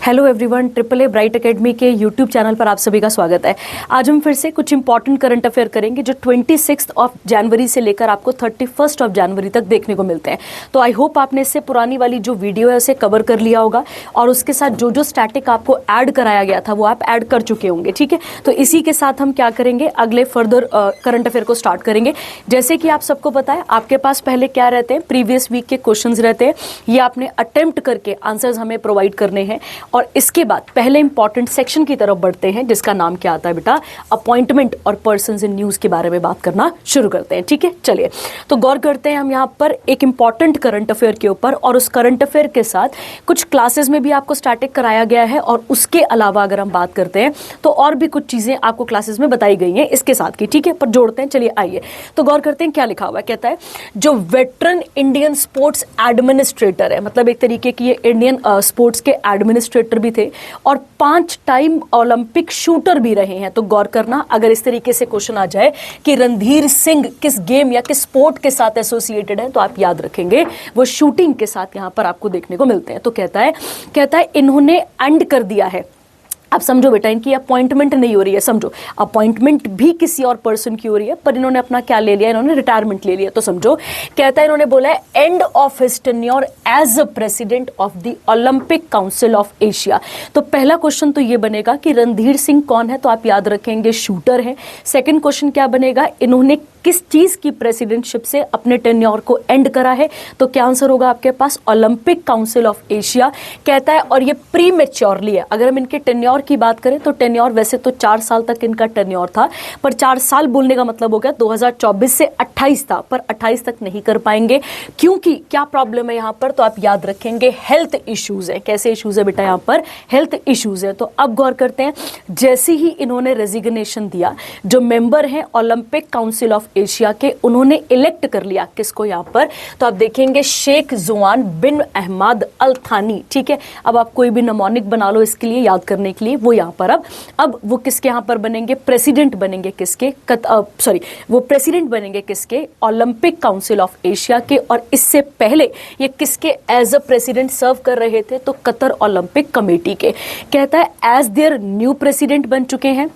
Hello everyone, triple a bright academy के YouTube channel पर आप सभी का स्वागत है। आज हम फिर से कुछ इंपॉर्टेंट करंट अफेयर करेंगे जो 26 जनवरी से लेकर आपको 31 जनवरी तक देखने को मिलते हैं। तो आई होप आपने इससे पुरानी वाली जो वीडियो है उसे कवर कर लिया होगा और उसके साथ जो जो स्टैटिक आपको ऐड कराया गया था वो आप ऐड कर चुके होंगे। ठीक है, तो इसी के साथ हम क्या करेंगे, अगले फर्दर करंट अफेयर को स्टार्ट करेंगे। जैसे कि आप सबको पता है, आपके पास पहले क्या रहते हैं, प्रीवियस वीक के क्वेश्चंस रहते हैं। ये आपने अटेम्प्ट करके आंसर्स हमें प्रोवाइड करने हैं और इसके बाद पहले इंपॉर्टेंट सेक्शन की तरफ बढ़ते हैं जिसका नाम क्या आता है बेटा, अपॉइंटमेंट और पर्सन्स इन न्यूज के बारे में बात करना शुरू करते हैं। ठीक है, चलिए तो गौर करते हैं हम यहाँ पर एक इंपॉर्टेंट करंट अफेयर के ऊपर और उस करंट अफेयर के साथ कुछ क्लासेस में भी आपको स्टैटिक कराया गया है और उसके अलावा अगर हम बात करते हैं तो और भी कुछ चीजें आपको क्लासेस में बताई गई हैं इसके साथ की। ठीक है, पर जोड़ते हैं। चलिए आइए तो गौर करते हैं क्या लिखा हुआ है। कहता है जो वेटरन इंडियन स्पोर्ट्स एडमिनिस्ट्रेटर है, मतलब एक तरीके की ये इंडियन स्पोर्ट्स के एडमिनिस्ट्रेटर भी थे और 5 टाइम ओलंपिक शूटर भी रहे हैं। तो गौर करना, अगर इस तरीके से क्वेश्चन आ जाए कि रणधीर सिंह किस गेम या किस स्पोर्ट के साथ एसोसिएटेड है तो आप याद रखेंगे वो शूटिंग के साथ यहां पर आपको देखने को मिलते हैं। तो कहता है इन्होंने एंड कर दिया है। अब समझो बेटा, इनकी अपॉइंटमेंट नहीं हो रही है, समझो अपॉइंटमेंट भी किसी और पर्सन की हो रही है पर इन्होंने अपना क्या ले लिया, इन्होंने रिटायरमेंट ले लिया। तो समझो, कहता है इन्होंने बोला है end of his tenure as a president of the Olympic Council of Asia. तो पहला क्वेश्चन तो ये बनेगा कि रणधीर सिंह कौन है, तो आप याद रखेंगे शूटर है। सेकंड क्वेश्चन क्या बनेगा, इन्होंने किस चीज की प्रेसिडेंटशिप से अपने टेन्योर को एंड करा है, तो क्या आंसर होगा आपके पास, ओलंपिक काउंसिल ऑफ एशिया। कहता है और ये प्री मैच्योरली है। अगर हम इनके टेन्योर की बात करें तो टेन्योर वैसे तो 4 साल तक इनका टेन्योर था, पर 4 साल बोलने का मतलब हो गया 2024 से 28 था, पर 28 तक नहीं कर पाएंगे क्योंकि क्या प्रॉब्लम है यहाँ पर, तो आप याद रखेंगे हेल्थ इश्यूज है। कैसे इश्यूज है बेटा, यहाँ पर हेल्थ इश्यूज है। तो अब गौर करते हैं, जैसे ही इन्होंने रेजिग्नेशन दिया, जो मेंबर हैं ओलंपिक काउंसिल ऑफ एशिया के, उन्होंने इलेक्ट कर लिया किसको यहाँ पर, तो आप देखेंगे शेख जुआन बिन अहमद अल थानी। ठीक है, अब आप कोई भी नमोनिक बना लो इसके लिए याद करने के लिए, वो यहाँ पर अब वो किसके यहाँ पर बनेंगे, प्रेसिडेंट बनेंगे किसके, वो प्रेसिडेंट बनेंगे किसके, ओलंपिक काउंसिल ऑफ एशिया के। और इससे पहले ये किसके एज अ प्रेसिडेंट सर्व कर रहे थे, तो कतर ओलंपिक कमेटी के। कहता है एज देयर न्यू प्रेसिडेंट बन चुके हैं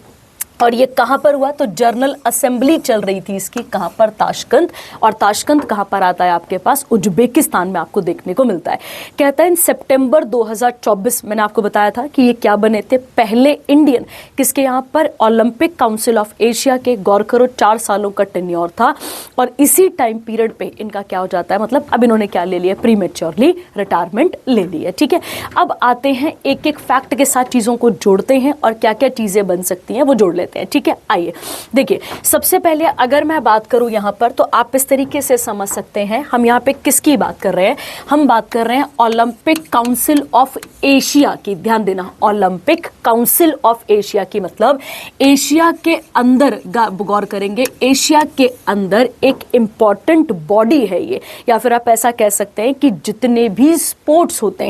और ये कहां पर हुआ, तो जनरल असेंबली चल रही थी इसकी, कहां पर, ताशकंद। और ताशकंद कहां पर आता है आपके पास, उज्बेकिस्तान में आपको देखने को मिलता है। कहता है इन सितंबर 2024 मैंने आपको बताया था कि ये क्या बने थे, पहले इंडियन किसके यहाँ पर, ओलंपिक काउंसिल ऑफ एशिया के। गौर करो 4 सालों का टेन्योर था और इसी टाइम पीरियड पे इनका क्या हो जाता है, मतलब अब इन्होंने क्या ले लिया, प्री मैच्योरली रिटायरमेंट ले ली है। ठीक है, अब आते हैं एक एक फैक्ट के साथ चीजों को जोड़ते हैं और क्या क्या चीजें बन सकती हैं वो जोड़ लेते हैं। ठीक है, आइए देखिए, सबसे पहले अगर मैं बात करूं यहां पर तो आप इस तरीके से समझ सकते हैं हम यहां पे किसकी बात कर रहे हैं, हम बात कर रहे हैं ओलंपिक काउंसिल ऑफ एशिया की। ध्यान देना, ओलंपिक काउंसिल ऑफ एशिया की, मतलब एशिया के अंदर, गौर करेंगे, एशिया के अंदर एक इंपॉर्टेंट बॉडी है ये, या फिर आप ऐसा कह सकते हैं कि जितने भी स्पोर्ट्स होते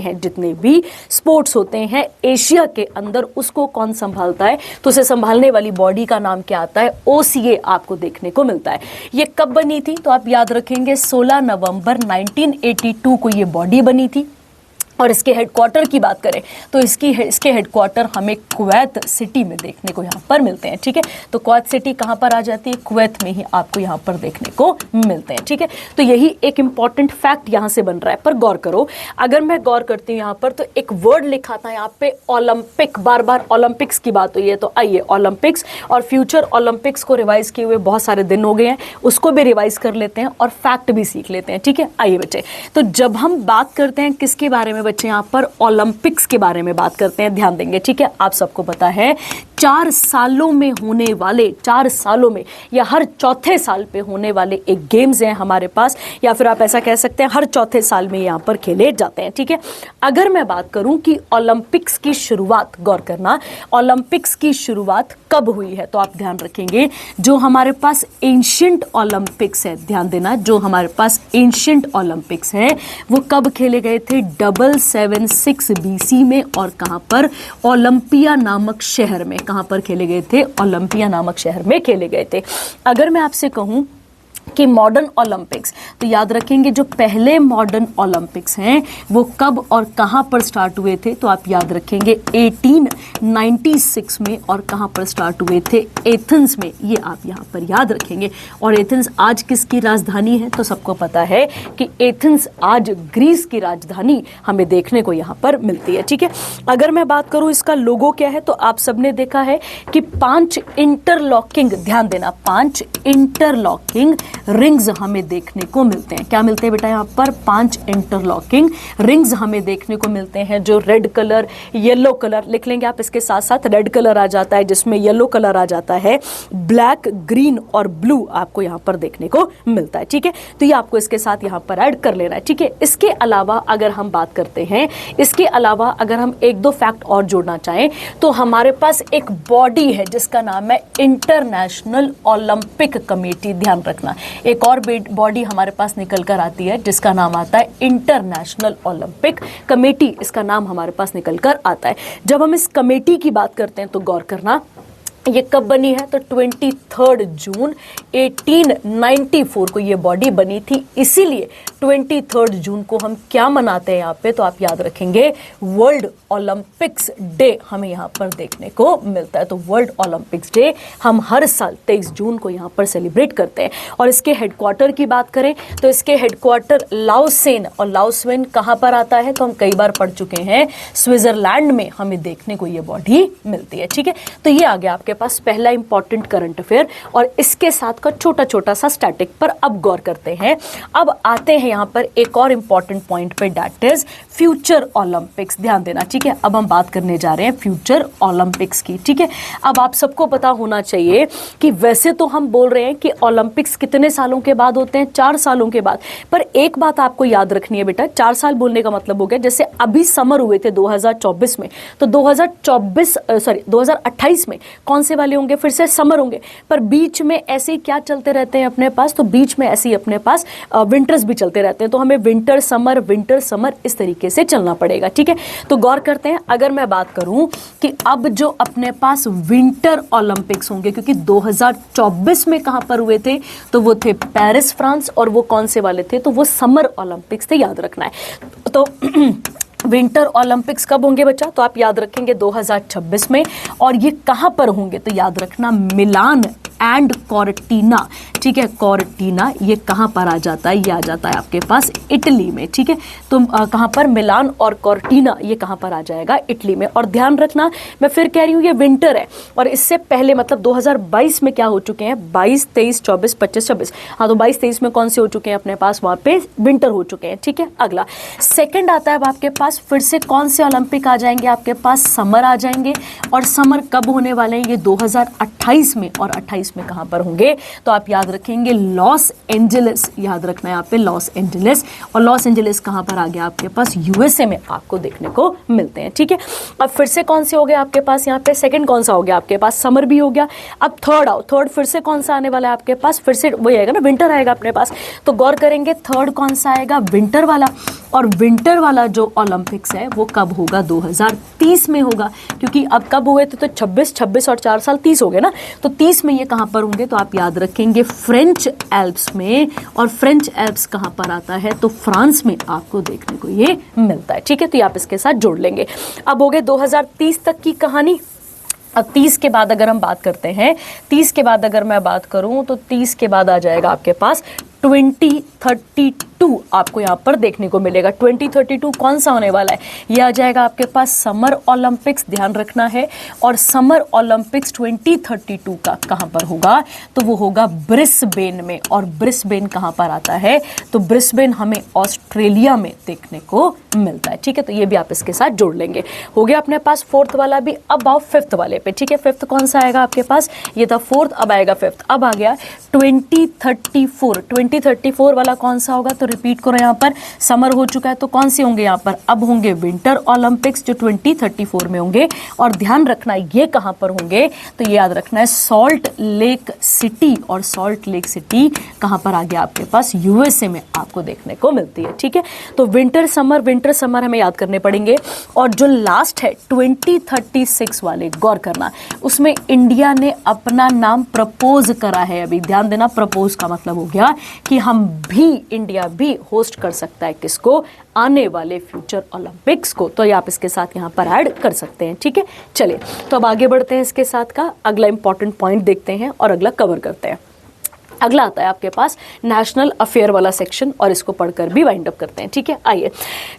हैं एशिया के अंदर, उसको कौन संभालता है, तो उसे संभालने वाली बॉडी का नाम क्या आता है, ओसीए आपको देखने को मिलता है। ये कब बनी थी, तो आप याद रखेंगे 16 नवंबर 1982 को ये बॉडी बनी थी। और इसके हेडक्वार्टर की बात करें तो इसके हेडक्वार्टर हमें कुवैत सिटी में देखने को यहाँ पर मिलते हैं। ठीक है, तो कुवैत सिटी कहाँ पर आ जाती है, कुवैत में ही आपको यहाँ पर देखने को मिलते हैं। ठीक है, तो यही एक इंपॉर्टेंट फैक्ट यहाँ से बन रहा है। पर गौर करो, अगर मैं गौर करती हूँ यहाँ पर तो एक वर्ड लिखा था यहाँ पे ओलंपिक, बार बार ओलंपिक्स की बात हुई है। तो आइए ओलंपिक्स और फ्यूचर ओलंपिक्स को रिवाइज किए हुए बहुत सारे दिन हो गए हैं, उसको भी रिवाइज कर लेते हैं और फैक्ट भी सीख लेते हैं। ठीक है, आइए बच्चे, तो जब हम बात करते हैं किसके बारे में बच्चे, यहाँ पर ओलंपिक्स के बारे में बात करते हैं, ध्यान देंगे। ठीक है, आप सबको पता है 4 सालों में होने वाले, 4 सालों में या हर चौथे साल पे होने वाले एक गेम्स हैं हमारे पास, या फिर आप ऐसा कह सकते हैं हर चौथे साल में यहाँ पर खेले जाते हैं। ठीक है, अगर मैं बात करूं कि ओलंपिक्स की शुरुआत, गौर करना, ओलंपिक्स की शुरुआत कब हुई है, तो आप ध्यान रखेंगे जो हमारे पास एंशिएंट ओलंपिक्स है, ध्यान देना, जो हमारे पास एंशिएंट ओलंपिक्स है वो कब खेले गए थे, 776 BC में। और कहां पर, ओलंपिया नामक शहर में। कहां पर खेले गए थे, ओलंपिया नामक शहर में खेले गए थे। अगर मैं आपसे कहूं कि मॉडर्न ओलंपिक्स, तो याद रखेंगे जो पहले मॉडर्न ओलंपिक्स हैं वो कब और कहाँ पर स्टार्ट हुए थे, तो आप याद रखेंगे 1896 में, और कहाँ पर स्टार्ट हुए थे, एथेंस में, ये आप यहाँ पर याद रखेंगे। और एथेंस आज किसकी राजधानी है, तो सबको पता है कि एथेंस आज ग्रीस की राजधानी हमें देखने को यहाँ पर मिलती है। ठीक है, अगर मैं बात करूँ इसका लोगो क्या है, तो आप सबने देखा है कि 5 इंटरलॉकिंग, ध्यान देना, 5 इंटरलॉकिंग रिंग्स हमें देखने को मिलते हैं। क्या मिलते हैं बेटा यहाँ पर, 5 इंटरलॉकिंग रिंग्स हमें देखने को मिलते हैं, जो रेड कलर, येलो कलर लिख लेंगे आप इसके साथ साथ, रेड कलर आ जाता है जिसमें येलो कलर आ जाता है, ब्लैक, ग्रीन और ब्लू आपको यहाँ पर देखने को मिलता है। ठीक है, तो ये आपको इसके साथ यहाँ पर ऐड कर लेना है। ठीक है, इसके अलावा अगर हम बात करते हैं, इसके अलावा अगर हम 1-2 फैक्ट और जोड़ना चाहें, तो हमारे पास एक बॉडी है जिसका नाम है इंटरनेशनल ओलंपिक कमेटी। ध्यान रखना, एक और बॉडी हमारे पास निकल कर आती है जिसका नाम आता है इंटरनेशनल ओलंपिक कमेटी, इसका नाम हमारे पास निकल कर आता है। जब हम इस कमेटी की बात करते हैं तो गौर करना, ये कब बनी है, तो 23 जून 1894 को ये बॉडी बनी थी। इसीलिए 23 जून को हम क्या मनाते हैं यहाँ पे, तो आप याद रखेंगे वर्ल्ड ओलंपिक्स डे हमें यहाँ पर देखने को मिलता है। तो वर्ल्ड ओलंपिक्स डे हम हर साल 23 जून को यहाँ पर सेलिब्रेट करते हैं। और इसके हेडक्वार्टर की बात करें तो इसके हेडक्वार्टर लाओसेन, और लाओसेन कहाँ पर आता है, तो हम कई बार पढ़ चुके हैं, स्विट्जरलैंड में हमें देखने को ये बॉडी मिलती है। ठीक है, तो ये आ गया आपके पास पहला इंपॉर्टेंट करंट अफेयर, और इसके साथ का छोटा छोटा सा स्टैटिक पर अब गौर करते हैं। अब आते हैं यहाँ पर एक और इंपॉर्टेंट पॉइंट पे, दैट इज फ्यूचर ओलंपिक्स। ध्यान देना, ठीक है, अब हम बात करने जा रहे हैं फ्यूचर ओलंपिक्स की। ठीक है, अब आप सबको पता होना चाहिए कि वैसे तो हम बोल रहे हैं कि ओलंपिक्स कितने सालों के बाद होते हैं, 4 सालों के बाद, पर एक बात आपको याद रखनी है बेटा, 4 साल बोलने का मतलब हो गया, जैसे अभी समर हुए थे 2024 में, तो 2028 में कौन से वाले होंगे, फिर से समर होंगे, पर बीच में ऐसे ही क्या चलते रहते हैं अपने पास, तो बीच में ऐसे ही अपने पास विंटर्स भी चलते रहते हैं, तो हमें विंटर समर इस तरीके से चलना पड़ेगा। ठीक है, तो गौर करते हैं, अगर मैं बात करूं कि अब जो अपने पास विंटर ओलंपिक्स होंगे, क्योंकि 2024 में कहां पर हुए थे, तो वो थे पेरिस फ्रांस, और वो कौन से वाले थे, तो वो समर ओलंपिक्स थे, याद रखना है। तो विंटर ओलंपिक्स कब होंगे बच्चा, तो आप याद रखेंगे 2026 में, और ये कहां पर होंगे, तो याद रखना मिलान एंड कॉर्टिना। ठीक है, कॉर्टिना ये कहां पर आ जाता है, ये आ जाता है आपके पास इटली में। ठीक है, तो कहां पर, मिलान और कॉर्टिना ये कहां पर आ जाएगा, इटली में। और ध्यान रखना, मैं फिर कह रही हूं ये विंटर है, और इससे पहले मतलब 2022 में क्या हो चुके हैं, 22, 23, 24, 25, 26, हाँ, तो 22, 23 में कौन से हो चुके हैं अपने पास, वहां पे विंटर हो चुके हैं। ठीक है, अगला सेकेंड आता है अब आपके पास, फिर से कौन से ओलंपिक आ जाएंगे आपके पास, समर आ जाएंगे, और समर कब होने वाले हैं, ये 2028 में, और 28 में कहां पर होंगे, तो आप याद रखेंगे लॉस एंजलिस, याद रखना है यहाँ पे लॉस एंजलिस, और लॉस एंजलिस कहां पर आ गया आपके पास, यूएसए में आपको देखने को मिलते हैं। ठीक है, अब फिर से कौन से हो गए आपके पास यहाँ पे, सेकंड कौन सा हो गया आपके पास, समर भी हो गया। अब थर्ड आओ, थर्ड फिर से कौन सा आने वाला है आपके पास, फिर से वही आएगा ना, विंटर आएगा अपने पास, तो गौर करेंगे थर्ड कौन सा आएगा, विंटर वाला। और विंटर वाला जो ओलंपिक्स है वो कब होगा, 2030 में होगा, क्योंकि अब कब हुए थे, तो 26 और 4 साल 30 हो गए ना, तो 30 में ये कहां पर होंगे, तो आप याद रखेंगे फ्रेंच एल्प्स में, और फ्रेंच एल्प्स कहां पर आता है, तो फ्रांस में आपको देखने को ये मिलता है। ठीक है, तो ये आप इसके साथ जोड़ लेंगे। अब हो गए 2030 तक की कहानी। अब 30 के बाद अगर हम बात करते हैं, 30 के बाद अगर मैं बात करूं, तो 30 के बाद आ जाएगा आपके पास 2032 आपको यहाँ पर देखने को मिलेगा। 2032 कौन सा होने वाला है, ये आ जाएगा आपके पास समर ओलंपिक्स, ध्यान रखना है। और समर ओलंपिक्स 2032 का कहाँ पर होगा, तो वो होगा ब्रिस्बेन में। और ब्रिस्बेन कहाँ पर आता है, तो ब्रिस्बेन हमें ऑस्ट्रेलिया में देखने को मिलता है। ठीक है, तो ये भी आप इसके साथ जोड़ लेंगे। हो गया अपने पास फोर्थ वाला भी। अब आओ फिफ्थ वाले पे। ठीक है, फिफ्थ कौन सा आएगा आपके पास, ये था फोर्थ, अब आएगा फिफ्थ। अब आ गया 2034 2034 वाला कौन सा होगा, तो रिपीट करो यहाँ पर, समर हो चुका है तो कौन से होंगे यहाँ पर, अब होंगे विंटर ओलंपिक्स जो 2034 में होंगे। और ध्यान रखना ये कहाँ पर होंगे, तो ये याद रखना है सॉल्ट लेक सिटी, और सॉल्ट लेक सिटी कहाँ पर आ गया आपके पास, यूएसए में आपको देखने को मिलती है। ठीक है, तो विंटर समर हमें याद करने पड़ेंगे। और जो लास्ट है 2036 वाले, गौर करना, उसमें इंडिया ने अपना नाम प्रपोज करा है। अभी ध्यान देना, प्रपोज का मतलब हो गया कि हम भी, इंडिया भी होस्ट कर सकता है किसको, आने वाले फ्यूचर ओलंपिक्स को। तो ये आप इसके साथ यहाँ पर ऐड कर सकते हैं। ठीक है, चलिए तो अब आगे बढ़ते हैं, इसके साथ का अगला इंपॉर्टेंट पॉइंट देखते हैं और अगला कवर करते हैं। अगला आता है आपके पास नेशनल अफेयर वाला सेक्शन, और इसको पढ़कर भी वाइंड अप करते हैं। ठीक है, आइए,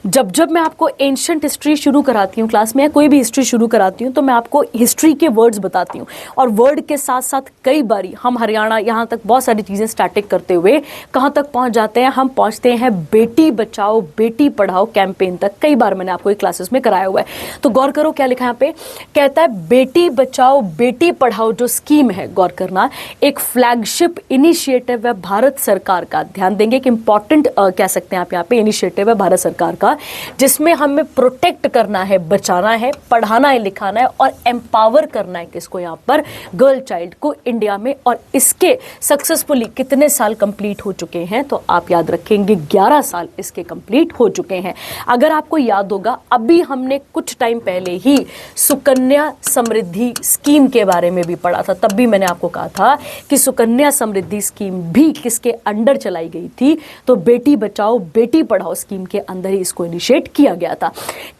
जब मैं आपको एंशिएंट हिस्ट्री शुरू कराती हूँ क्लास में, या कोई भी हिस्ट्री शुरू कराती हूँ, तो मैं आपको हिस्ट्री के वर्ड्स बताती हूँ, और वर्ड के साथ साथ कई बारी हम हरियाणा यहाँ तक बहुत सारी चीज़ें स्टैटिक करते हुए कहाँ तक पहुँच जाते हैं, हम पहुँचते हैं बेटी बचाओ बेटी पढ़ाओ कैंपेन तक। कई बार मैंने आपको क्लासेस में कराया हुआ है, तो गौर करो क्या लिखा है यहाँ पे, कहता है बेटी बचाओ बेटी पढ़ाओ जो स्कीम है, गौर करना, एक फ्लैगशिप इनिशिएटिव है भारत सरकार का। ध्यान देंगे कि इंपॉर्टेंट कह सकते हैं आप यहाँ पे, इनिशिएटिव है भारत सरकार का, जिसमें हमें प्रोटेक्ट करना है, बचाना है, पढ़ाना है, लिखाना है और एम्पावर करना है किसको, यहाँ पर गर्ल चाइल्ड को इंडिया में। और इसके सक्सेसफुली कितने साल कंप्लीट हो चुके हैं, तो आप याद रखेंगे 11 साल इसके कंप्लीट हो चुके हैं। अगर आपको याद होगा, अभी हमने कुछ टाइम पहले ही सुकन्या समृद्धि स्कीम के बारे में भी पढ़ा था। तब भी मैंने आपको कहा था कि सुकन्या समृद्धि स्कीम भी किसके अंडर चलाई गई थी, तो बेटी बचाओ बेटी पढ़ाओ स्कीम के अंदर ही इसको इनिशिएट किया गया था।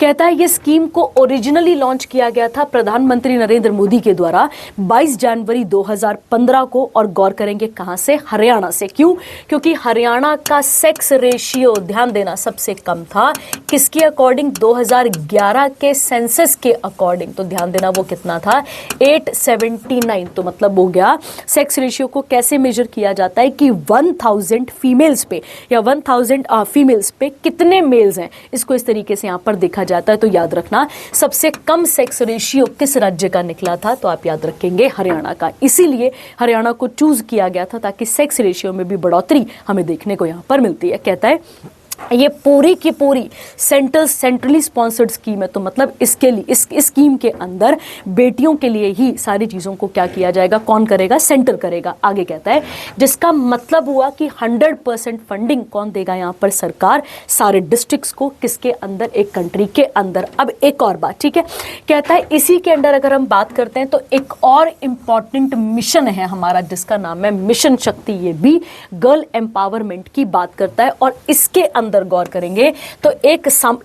कहता है ये स्कीम को ओरिजिनली लॉन्च किया गया था प्रधानमंत्री नरेंद्र मोदी के द्वारा 22 जनवरी 2015 को, और गौर करेंगे कहां से, हरियाणा से। क्यों? क्योंकि हरियाणा का सेक्स रेशियो, ध्यान देना, सबसे कम था किसके अकॉर्डिंग, 2011 के सेंसस के अकॉर्डिंग। तो ध्यान देना वो कितना था, 879। तो मतलब हो गया, सेक्स रेशियो को कैसे मेजर किया जाता है कि 1000 फीमेल्स पे या 1000 फीमेल्स पे कितने मेल्स हैं, इसको इस तरीके से यहां पर देखा जाता है। तो याद रखना, सबसे कम सेक्स रेशियो किस राज्य का निकला था, तो आप याद रखेंगे हरियाणा का। इसीलिए हरियाणा को चूज किया गया था ताकि सेक्स रेशियो में भी बढ़ोतरी हमें देखने को यहां पर मिलती है। कहता है ये पूरी की पूरी सेंट्रली स्पॉन्सर्ड स्कीम है, तो मतलब इसके लिए इस स्कीम के अंदर बेटियों के लिए ही सारी चीज़ों को क्या किया जाएगा, कौन करेगा, सेंटर करेगा। आगे कहता है जिसका मतलब हुआ कि 100% फंडिंग कौन देगा, यहाँ पर सरकार, सारे डिस्ट्रिक्ट्स को, किसके अंदर, एक कंट्री के अंदर। अब एक और बात, ठीक है, कहता है इसी के अंदर अगर हम बात करते हैं तो एक और इंपॉर्टेंट मिशन है हमारा जिसका नाम है मिशन शक्ति। ये भी गर्ल एम्पावरमेंट की बात करता है, और इसके अंदर गौर करेंगे तो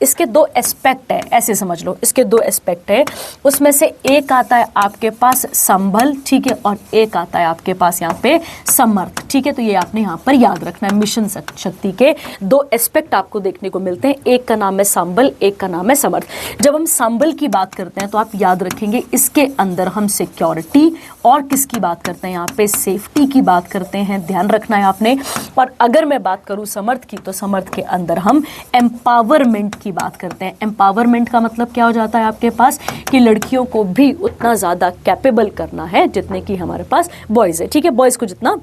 इसके दो एस्पेक्ट है, ऐसे समझ लो, इसके दो एस्पेक्ट है। उसमें से एक आता है आपके पास संभल, ठीक है, और एक आता है आपके पास यहाँ पे समर्थ, ठीक है। तो ये आपने यहाँ पर याद रखना है, मिशन शक्ति के दो एस्पेक्ट आपको देखने को मिलते हैं, एक का नाम है संभल, एक का नाम है समर्थ। जब हम संभल की बात करते हैं तो आप याद रखेंगे इसके अंदर हम सिक्योरिटी और किसकी बात करते हैं, यहाँ पे सेफ्टी की बात करते हैं, ध्यान रखना है आपने। और अगर मैं बात करूँ समर्थ की, तो समर्थ के अंदर हम एम्पावरमेंट की बात करते हैं। एम्पावरमेंट का मतलब क्या हो जाता है आपके पास, कि लड़कियों को भी उतना ज़्यादा कैपेबल करना है जितने की हमारे पास बॉयज़ है, ठीक है, बॉयज़ को जितना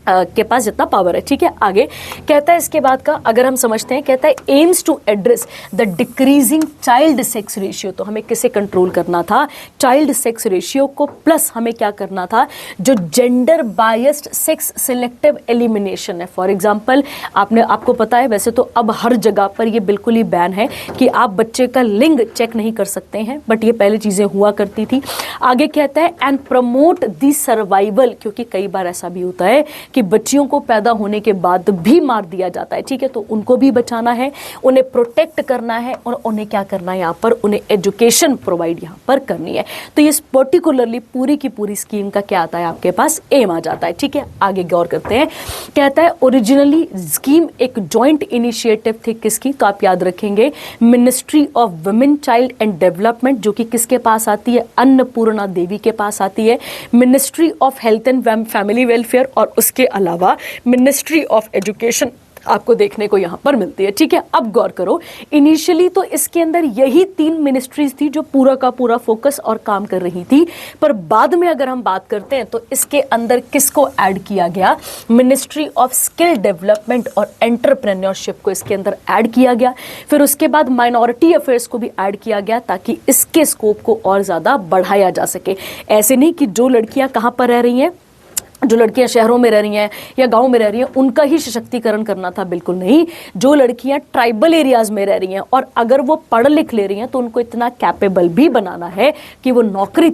के पास जितना पावर है, ठीक है। आगे कहता है इसके बाद का अगर हम समझते हैं, कहता है aims to address the decreasing child sex ratio. तो हमें किसे कंट्रोल करना था, चाइल्ड सेक्स रेशियो को, प्लस हमें क्या करना था, जो gender biased sex selective elimination है। फॉर एग्जांपल आपको पता है, वैसे तो अब हर जगह पर ये बिल्कुल ही बैन है कि आप बच्चे का लिंग चेक नहीं कर सकते हैं, बट ये पहले चीज़ें हुआ करती थी। आगे कहता है एंड प्रमोट दी सर्वाइवल, क्योंकि कई बार ऐसा भी होता है कि बच्चियों को पैदा होने के बाद भी मार दिया जाता है, ठीक है, तो उनको भी बचाना है, उन्हें प्रोटेक्ट करना है, और उन्हें क्या करना है, यहाँ पर उन्हें एजुकेशन प्रोवाइड यहाँ पर करनी है। तो ये पर्टिकुलरली पूरी की पूरी स्कीम का क्या आता है आपके पास, एम आ जाता है, ठीक है। आगे गौर करते हैं, कहता है ओरिजिनली स्कीम एक जॉइंट इनिशिएटिव थी किसकी, तो आप याद रखेंगे ministry of women child and development, जो कि किसके पास आती है, अन्नपूर्णा देवी के पास आती है, ministry of health and family welfare, और उसके अलावा मिनिस्ट्री ऑफ एजुकेशन आपको देखने को यहां पर मिलती है। ठीक है, अब गौर करो, इनिशियली तो इसके अंदर यही 3 मिनिस्ट्रीज थी जो पूरा का पूरा फोकस और काम कर रही थी, पर बाद में अगर हम बात करते हैं तो इसके अंदर किसको ऐड किया गया, मिनिस्ट्री ऑफ स्किल डेवलपमेंट और एंटरप्रेन्योरशिप को इसके अंदर ऐड किया गया। फिर उसके बाद माइनॉरिटी अफेयर्स को भी ऐड किया गया ताकि इसके स्कोप को और ज्यादा बढ़ाया जा सके। ऐसे नहीं कि जो लड़कियां कहां पर रह रही हैं, जो लड़कियां शहरों में रह रही हैं या गांव में रह रही हैं उनका ही सशक्तिकरण करना था, बिल्कुल नहीं। जो लड़कियां ट्राइबल एरियाज में रह रही हैं और अगर वो पढ़ लिख ले रही हैं तो उनको इतना कैपेबल भी बनाना है कि वो नौकरी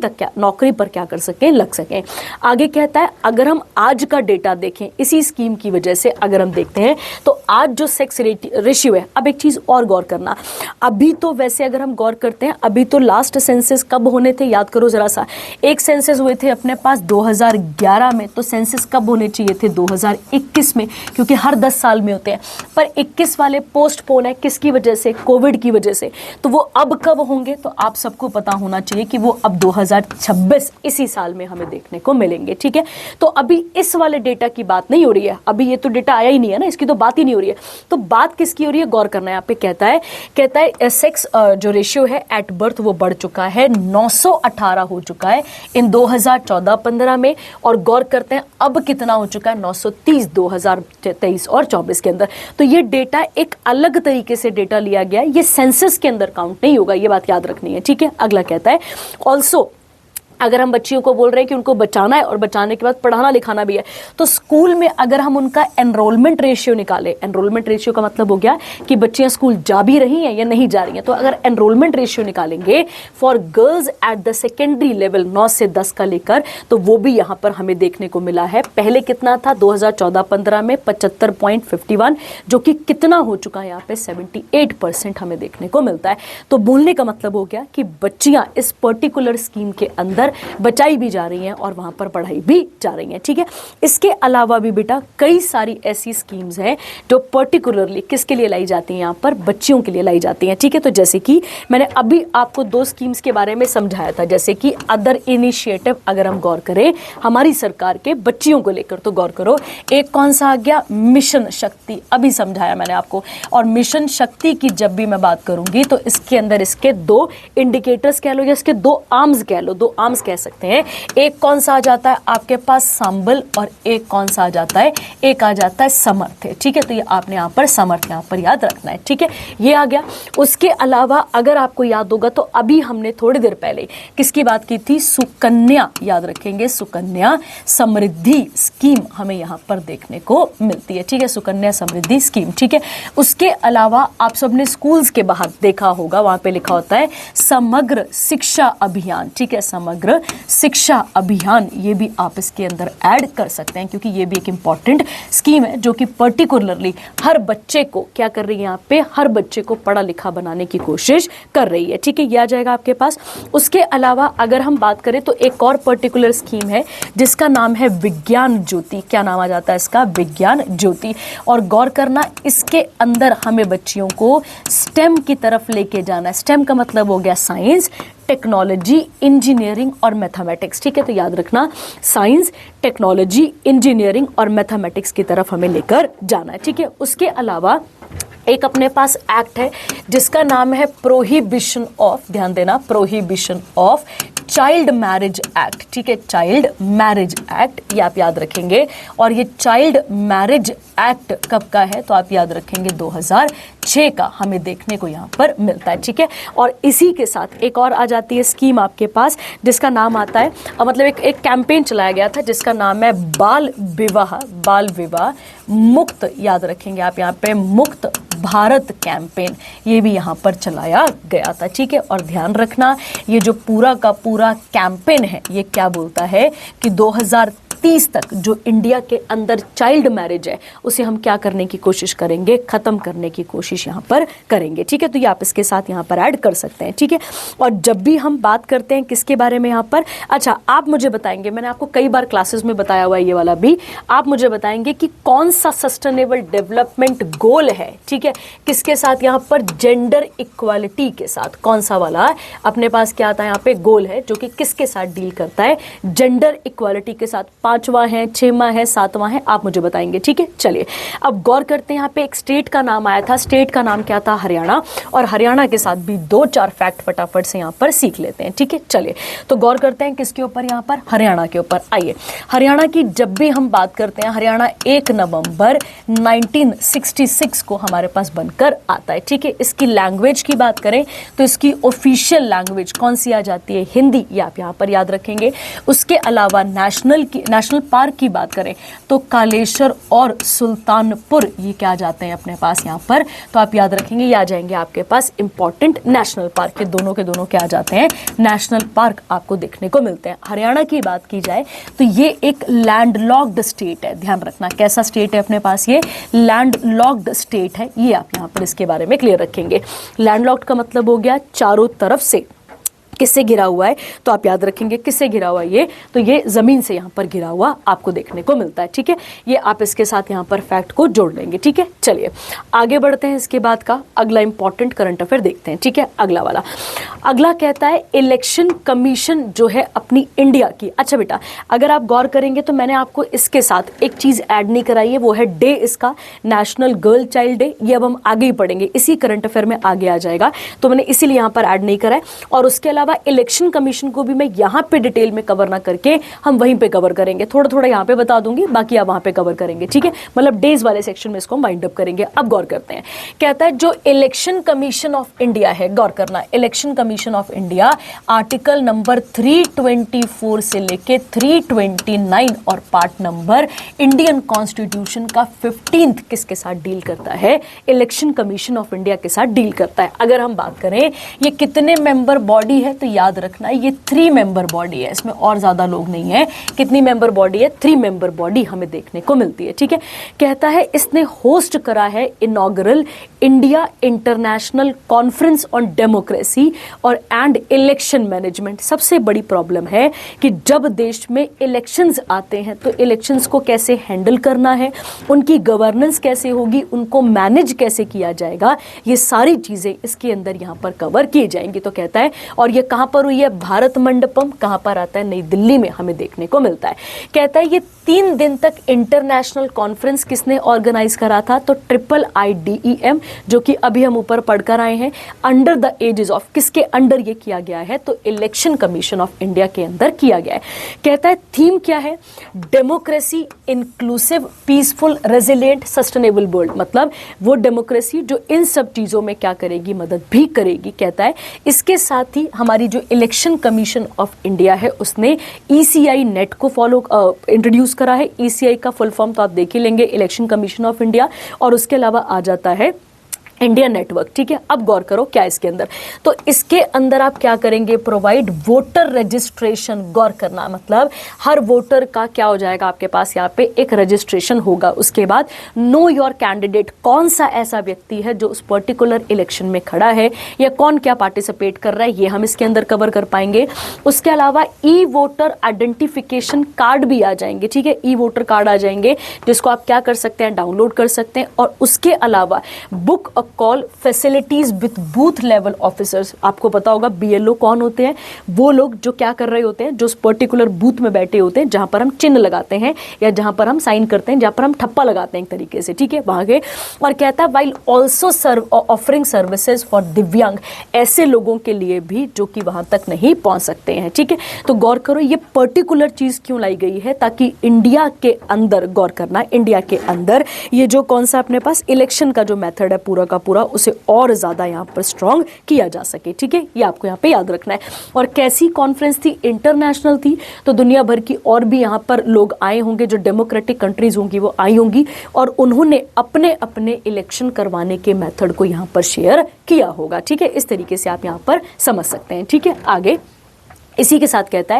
पर क्या कर सकें, लग सकें। आगे कहता है, अगर हम आज का डेटा देखें इसी स्कीम की वजह से अगर हम देखते हैं तो आज जो सेक्स रेशियो है, अब एक चीज और गौर करना, अभी तो वैसे अगर हम गौर करते हैं, अभी तो लास्ट सेंसस कब होने थे, याद करो जरा सा। एक सेंसस हुए थे अपने पास 2011 में, तो सेंसस कब होने चाहिए थे, 2021 में, क्योंकि हर 10 साल में होते हैं। पर 21 वाले पोस्टपोन है, किसकी वजह से, कोविड की वजह से। तो वो अब कब होंगे, तो आप सबको पता होना चाहिए कि वो अब 2026 इसी साल में हमें देखने को मिलेंगे। ठीक है, तो अभी इस वाले डेटा की बात नहीं हो रही है, अभी ये तो डेटा आया ही नहीं है ना, इसकी तो बात ही नहीं हो रही है। तो बात किसकी हो रही है, गौर करना है। यहाँ पे कहता है सेक्स जो रेशियो है एट बर्थ वो बढ़ चुका है, 918 हो चुका है इन 2014-15 में, और गौर करते हैं अब कितना हो चुका है, 930 2023 और 24 के अंदर। तो ये डेटा एक अलग तरीके से डेटा लिया गया है, ये सेंसस के अंदर काउंट नहीं होगा, ये बात याद रखनी है। ठीक है, अगला कहता है ऑल्सो, अगर हम बच्चियों को बोल रहे हैं कि उनको बचाना है और बचाने के बाद पढ़ाना लिखाना भी है, तो स्कूल में अगर हम उनका एनरोलमेंट रेशियो निकालें, एनरोलमेंट रेशियो का मतलब हो गया कि बच्चियां स्कूल जा भी रही हैं या नहीं जा रही हैं, तो अगर एनरोलमेंट रेशियो निकालेंगे for girls at the secondary level 9 से 10 का लेकर, तो वो भी यहां पर हमें देखने को मिला है। पहले कितना था 2014-15 में 75.51, जो कि कितना हो चुका है यहाँ पे 78% हमें देखने को मिलता है। तो बोलने का मतलब हो गया कि बच्चियां इस पर्टिकुलर स्कीम के अंदर बचाई भी जा रही हैं और वहां पर पढ़ाई भी जा रही हैं। ठीक है, इसके अलावा भी बेटा कई सारी ऐसी स्कीम्स हैं जो पर्टिकुलरली किसके लिए लाई जाती हैं, यहां पर बच्चियों के लिए लाई जाती हैं। ठीक है, तो जैसे कि मैंने अभी आपको 2 स्कीम्स के बारे में समझाया था, जैसे कि अदर इनिशिएटिव अगर हम गौर करें हमारी सरकार के बच्चियों को लेकर, तो गौर करो एक कौन सा आ गया, मिशन शक्ति, अभी समझाया मैंने आपको। और मिशन शक्ति की जब भी मैं बात करूंगी तो इसके अंदर इसके 2 इंडिकेटर्स कह लो या इसके 2 आर्म्स कह लो, 2 आर्म्स कह सकते हैं। एक कौन सा आ जाता है आपके पास, संबल, और एक कौन सा आ जाता है, एक आ जाता है समर्थ। ठीक है, तो ये आपने यहाँ पर समर्थ यहाँ पर याद रखना है। ठीक है, ये आ गया। उसके अलावा अगर आपको याद होगा तो अभी हमने थोड़ी देर पहले किसकी बात की थी, सुकन्या, याद रखेंगे, सुकन्या समृद्धि स्कीम हमें यहाँ पर देखने को मिलती है। ठीक है, सुकन्या समृद्धि स्कीम। ठीक है, उसके अलावा आप सबने स्कूल्स के बाहर देखा होगा, वहां पे लिखा होता है समग्र शिक्षा अभियान। ठीक है, समग्र शिक्षा अभियान, ये भी आप इसके अंदर ऐड कर सकते हैं क्योंकि ये भी एक इंपॉर्टेंट स्कीम है जो कि पर्टिकुलरली हर बच्चे को क्या कर रही है, यहाँ पे हर बच्चे को पढ़ा लिखा बनाने की कोशिश कर रही है। ठीक है, ये आ जाएगा आपके पास। उसके अलावा अगर हम बात करें तो एक और पर्टिकुलर स्कीम है जिसका नाम है विज्ञान ज्योति। क्या नाम आ जाता है इसका, विज्ञान ज्योति। और गौर करना, इसके अंदर हमें बच्चियों को स्टेम की तरफ लेके जाना है। स्टेम का मतलब हो गया साइंस, टेक्नोलॉजी, इंजीनियरिंग और मैथमेटिक्स। ठीक है, तो याद रखना साइंस, टेक्नोलॉजी, इंजीनियरिंग और मैथमेटिक्स की तरफ हमें लेकर जाना है। ठीक है, उसके अलावा एक अपने पास एक्ट है जिसका नाम है प्रोहिबिशन ऑफ, ध्यान देना, prohibition of child marriage act. ठीक है, चाइल्ड मैरिज एक्ट, ये आप याद रखेंगे। और ये चाइल्ड मैरिज एक्ट कब का है, तो आप याद रखेंगे 2006 का हमें देखने को यहाँ पर मिलता है। ठीक है, और इसी के साथ एक और आ जाती है स्कीम आपके पास जिसका नाम आता है, मतलब एक कैंपेन चलाया गया था जिसका नाम है बाल विवाह मुक्त, याद रखेंगे आप यहाँ पे, मुक्त भारत कैंपेन, ये भी यहाँ पर चलाया गया था। ठीक है, और ध्यान रखना ये जो पूरा का पूरा कैंपेन है ये क्या बोलता है कि 2030 तक जो इंडिया के अंदर चाइल्ड मैरिज है उसे हम क्या करने की कोशिश करेंगे, खत्म करने की कोशिश यहाँ पर करेंगे। ठीक है, तो ये आप इसके साथ यहाँ पर ऐड कर सकते हैं। ठीक है, और जब भी हम बात करते हैं किसके बारे में यहाँ पर, अच्छा आप मुझे बताएंगे, मैंने आपको कई बार क्लासेस में बताया हुआ है ये वाला भी, आप मुझे बताएंगे कि कौन सा सस्टेनेबल डेवलपमेंट गोल है। ठीक है, किसके साथ, यहाँ पर जेंडर इक्वालिटी के साथ, कौन सा वाला अपने पास क्या आता है यहाँ पे गोल है जो कि किसके साथ डील करता है, जेंडर इक्वालिटी के साथ। 5वां है, 6वां है, 7वां है, आप मुझे बताएंगे, ठीक है। चलिए अब गौर करते हैं, यहाँ पे एक स्टेट का नाम आया था, स्टेट का नाम क्या था, हरियाणा, और हरियाणा के साथ भी 2-4 फैक्ट फटाफट से यहाँ पर सीख लेते हैं, ठीक है। चलिए तो गौर करते हैं किसके ऊपर, यहाँ पर हरियाणा के ऊपर। आइए, हरियाणा की जब भी हम बात करते हैं, हरियाणा 1 नवंबर 1966 को हमारे पास बनकर आता है, ठीक है। इसकी लैंग्वेज की बात करें तो इसकी ऑफिशियल लैंग्वेज कौन सी आ जाती है, हिंदी, ये आप यहाँ पर याद रखेंगे। उसके अलावा नेशनल पार्क की बात करें तो कालेश्वर और सुल्तानपुर, ये क्या आ जाते हैं अपने पास यहाँ पर, तो आप याद रखेंगे, ये आ जाएंगे आपके पास इंपॉर्टेंट नेशनल पार्क के दोनों क्या आ जाते हैं, नेशनल पार्क आपको देखने को मिलते हैं। हरियाणा की बात की जाए तो ये एक लैंडलॉक्ड स्टेट है, ध्यान रखना कैसा स्टेट है अपने पास, ये लैंडलॉक्ड स्टेट है, ये आप यहाँ पर इसके बारे में क्लियर रखेंगे। लैंडलॉक्ड का मतलब हो गया चारों तरफ से किससे घिरा हुआ है, तो आप याद रखेंगे किससे घिरा हुआ है ये, तो ये जमीन से यहाँ पर घिरा हुआ आपको देखने को मिलता है, ठीक है। ये आप इसके साथ यहाँ पर फैक्ट को जोड़ लेंगे, ठीक है। चलिए आगे बढ़ते हैं, इसके बाद का अगला इंपॉर्टेंट करंट अफेयर देखते हैं, ठीक है। अगला कहता है इलेक्शन कमीशन जो है अपनी इंडिया की। अच्छा बेटा, अगर आप गौर करेंगे तो मैंने आपको इसके साथ एक चीज ऐड नहीं कराई है, वो है डे इसका, नेशनल गर्ल चाइल्ड डे। ये अब हम आगे ही पढ़ेंगे, इसी करंट अफेयर में आगे आ जाएगा, तो मैंने इसीलिए यहाँ पर ऐड नहीं करा है। और उसके अलावा इलेक्शन कमीशन को भी मैं यहां पे डिटेल में कवर ना करके हम वहीं पे कवर करेंगे, थोड़ा थोड़ा यहां पे बता दूंगी, बाकी आप वहां पे कवर करेंगे, ठीक है। मतलब डेज वाले सेक्शन में इसको वाइंड अप करेंगे। अब गौर करते हैं, कहता है जो इलेक्शन कमीशन ऑफ इंडिया है, गौर करना, election commission of India article number 324 से लेके 329 और पार्ट नंबर इंडियन कॉन्स्टिट्यूशन का 15th किसके साथ डील करता है, इलेक्शन कमीशन ऑफ इंडिया के साथ डील करता है। अगर हम बात करें ये कितने मेंबर बॉडी है, तो याद रखना ये 3 मेंबर बॉडी है, इसमें और ज्यादा लोग नहीं है। कितनी मेंबर बॉडी है, 3 मेंबर बॉडी हमें देखने को मिलती है, ठीक है। कहता है इसने होस्ट करा है inaugural India international conference on democracy और एंड इलेक्शन मैनेजमेंट। सबसे बड़ी प्रॉब्लम है कि जब देश में इलेक्शंस आते हैं तो इलेक्शंस को कैसे हैंडल करना है, उनकी गवर्नेंस कैसे होगी, उनको मैनेज कैसे किया जाएगा, ये सारी चीजें इसके अंदर यहां पर कवर की जाएंगी। तो कहता है, और ये कहां पर हुई है, भारत मंडपम, कहां पर आता है, नई दिल्ली में हमें देखने को मिलता है। कहता है ये 3 दिन तक इंटरनेशनल कॉन्फ्रेंस किसने ऑर्गेनाइज करा था, तो IIIDEM, जो कि अभी हम ऊपर पढ़कर आए हैं, अंडर द एजेस ऑफ, किसके अंडर ये किया गया है, तो इलेक्शन कमीशन ऑफ इंडिया के अंदर किया गया है। कहता है थीम क्या है, democracy inclusive peaceful resilient sustainable world, मतलब वो डेमोक्रेसी जो इन सब चीजों में क्या करेगी, मदद भी करेगी। कहता है इसके साथ ही हमारी जो इलेक्शन कमीशन ऑफ इंडिया है उसने ECI नेट को इंट्रोड्यूस करा है। ECI का फुल फॉर्म तो आप देख ही लेंगे, इलेक्शन कमीशन ऑफ इंडिया, और उसके अलावा आ जाता है इंडिया नेटवर्क, ठीक है। अब गौर करो क्या इसके अंदर, तो इसके अंदर आप क्या करेंगे, प्रोवाइड वोटर रजिस्ट्रेशन। गौर करना, मतलब हर वोटर का क्या हो जाएगा आपके पास यहाँ पे एक रजिस्ट्रेशन होगा। उसके बाद नो योर कैंडिडेट, कौन सा ऐसा व्यक्ति है जो उस पर्टिकुलर इलेक्शन में खड़ा है या कौन क्या पार्टिसिपेट कर रहा है, ये हम इसके अंदर कवर कर पाएंगे। उसके अलावा ई वोटर आइडेंटिफिकेशन कार्ड भी आ जाएंगे, ठीक है। ई वोटर कार्ड आ जाएंगे जिसको आप क्या कर सकते हैं, डाउनलोड कर सकते हैं। और उसके अलावा book call facilities with booth level officers. आपको पता होगा BLO कौन होते हैं, वो लोग जो क्या कर रहे होते हैं, जो उस पर्टिकुलर बूथ में बैठे होते हैं जहां पर हम चिन्ह लगाते हैं या जहां पर हम साइन करते हैं, जहां पर हम ठप्पा लगाते हैं एक तरीके से, ठीक है, वहां के। और कहता है while also offering services for दिव्यांग, ऐसे लोगों के लिए भी जो कि वहां तक नहीं पहुंच सकते हैं, ठीक है। तो गौर करो ये पर्टिकुलर चीज क्यों लाई गई है, ताकि इंडिया के अंदर, गौर करना, इंडिया के अंदर ये जो कौन सा अपने पास इलेक्शन का जो मेथड है पूरा का पूरा, उसे और ज्यादा यहां पर स्ट्रांग किया जा सके, ठीक है। ये आपको यहां पे याद रखना है। और कैसी कॉन्फ्रेंस थी, इंटरनेशनल थी, तो दुनिया भर की और भी यहां पर लोग आए होंगे, जो डेमोक्रेटिक कंट्रीज होंगी वो आई होंगी, और उन्होंने अपने अपने इलेक्शन करवाने के मेथड को यहां पर शेयर किया होगा, ठीक है। इस तरीके से आप यहां पर समझ सकते हैं, ठीक है। आगे इसी के साथ कहता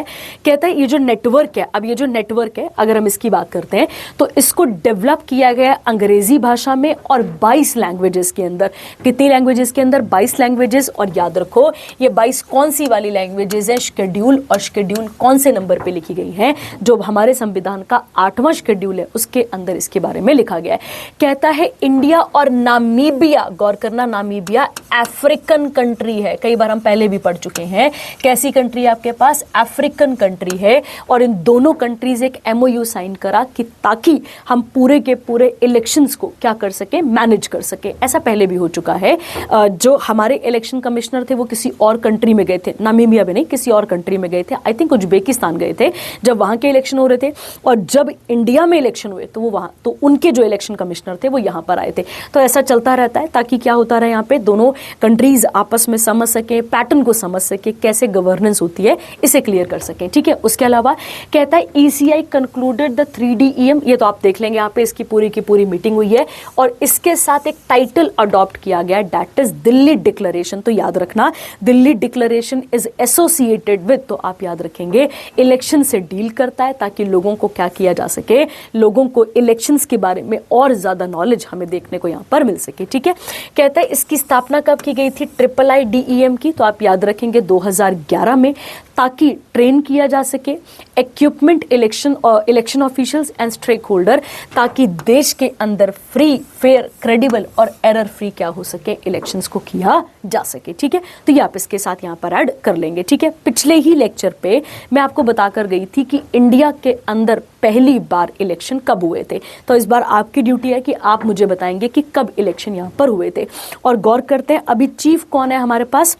है ये जो नेटवर्क है, अब ये जो नेटवर्क है अगर हम इसकी बात करते हैं तो इसको डेवलप किया गया अंग्रेजी भाषा में और 22 लैंग्वेजेस के अंदर। कितनी लैंग्वेजेस के अंदर, 22 लैंग्वेजेस। और याद रखो ये 22 कौन सी वाली लैंग्वेजेस हैं, शेड्यूल, और शेड्यूल कौन से नंबर पे लिखी गई हैं, जो हमारे संविधान का 8वां शेड्यूल है उसके अंदर इसके बारे में लिखा गया है। कहता है इंडिया और नामीबिया, गौर करना, नामीबिया अफ्रीकन कंट्री है, कई बार हम पहले भी पढ़ चुके हैं। कैसी कंट्री है आपके आपके पास अफ्रीकन कंट्री है और इन दोनों कंट्रीज एक MOU साइन करा कि ताकि हम पूरे के पूरे इलेक्शंस को क्या कर सके, मैनेज कर सके। ऐसा पहले भी हो चुका है। जो हमारे इलेक्शन कमिश्नर थे वो किसी और कंट्री में गए थे, नामीबिया में नहीं, किसी और कंट्री में गए थे, आई थिंक उज्बेकिस्तान गए थे जब वहां के इलेक्शन हो रहे थे, और जब इंडिया में इलेक्शन हुए तो वो वहां, तो उनके जो इलेक्शन कमिश्नर थे वो यहाँ पर आए थे। तो ऐसा चलता रहता है ताकि क्या होता रहे, यहाँ पे दोनों कंट्रीज आपस में समझ सके, पैटर्न को समझ सके, कैसे गवर्नेंस होती है इसे क्लियर कर सकें। ठीक है, उसके अलावा कहता है ECI concluded the 3D EM, ये तो आप देख लेंगे यहाँ पे, इसकी पूरी की पूरी मीटिंग हुई है और इसके साथ एक टाइटल अडॉप्ट किया गया, दैट इज दिल्ली डिक्लेरेशन। तो याद रखना, Delhi declaration is associated with, तो आप याद रखेंगे इलेक्शन से डील करता है ताकि लोगों को क्या किया जा सके, लोगों को इलेक्शंस के बारे में और ज्यादा नॉलेज हमें देखने को यहाँ पर मिल सके। ठीक है, कहता है इसकी स्थापना कब की गई थी, IIIDEM की, तो आप याद रखेंगे 2011 में, ताकि ट्रेन किया जा सके equipment election officials and stakeholder, ताकि देश के अंदर फ्री, फेयर, क्रेडिबल और एरर फ्री क्या हो सके, इलेक्शंस को किया जा सके। ठीक है, तो ये आप इसके साथ यहाँ पर ऐड कर लेंगे। ठीक है, पिछले ही लेक्चर पे मैं आपको बताकर गई थी कि इंडिया के अंदर पहली बार इलेक्शन कब हुए थे, तो इस बार आपकी ड्यूटी है कि आप मुझे बताएंगे कि कब इलेक्शन यहाँ पर हुए थे। और गौर करते हैं अभी चीफ कौन है हमारे पास,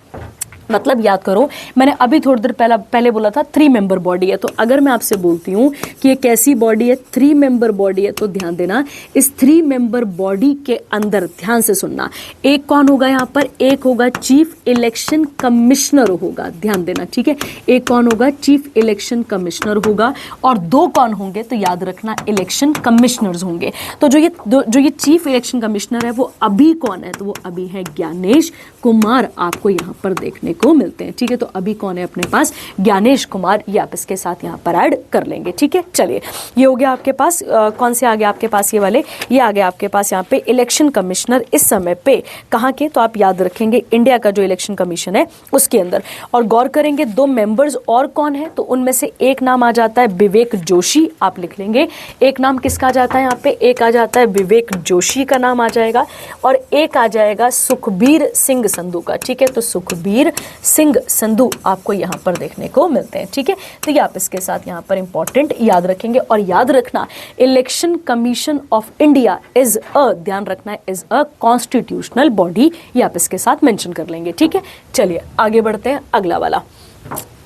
मतलब याद करो, मैंने अभी थोड़ी देर पहले बोला था 3 मेंबर बॉडी है, तो अगर मैं आपसे बोलती हूँ कि ये कैसी बॉडी है, 3 मेंबर बॉडी है, तो ध्यान देना इस 3 मेंबर बॉडी के अंदर, ध्यान से सुनना, एक कौन होगा यहाँ पर, एक होगा चीफ इलेक्शन कमिश्नर होगा, ध्यान देना। ठीक है, एक कौन होगा, चीफ इलेक्शन कमिश्नर होगा, और 2 कौन होंगे, तो याद रखना इलेक्शन कमिश्नर्स होंगे। तो जो ये चीफ इलेक्शन कमिश्नर है वो अभी कौन है, तो वो अभी है ज्ञानेश कुमार, आपको यहाँ पर देखने को मिलते हैं। ठीक है, तो अभी कौन है अपने पास, ज्ञानेश कुमार, ये आप इसके साथ यहाँ पर ऐड कर लेंगे। ठीक है, चलिए ये हो गया आपके पास, कौन से आ गया आपके पास, ये वाले, ये आ गया आपके पास यहाँ पे इलेक्शन कमिश्नर इस समय पे कहाँ के, तो आप याद रखेंगे इंडिया का जो इलेक्शन कमीशन है उसके अंदर। और गौर करेंगे 2 मेंबर्स और कौन है, तो उनमें से एक नाम आ जाता है विवेक जोशी, आप लिख लेंगे, एक नाम किसका आ जाता है यहाँ पे, एक आ जाता है विवेक जोशी का नाम आ जाएगा, और एक आ जाएगा सुखबीर सिंह संधू का। ठीक है, तो सुखबीर सिंह संधू आपको यहाँ पर देखने को मिलते हैं। ठीक है, तो ये आप इसके साथ यहाँ पर इंपॉर्टेंट याद रखेंगे। और याद रखना election commission of India is a, ध्यान रखना है, इज अ कॉन्स्टिट्यूशनल बॉडी, ये आप इसके साथ मेंशन कर लेंगे। ठीक है, चलिए आगे बढ़ते हैं, अगला वाला,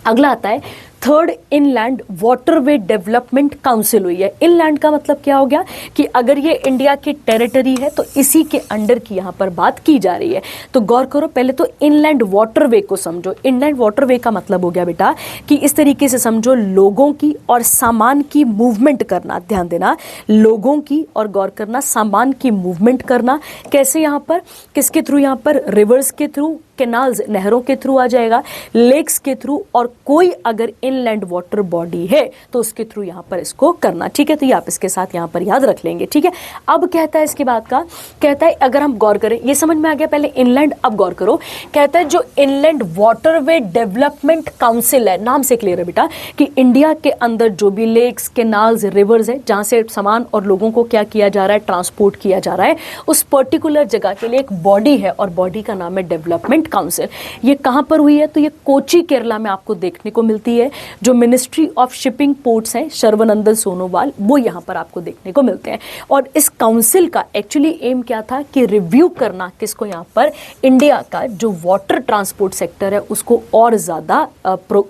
अगला आता है 3rd inland waterway development council हुई है। इनलैंड का मतलब क्या हो गया कि अगर ये इंडिया की टेरिटरी है तो इसी के अंडर की यहाँ पर बात की जा रही है। तो गौर करो, पहले तो इनलैंड वाटरवे को समझो। इनलैंड वाटरवे का मतलब हो गया बेटा कि इस तरीके से समझो, लोगों की और सामान की मूवमेंट करना, ध्यान देना, लोगों की और गौर करना सामान की मूवमेंट करना, कैसे यहाँ पर, किसके थ्रू, यहाँ पर रिवर्स के थ्रू, कैनाल्स, नहरों के थ्रू आ जाएगा, लेक्स के थ्रू, और कोई अगर इनलैंड वाटर बॉडी है तो उसके थ्रू यहां पर इसको करना। ठीक है, तो ये आप इसके साथ यहां पर याद रख लेंगे। ठीक है, अब कहता है इसके बाद का, कहता है अगर हम गौर करें, ये समझ में आ गया पहले इनलैंड, अब गौर करो, कहता है जो इनलैंड वाटरवे डेवलपमेंट काउंसिल है, नाम से क्लियर है बेटा कि इंडिया के अंदर जो भी लेक्स, कैनाल्स, रिवर्स है, जहां से सामान और लोगों को क्या किया जा रहा है, ट्रांसपोर्ट किया जा रहा है, उस पर्टिकुलर जगह के लिए एक बॉडी है और बॉडी का नाम है डेवलपमेंट काउंसिल। ये कहां पर हुई है, तो ये कोची केरला में आपको देखने को मिलती है। जो मिनिस्ट्री ऑफ शिपिंग पोर्ट्स है, सर्बानंद सोनोवाल, वो यहां पर आपको देखने को मिलते हैं। और इस काउंसिल का एक्चुअली एम क्या था कि रिव्यू करना, किसको, यहां पर इंडिया का जो वाटर ट्रांसपोर्ट सेक्टर है उसको और ज्यादा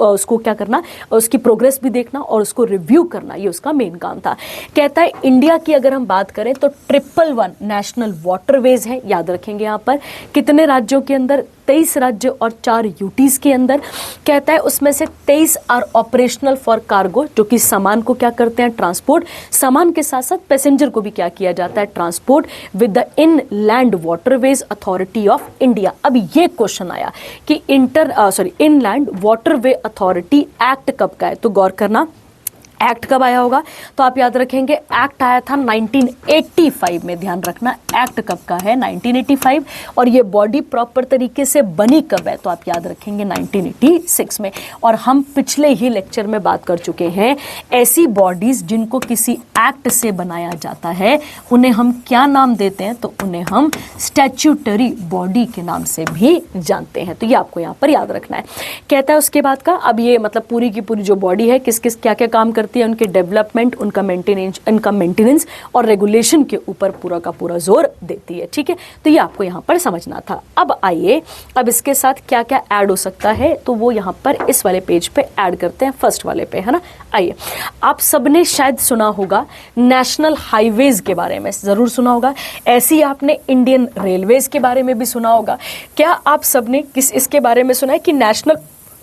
उसको क्या करना, उसकी प्रोग्रेस भी देखना और उसको रिव्यू करना, ये उसका मेन काम था। कहता है इंडिया की अगर हम बात करें तो 111 नेशनल वाटरवेज है, याद रखेंगे यहां पर कितने राज्यों के अंदर, 23 राज्य और 4 यूटीज के अंदर। कहता है उसमें से 23 आर ऑपरेशनल फॉर कार्गो, जो कि सामान को क्या करते हैं, ट्रांसपोर्ट, सामान के साथ साथ पैसेंजर को भी क्या किया जाता है, transport, with the inland waterways authority of India. अब ये क्वेश्चन आया कि इनलैंड वाटरवे अथॉरिटी एक्ट कब का है, तो गौर करना एक्ट कब आया होगा, तो आप याद रखेंगे एक्ट आया था 1985 में। ध्यान रखना एक्ट कब का है, 1985। और ये बॉडी प्रॉपर तरीके से बनी कब है, तो आप याद रखेंगे 1986 में। और हम पिछले ही लेक्चर में बात कर चुके हैं ऐसी बॉडीज जिनको किसी एक्ट से बनाया जाता है उन्हें हम क्या नाम देते हैं, तो उन्हें हम स्टैट्यूटरी बॉडी के नाम से भी जानते हैं। तो ये आपको यहाँ पर याद रखना है। कहता है उसके बाद का, अब ये मतलब पूरी की पूरी जो बॉडी है किस किस क्या क्या काम करती है, उनके डेवलपमेंट, उनका मेंटेनेंस और रेगुलेशन के ऊपर पूरा का पूरा जोर देती है। ठीक है, तो ये आपको यहाँ पर समझना था। अब आइए, अब इसके साथ क्या क्या ऐड हो सकता है, तो वो यहाँ पर इस वाले पेज पे ऐड करते हैं, फर्स्ट वाले पे, है ना। आइए, आप सबने शायद सुना होगा नेशनल हाईवेज के बारे में, जरूर सुना होगा। ऐसे ही आपने इंडियन रेलवेज के बारे में भी सुना होगा। क्या आप सबने इसके बारे में सुना है कि नेशनल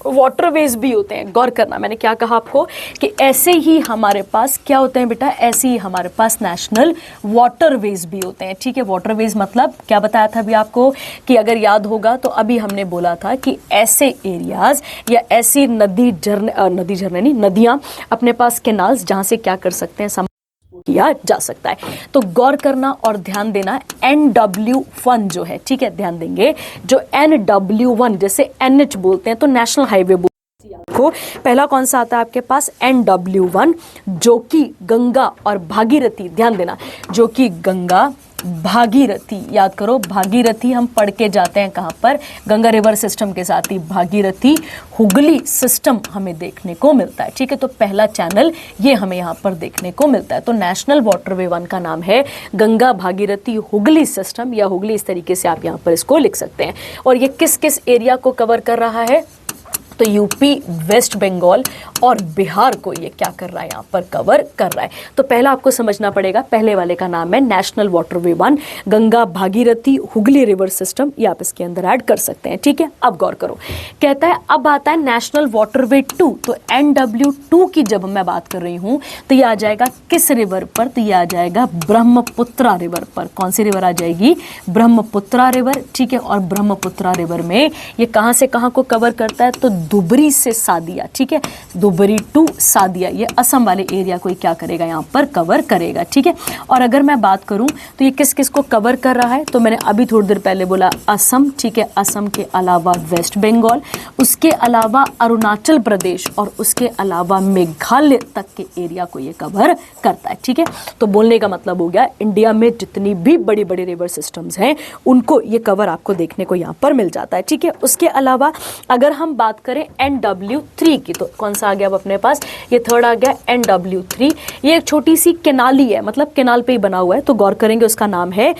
वाटरवेज भी होते हैं? गौर करना, मैंने क्या कहा आपको कि ऐसे ही हमारे पास क्या होते हैं बेटा, ऐसे ही हमारे पास नेशनल वाटरवेज भी होते हैं। ठीक है, वाटरवेज मतलब क्या बताया था अभी आपको कि अगर याद होगा तो अभी हमने बोला था कि ऐसे एरियाज या ऐसी नदियां अपने पास कैनाल्स जहां से क्या कर सकते हैं, किया जा सकता है। तो गौर करना और ध्यान देना, NW1 जो है, ठीक है, ध्यान देंगे, जो NW1 जैसे NH बोलते हैं तो नेशनल हाईवे बोलते हैं को, पहला कौन सा आता है आपके पास, NW1, जो कि गंगा और भागीरथी, ध्यान देना, जो कि गंगा भागीरथी, याद करो भागीरथी हम पढ़ के जाते हैं कहां पर, गंगा रिवर सिस्टम के साथ ही भागीरथी हुगली सिस्टम हमें देखने को मिलता है। ठीक है, तो पहला चैनल ये हमें यहां पर देखने को मिलता है। तो नेशनल वाटरवे 1 का नाम है गंगा भागीरथी हुगली सिस्टम, या हुगली, इस तरीके से आप यहां पर इसको लिख सकते हैं। और ये किस किस एरिया को कवर कर रहा है, तो यूपी, वेस्ट बंगाल और बिहार को ये क्या कर रहा है, यहाँ पर कवर कर रहा है। तो पहला आपको समझना पड़ेगा, पहले वाले का नाम है national waterway 1, Ganga Bhagirathi Hooghly river system, ये आप इसके अंदर ऐड कर सकते हैं। ठीक है, अब गौर करो, कहता है अब आता है नेशनल वाटरवे 2, तो NW2 की जब मैं बात कर रही हूँ तो ये आ जाएगा किस रिवर पर, तो ये आ जाएगा ब्रह्मपुत्रा रिवर पर। कौन सी रिवर आ जाएगी, ब्रह्मपुत्रा रिवर। ठीक है, और ब्रह्मपुत्रा रिवर में ये कहाँ से कहाँ को कवर करता है, तो दुबरी से सादिया। ठीक है, दुबरी टू सादिया, ये असम वाले एरिया को क्या करेगा, यहाँ पर कवर करेगा। ठीक है, और अगर मैं बात करूं तो ये किस किस को कवर कर रहा है, तो मैंने अभी थोड़ी देर पहले बोला असम। ठीक है, असम के अलावा वेस्ट बंगाल, उसके अलावा अरुणाचल प्रदेश और उसके अलावा मेघालय तक के एरिया को ये कवर करता है। ठीक है, तो बोलने का मतलब हो गया इंडिया में जितनी भी बड़ी बड़ी रिवर सिस्टम्स हैं उनको ये कवर आपको देखने को यहाँ पर मिल जाता है। ठीक है, उसके अलावा अगर हम बात करें NW3 की, तो कौन सा आ गया अब अपने पास, ये थर्ड आ गया NW3। ये एक छोटी सी केनाल ही है, मतलब केनाल पे ही बना हुआ है, तो गौर करेंगे उसका नाम है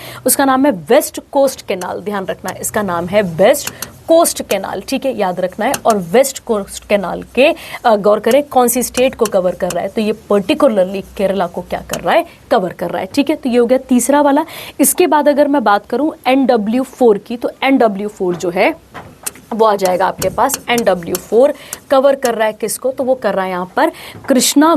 वेस्ट कोस्ट केनाल। ध्यान रखना है, इसका नाम है वेस्ट कोस्ट कैनाल। ठीक है, याद रखना है। और वेस्ट कोस्ट कैनाल के गौर करें कौन सी स्टेट को कवर कर रहा है, तो ये पर्टिकुलरली केरला को क्या कर रहा है, कवर कर रहा है। ठीक है, तो ये हो गया तीसरा वाला। इसके बाद अगर मैं बात करूं NW4 की, तो NW4 जो है वो आ जाएगा आपके पास, NW4 कवर कर रहा है किसको, तो वो कर रहा है यहाँ पर कृष्णा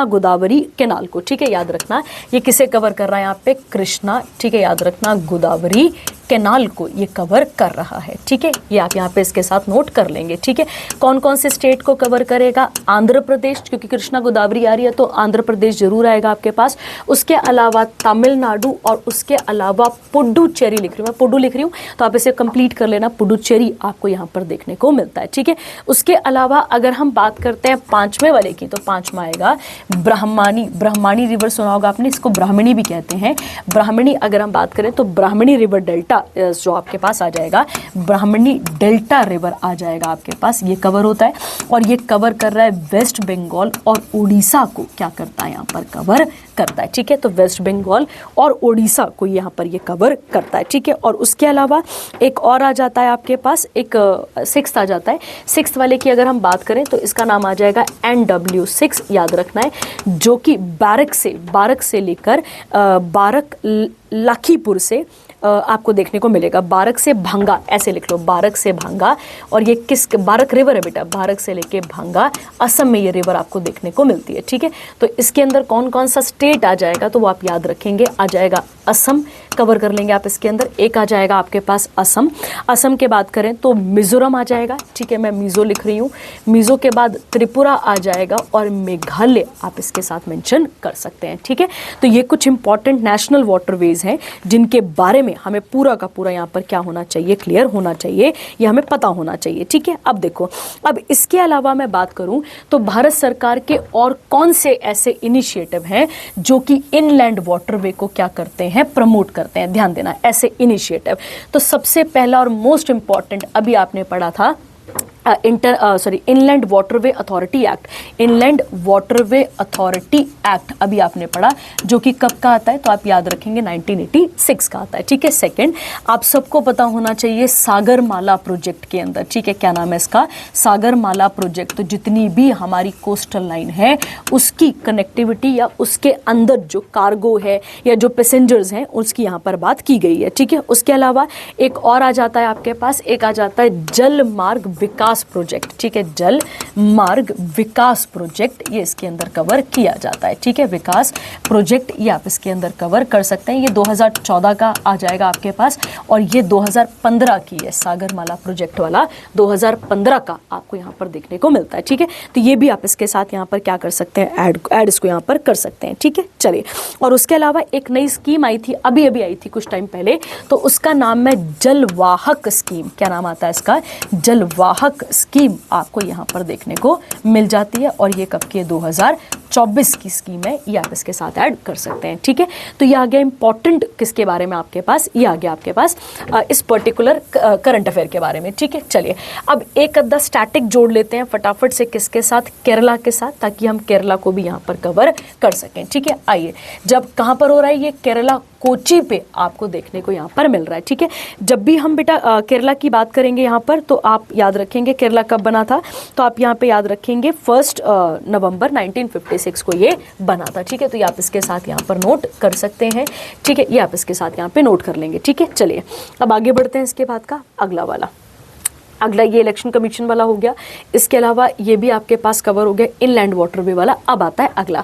गोदावरी केनाल को। ठीक है, याद रखना ये किसे कवर कर रहा है, यहाँ पे कृष्णा, ठीक है, याद रखना गोदावरी केनाल को ये कवर कर रहा है। ठीक है, ये आप यहाँ पे इसके साथ नोट कर लेंगे। ठीक है, कौन कौन से स्टेट को कवर करेगा, आंध्र प्रदेश, क्योंकि कृष्णा गोदावरी आ रही है तो आंध्र प्रदेश जरूर आएगा आपके पास, उसके अलावा तमिलनाडु और उसके अलावा पुडुचेरी लिख रही हूँ मैं, पुडु लिख रही हूँ तो आप इसे कंप्लीट कर लेना, पुडुचेरी आपको यहाँ पर देखने को मिलता है। ठीक है, उसके अलावा अगर हम बात करते हैं पांचवें वाले की, तो पांचवा आएगा ब्राह्मणी रिवर, सुना होगा आपने, इसको ब्राह्मणी भी कहते हैं। ब्राह्मणी अगर हम बात करें तो ब्राह्मणी रिवर डेल्टा जो आपके पास आ जाएगा, ब्राह्मणी डेल्टा रिवर आ जाएगा आपके पास, ये कवर होता है। और ये कवर कर रहा है वेस्ट बंगाल और उड़ीसा को, क्या करता है यहाँ पर कवर करता है। ठीक है, तो वेस्ट बंगाल और उड़ीसा को यहाँ पर ये कवर करता है। ठीक है, और उसके अलावा एक और आ जाता है आपके पास, एक सिक्स्थ आ जाता है। सिक्स्थ वाले की अगर हम बात करें तो इसका नाम आ जाएगा NW6, याद रखना है, जो कि बारक से लेकर बारक लखीपुर से आपको देखने को मिलेगा। बारक से भांगा, ऐसे लिख लो, बारक से भांगा। और ये किस, बारक रिवर है बेटा, बारक से लेके भांगा, असम में ये रिवर आपको देखने को मिलती है। ठीक है, तो इसके अंदर कौन कौन सा स्टेट आ जाएगा तो वो आप याद रखेंगे। आ जाएगा असम, कवर कर लेंगे आप इसके अंदर। एक आ जाएगा आपके पास असम। असम के बाद करें तो मिजोरम आ जाएगा। ठीक है, मैं मिजो लिख रही हूँ। मिजो के बाद त्रिपुरा आ जाएगा और मेघालय आप इसके साथ मेंशन कर सकते हैं। ठीक है, तो ये कुछ इंपॉर्टेंट नेशनल वाटरवेज हैं जिनके बारे में हमें पूरा का पूरा यहाँ पर क्या होना चाहिए, क्लियर होना चाहिए, ये हमें पता होना चाहिए। ठीक है, अब देखो, अब इसके अलावा मैं बात करूँ तो भारत सरकार के और कौन से ऐसे इनिशिएटिव हैं जो कि इनलैंड वाटरवे को क्या करते हैं, प्रमोट करते हैं। ध्यान देना, ऐसे इनिशिएटिव। तो सबसे पहला और मोस्ट इंपॉर्टेंट अभी आपने पढ़ा था inland waterway authority act. Inland waterway authority act अभी आपने पढ़ा, जो कि कब का आता है तो आप याद रखेंगे 1986 का आता है। ठीक है, सेकंड आप सबको पता होना चाहिए सागरमाला प्रोजेक्ट के अंदर, ठीक है, क्या नाम है इसका, सागरमाला प्रोजेक्ट। तो जितनी भी हमारी कोस्टल लाइन है उसकी कनेक्टिविटी या उसके अंदर जो कार्गो है या जो पैसेंजर्स हैं उसकी यहाँ पर बात की गई है। ठीक है, उसके अलावा एक और आ जाता है आपके पास, एक आ जाता है जल मार्ग विकास प्रोजेक्ट। ठीक है, जल मार्ग विकास प्रोजेक्ट, ये इसके अंदर कवर किया जाता है। ठीक है, विकास प्रोजेक्ट ये आप इसके अंदर कवर कर सकते हैं। ये 2014 का आ जाएगा आपके पास और ये 2015 की है, सागरमाला प्रोजेक्ट वाला 2015 का आपको यहाँ पर देखने को मिलता है। ठीक है, तो ये भी आप इसके साथ यहाँ पर क्या कर सकते हैं, ऐड इसको यहाँ पर कर सकते हैं। ठीक है, चलिए, और उसके अलावा एक नई स्कीम आई थी, अभी आई थी कुछ टाइम पहले, तो उसका नाम है जलवाहक स्कीम। क्या नाम आता है इसका, जलवाहक स्कीम आपको यहाँ पर देखने को मिल जाती है और ये कब की है, 2024 की स्कीम है, ये आप इसके साथ ऐड कर सकते हैं। ठीक है, तो ये आ गया इंपॉर्टेंट किसके बारे में आपके पास, ये आ गया आपके पास इस पर्टिकुलर करंट अफेयर के बारे में। ठीक है, चलिए अब एक अद्धा स्टैटिक जोड़ लेते हैं फटाफट से, किसके साथ, केरला के साथ, ताकि हम केरला को भी यहाँ पर कवर कर सकें। ठीक है, आइए, जब कहाँ पर हो रहा है ये, केरला कोची पे आपको देखने को यहाँ पर मिल रहा है। ठीक है, जब भी हम बेटा केरला की बात करेंगे यहाँ पर तो आप याद रखेंगे केरला कब बना था, तो आप यहाँ पे याद रखेंगे 1 नवंबर 1956 को ये बना था। ठीक है, तो ये आप इसके साथ यहाँ पर नोट कर सकते हैं। ठीक है, ये आप इसके साथ यहाँ पे नोट कर लेंगे। ठीक है, चलिए अब आगे बढ़ते हैं। इसके बाद का अगला वाला, अगला ये इलेक्शन कमीशन वाला हो गया। इसके अलावा ये भी आपके पास कवर हो गया, इनलैंड वाटरवे वाला। अब आता है अगला।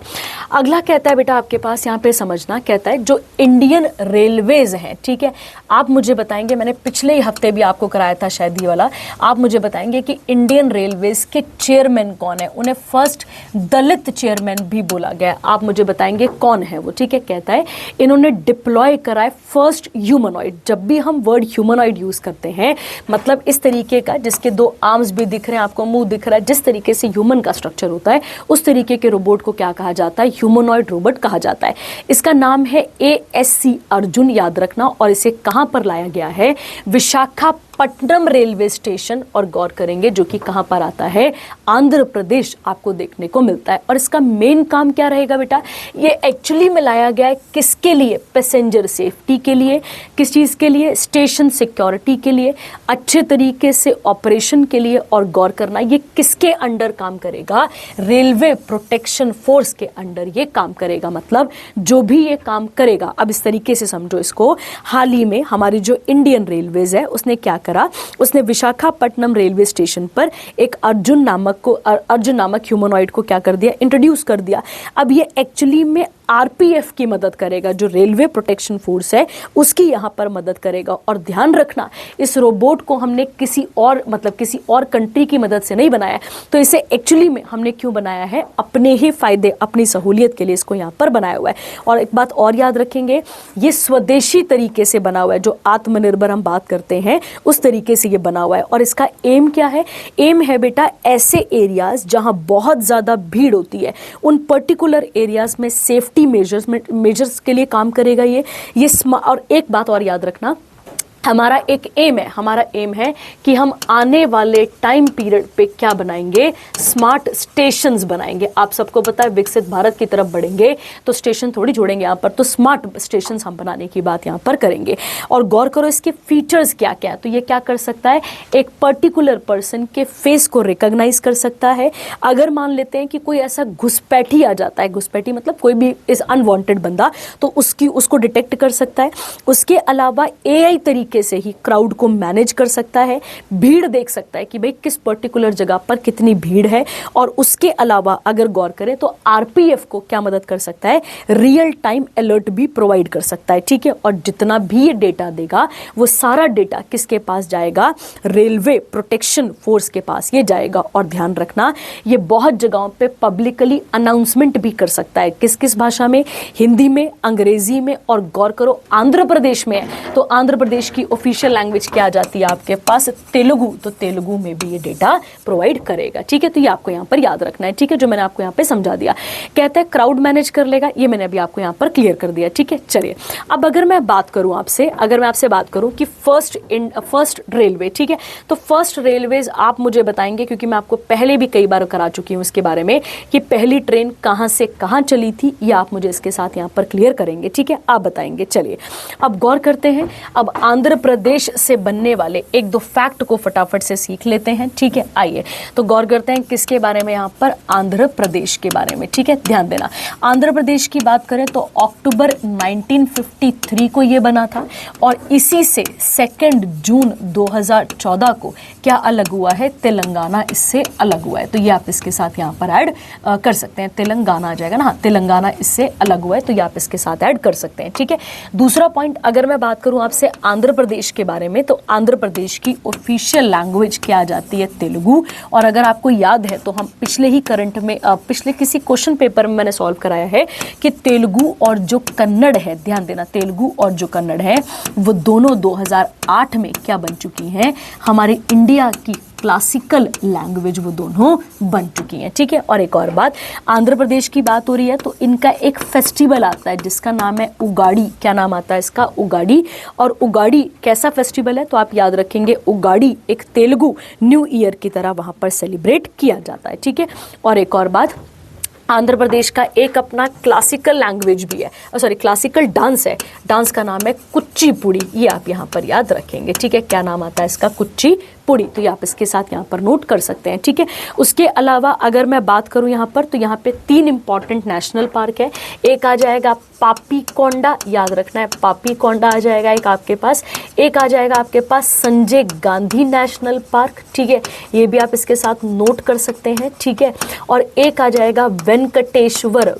अगला कहता है बेटा आपके पास यहाँ पे समझना, कहता है जो इंडियन रेलवेज हैं। ठीक है, आप मुझे बताएंगे, मैंने पिछले ही हफ्ते भी आपको कराया था शायद ये वाला, आप मुझे बताएंगे कि इंडियन रेलवेज के चेयरमैन कौन है। उन्हें फर्स्ट दलित चेयरमैन भी बोला गया, आप मुझे बताएंगे कौन है वो। ठीक है, कहता है इन्होंने डिप्लॉय कराए फर्स्ट ह्यूमनॉइड। जब भी हम वर्ड ह्यूमनॉइड यूज करते हैं, मतलब इस तरीके का जिसके 2 आर्म्स भी दिख रहे हैं, आपको मुंह दिख रहा है, जिस तरीके से ह्यूमन का स्ट्रक्चर होता है उस तरीके के रोबोट को क्या कहा जाता है, ह्यूमनॉइड रोबोट कहा जाता है। इसका नाम है ASC अर्जुन, याद रखना। और इसे कहां पर लाया गया है, विशाखापट्टनम रेलवे स्टेशन, और गौर करेंगे जो कि कहां पर आता है, आंध्र प्रदेश आपको देखने को मिलता है। और इसका मेन काम क्या रहेगा बेटा, ये एक्चुअली में लाया गया है किसके लिए, पैसेंजर सेफ्टी के लिए, किस चीज के लिए, स्टेशन सिक्योरिटी के लिए, अच्छे तरीके से ऑपरेशन के लिए। और गौर करना ये किसके अंडर काम करेगा, रेलवे प्रोटेक्शन फोर्स के अंडर ये काम करेगा। मतलब जो भी ये काम करेगा, अब इस तरीके से समझो इसको, हाल ही में हमारी जो इंडियन रेलवेज है उसने क्या करा, उसने विशाखापट्टनम रेलवे स्टेशन पर एक अर्जुन नामक ह्यूमनॉइड को क्या कर दिया, इंट्रोड्यूस कर दिया। अब ये एक्चुअली में RPF की मदद करेगा, जो रेलवे प्रोटेक्शन फोर्स है उसकी यहाँ पर मदद करेगा। और ध्यान रखना, इस रोबोट को हमने किसी और कंट्री की मदद से नहीं बनाया, तो इसे एक्चुअली में हमने क्यों बनाया है, अपने ही फायदे, अपनी सहूलियत के लिए इसको यहाँ पर बनाया हुआ है। और एक बात और याद रखेंगे, ये स्वदेशी तरीके से बना हुआ है, जो आत्मनिर्भर हम बात करते हैं उस तरीके से ये बना हुआ है। और इसका एम क्या है, एम है बेटा ऐसे एरियाज जहां बहुत ज्यादा भीड़ होती है, उन पर्टिकुलर एरियाज में सेफ्टी मेजर्स के लिए काम करेगा ये। और एक बात और याद रखना, हमारा एक एम है कि हम आने वाले टाइम पीरियड पे क्या बनाएंगे, स्मार्ट स्टेशंस बनाएंगे। आप सबको पता है विकसित भारत की तरफ बढ़ेंगे तो स्टेशन थोड़ी जोड़ेंगे यहाँ पर, तो स्मार्ट स्टेशंस हम बनाने की बात यहाँ पर करेंगे। और गौर करो इसके फीचर्स क्या क्या है। तो ये क्या कर सकता है, एक पर्टिकुलर पर्सन के फेस को रिकॉग्नाइज कर सकता है। अगर मान लेते हैं कि कोई ऐसा घुसपैठी आ जाता है, घुसपैठी मतलब कोई भी इस अनवांटेड बंदा, तो उसको डिटेक्ट कर सकता है। उसके अलावा एआई तरीके से ही क्राउड को मैनेज कर सकता है, भीड़ देख सकता है कि भाई किस पर्टिकुलर जगह पर कितनी भीड़ है। और उसके अलावा अगर गौर करें तो आरपीएफ को क्या मदद कर सकता है, रियल टाइम अलर्ट भी प्रोवाइड कर सकता है, ठीक है। और जितना भी ये डेटा देगा वो सारा डेटा किसके पास जाएगा, रेलवे प्रोटेक्शन फोर्स के पास ये जाएगा। और ध्यान रखना ये बहुत जगहों पे पब्लिकली अनाउंसमेंट भी कर सकता है। किस किस भाषा में, हिंदी में, अंग्रेजी में, और गौर करो आंध्र प्रदेश में है तो आंध्र प्रदेश की ऑफिशियल लैंग्वेज क्या आ जाती है आपके पास, तेलुगु, तो तेलुगु में भी ये डेटा प्रोवाइड करेगा, ठीक है। तो ये आपको यहाँ पर याद रखना है, ठीक है, जो मैंने आपको यहाँ पे समझा दिया। कहता है क्राउड मैनेज कर लेगा, ये मैंने अभी आपको यहाँ पर क्लियर कर दिया, ठीक है। चलिए अब अगर मैं बात करूँ आपसे, अगर मैं आपसे बात करूँ कि फर्स्ट रेलवे, ठीक है, तो फर्स्ट रेलवेज आप मुझे बताएंगे, क्योंकि मैं आपको पहले भी कई बार करा चुकी हूँ इसके बारे में कि पहली ट्रेन कहाँ से कहाँ चली थी, ये आप मुझे इसके साथ यहाँ पर क्लियर करेंगे, ठीक है, आप बताएंगे। चलिए अब गौर करते हैं, अब आंध्र प्रदेश से बनने वाले एक दो फैक्ट को फटाफट से सीख लेते हैं, ठीक है। आइए तो गौर करते हैं किसके बारे में, यहाँ पर आंध्र प्रदेश के बारे में, ठीक है। ध्यान देना, आंध्र प्रदेश की बात करें तो अक्टूबर 1953 को ये बना था, और इसी से 2 जून 2014 को क्या अलग हुआ है, तेलंगाना इससे अलग हुआ है। तो ये आप इसके साथ यहाँ पर ऐड कर सकते हैं, तेलंगाना आ जाएगा ना, हाँ, तेलंगाना इससे अलग हुआ है, तो ये आप इसके साथ ऐड कर सकते हैं, ठीक है। दूसरा पॉइंट, अगर मैं बात करूं आपसे आंध्र प्रदेश के बारे में, तो आंध्र प्रदेश की ऑफिशियल लैंग्वेज क्या आ जाती है, तेलुगु। और अगर आपको याद है तो हम पिछले ही करंट में, पिछले किसी क्वेश्चन पेपर में मैंने सॉल्व कराया है कि तेलुगु और जो कन्नड़ है, ध्यान देना, तेलुगु और जो कन्नड़ है वो दोनों 2008 में क्या बन चुकी हैं, हमारे इंडिया की क्लासिकल लैंग्वेज वो दोनों बन चुकी हैं, ठीक है। और एक और बात, आंध्र प्रदेश की बात हो रही है तो इनका एक फेस्टिवल आता है जिसका नाम है उगाड़ी। क्या नाम आता है इसका, उगाड़ी। और उगाड़ी कैसा फेस्टिवल है, तो आप याद रखेंगे उगाड़ी एक तेलुगु न्यू ईयर की तरह वहां पर सेलिब्रेट किया जाता है, ठीक है। और एक और बात, आंध्र प्रदेश का एक अपना क्लासिकल लैंग्वेज भी है, सॉरी क्लासिकल डांस है, डांस का नाम है कुचिपुड़ी, ये आप यहाँ पर याद रखेंगे, ठीक है। क्या नाम आता है इसका, कुचिपुड़ी, तो ये आप इसके साथ यहाँ पर नोट कर सकते हैं, ठीक है। उसके अलावा अगर मैं बात करूँ यहाँ पर, तो यहाँ पे 3 इंपॉर्टेंट नेशनल पार्क है। एक आ जाएगा पापीकोंडा, याद रखना है, पापीकोंडा आ जाएगा एक आपके पास। एक आ जाएगा आपके पास संजय गांधी नेशनल पार्क, ठीक है, ये भी आप इसके साथ नोट कर सकते हैं, ठीक है। और एक आ जाएगा वेंकटेश्वर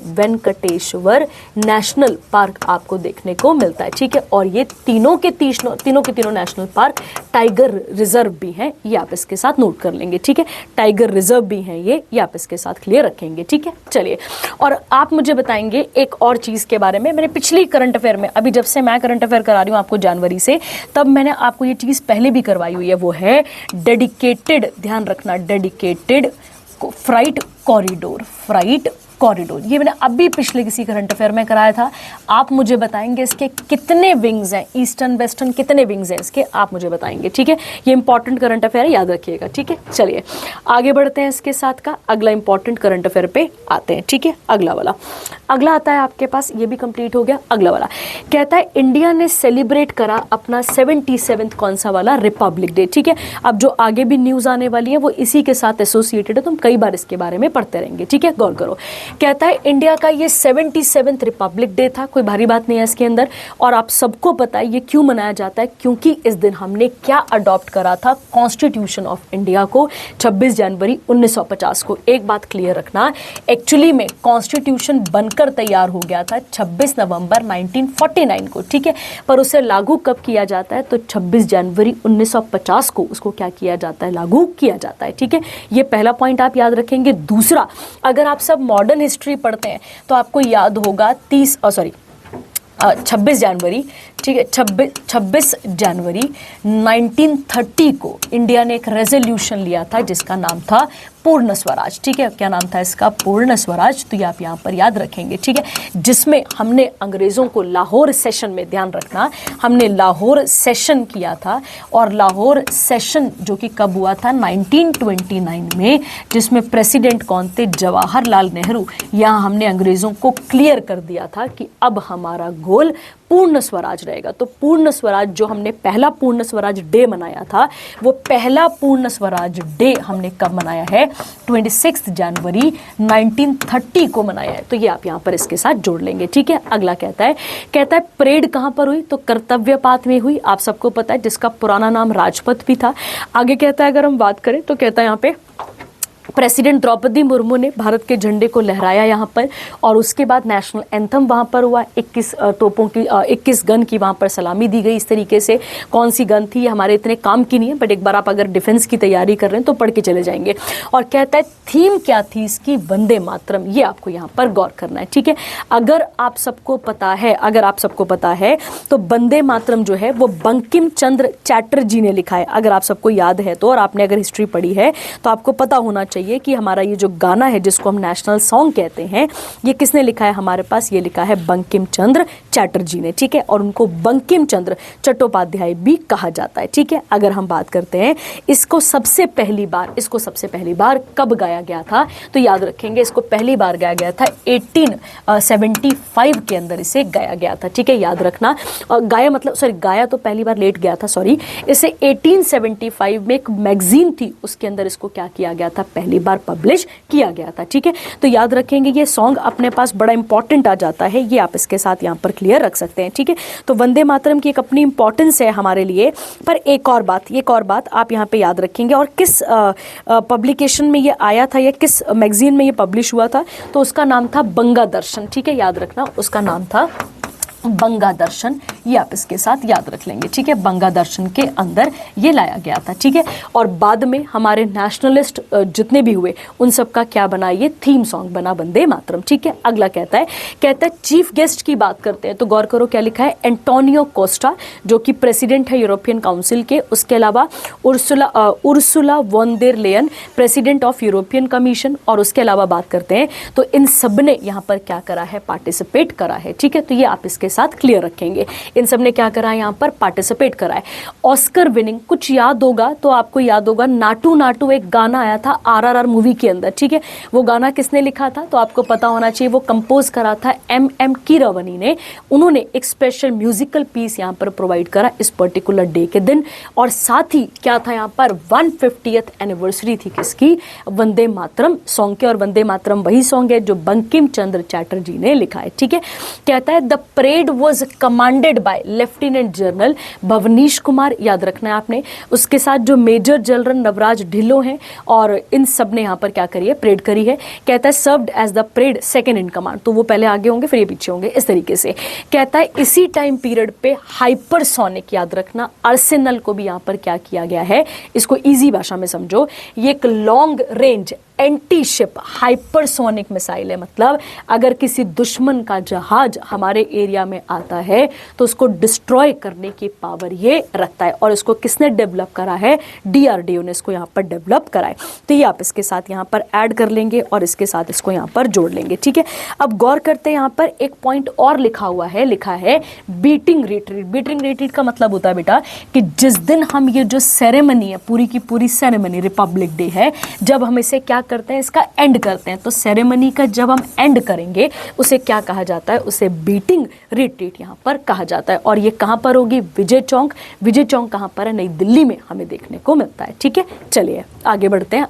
नेशनल पार्क आपको देखने को मिलता है, ठीक है। और ये तीनों के तीनों नेशनल पार्क टाइगर रिजर्व भी हैं, ये आप इसके साथ नोट कर लेंगे, ठीक है। टाइगर रिजर्व भी हैं ये आप इसके साथ क्लियर रखेंगे, ठीक है। चलिए, और आप मुझे बताएंगे एक और चीज के बारे में। मैंने पिछली करंट अफेयर में, अभी जब से मैं करंट अफेयर करा रही हूँ आपको जनवरी से, तब मैंने आपको ये चीज पहले भी करवाई हुई है, वो है डेडिकेटेड, ध्यान रखना, डेडिकेटेड फ्राइट कॉरिडोर। ये मैंने अभी पिछले किसी करंट अफेयर में कराया था। आप मुझे बताएंगे इसके कितने विंग्स हैं, ईस्टर्न वेस्टर्न कितने विंग्स हैं इसके, आप मुझे बताएंगे, ठीक है। ये इंपॉर्टेंट करंट अफेयर है, याद रखिएगा, ठीक है। चलिए आगे बढ़ते हैं इसके साथ का अगला इंपॉर्टेंट करंट अफेयर पे आते हैं, ठीक है। अगला आता है आपके पास, ये भी कंप्लीट हो गया। अगला वाला कहता है इंडिया ने सेलिब्रेट करा अपना 77th कौन सा वाला, रिपब्लिक डे, ठीक है। अब जो आगे भी न्यूज आने वाली है वो इसी के साथ एसोसिएटेड है, तो हम कई बार इसके बारे में पढ़ते रहेंगे, ठीक है। गौर करो, कहता है इंडिया का ये 77th रिपब्लिक डे था, कोई भारी बात नहीं है इसके अंदर। और आप सबको पता है ये क्यों मनाया जाता है, क्योंकि इस दिन हमने क्या अडॉप्ट करा था, कॉन्स्टिट्यूशन ऑफ इंडिया को 26 जनवरी 1950 को। एक बात क्लियर रखना, एक्चुअली में कॉन्स्टिट्यूशन बनकर तैयार हो गया था 26 नवंबर 1949 को, ठीक है। पर उसे लागू कब किया जाता है, तो 26 जनवरी 1950 को उसको क्या किया जाता है, लागू किया जाता है, ठीक है। ये पहला पॉइंट आप याद रखेंगे। दूसरा, अगर आप सब मॉडर्न हिस्ट्री पढ़ते हैं तो आपको याद होगा 26 जनवरी, ठीक है, 26 जनवरी 1930 को इंडिया ने एक रेजोल्यूशन लिया था जिसका नाम था पूर्ण स्वराज, ठीक है। क्या नाम था इसका? पूर्ण स्वराज। तो ये आप यहाँ पर याद रखेंगे, ठीक है, जिसमें हमने अंग्रेजों को लाहौर सेशन में, ध्यान रखना, हमने लाहौर सेशन किया था, और लाहौर सेशन जो कि कब हुआ था? 1929 में, जिसमें प्रेसिडेंट कौन थे? जवाहरलाल नेहरू। यहाँ हमने अंग्रेजों को क्लियर कर दिया था कि अब हमारा गोल पूर्ण स्वराज रहेगा। तो पूर्ण स्वराज जो हमने पहला पूर्ण स्वराज डे मनाया था, वो पहला पूर्ण स्वराज डे हमने कब मनाया है? 26 जनवरी 1930 को मनाया है। तो ये आप यहाँ पर इसके साथ जोड़ लेंगे, ठीक है। अगला कहता है परेड कहाँ पर हुई? तो कर्तव्य पाथ में हुई, आप सबको पता है, जिसका पुराना नाम राजपथ भी था। आगे कहता है, अगर हम बात करें तो कहता है यहाँ पे प्रेसिडेंट द्रौपदी मुर्मू ने भारत के झंडे को लहराया यहाँ पर, और उसके बाद नेशनल एंथम वहाँ पर हुआ। 21 तोपों की 21 गन की वहाँ पर सलामी दी गई। इस तरीके से कौन सी गन थी, हमारे इतने काम की नहीं है, बट एक बार आप अगर डिफेंस की तैयारी कर रहे हैं तो पढ़ के चले जाएंगे। और कहता है थीम क्या थी इसकी? वंदे मातरम। ये आपको यहाँ पर गौर करना है, ठीक है। अगर आप सबको पता है तो वंदे मातरम जो है वो बंकिम चंद्र चैटर्जी ने लिखा है, अगर आप सबको याद है तो, और आपने अगर हिस्ट्री पढ़ी है तो आपको पता होना चाहिए कि हमारा ये जो गाना है जिसको हम नेशनल सॉन्ग कहते हैं, ये किसने लिखा है हमारे पास? ये लिखा है बंकिम चंद्र चैटर्जी ने, ठीक है। और उनको बंकिम चंद्र चट्टोपाध्याय भी कहा जाता है, ठीक है। अगर हम बात करते हैं इसको सबसे पहली बार कब गाया गया था, तो याद रखेंगे इसको पहली बार गाया गया था 1875 के अंदर इसे गाया गया था, ठीक है, याद रखना। गाया तो पहली बार लेट गया था, सॉरी। इसे 1875 में एक मैगजीन थी, उसके अंदर इसको क्या किया गया था? पहली बार पब्लिश किया गया था, ठीक है। तो याद रखेंगे ये सॉन्ग अपने पास बड़ा इंपॉर्टेंट आ जाता है, ये आप इसके साथ यहाँ पर क्लियर रख सकते हैं, ठीक है। तो वंदे मातरम की एक अपनी इंपॉर्टेंस है हमारे लिए। पर एक और बात आप यहाँ पे याद रखेंगे, और किस पब्लिकेशन में ये आया था या किस मैगजीन में ये पब्लिश हुआ था, तो उसका नाम था बंगा दर्शन, ठीक है, याद रखना, उसका नाम था बंगा दर्शन। ये आप इसके साथ याद रख लेंगे, ठीक है। बंगा दर्शन के अंदर ये लाया गया था, ठीक है। और बाद में हमारे नेशनलिस्ट जितने भी हुए उन सब का क्या बना? ये थीम सॉन्ग बना वंदे मातरम, ठीक है। अगला कहता है चीफ गेस्ट की बात करते हैं, तो गौर करो क्या लिखा है? एंटोनियो कोस्टा, जो कि प्रेसिडेंट है यूरोपियन काउंसिल के। उसके अलावा Ursula von der Leyen, president of European Commission. और उसके अलावा बात करते हैं तो इन सब ने यहाँ पर क्या करा है? पार्टिसिपेट करा है, ठीक है। तो ये आप इसके साथ क्लियर रखेंगे, इन सब ने क्या करा है? यहाँ पर पार्टिसिपेट करा है। ऑस्कर विनिंग, कुछ याद होगा तो आपको याद होगा, नाटू नाटू एक गाना आया था RRR मूवी के अंदर, ठीक है। वो गाना किसने लिखा था? तो आपको पता होना चाहिए, वो कंपोज करा था MM कीरवानी ने। उन्होंने एक स्पेशल म्यूजिकल पीस यहाँ पर प्रोवाइड करा इस पर्टिकुलर डे के दिन। और साथ ही क्या था यहाँ पर? 150th एनिवर्सरी थी किसकी? वंदे मातरम सॉन्ग के। और वंदे मातरम वही सॉन्ग है जो बंकिम चंद्र चैटर्जी ने लिखा है, ठीक है। कहता है the parade was commanded by lieutenant general Bhavnish Kumar, याद रखना है आपने। उसके साथ जो मेजर जनरल नवराज ढिल्लो हैं, और इन सब ने यहाँ पर क्या करी है? परेड करी है। कहता है served as the parade second in command, तो वो पहले आगे होंगे फिर ये पीछे होंगे, इस तरीके से। कहता है इसी टाइम पीरियड पे हाइपरसोनिक, याद रखना, आर्सेनल को भी यहाँ पर क्या किया गया है? इसको इजी भाषा में समझो, ये एक long range anti ship hypersonic missile है। मतलब अगर किसी दुश्मन का जहाज हमारे एरिया में आता है तो उसको डिस्ट्रॉय करने की पावर ये रखता है। और इसको किसने डेवलप करा है? DRDO ने इसको यहाँ पर डेवलप करा है। तो ये आप इसके साथ यहाँ पर ऐड कर लेंगे और इसके साथ इसको यहाँ पर जोड़ लेंगे, ठीक है। अब गौर करते हैं, यहाँ पर एक पॉइंट और लिखा है बीटिंग रिट्रीट। बीटिंग रिट्रीट का मतलब होता है बेटा कि जिस दिन हम ये जो सेरेमनी है, पूरी की पूरी सेरेमनी, रिपब्लिक डे है, जब हम इसे क्या करते हैं? इसका एंड करते हैं। तो सेरेमनी का जब हम एंड करेंगे उसे क्या कहा जाता है? उसे बीटिंग रिट्रीट यहाँ पर कहा जाता है। और ये कहाँ पर होगी? विजय चौक। विजय चौक कहाँ पर है? नई दिल्ली में हमें देखने को मिलता है, ठीक है। चलिए आगे बढ़ते हैं,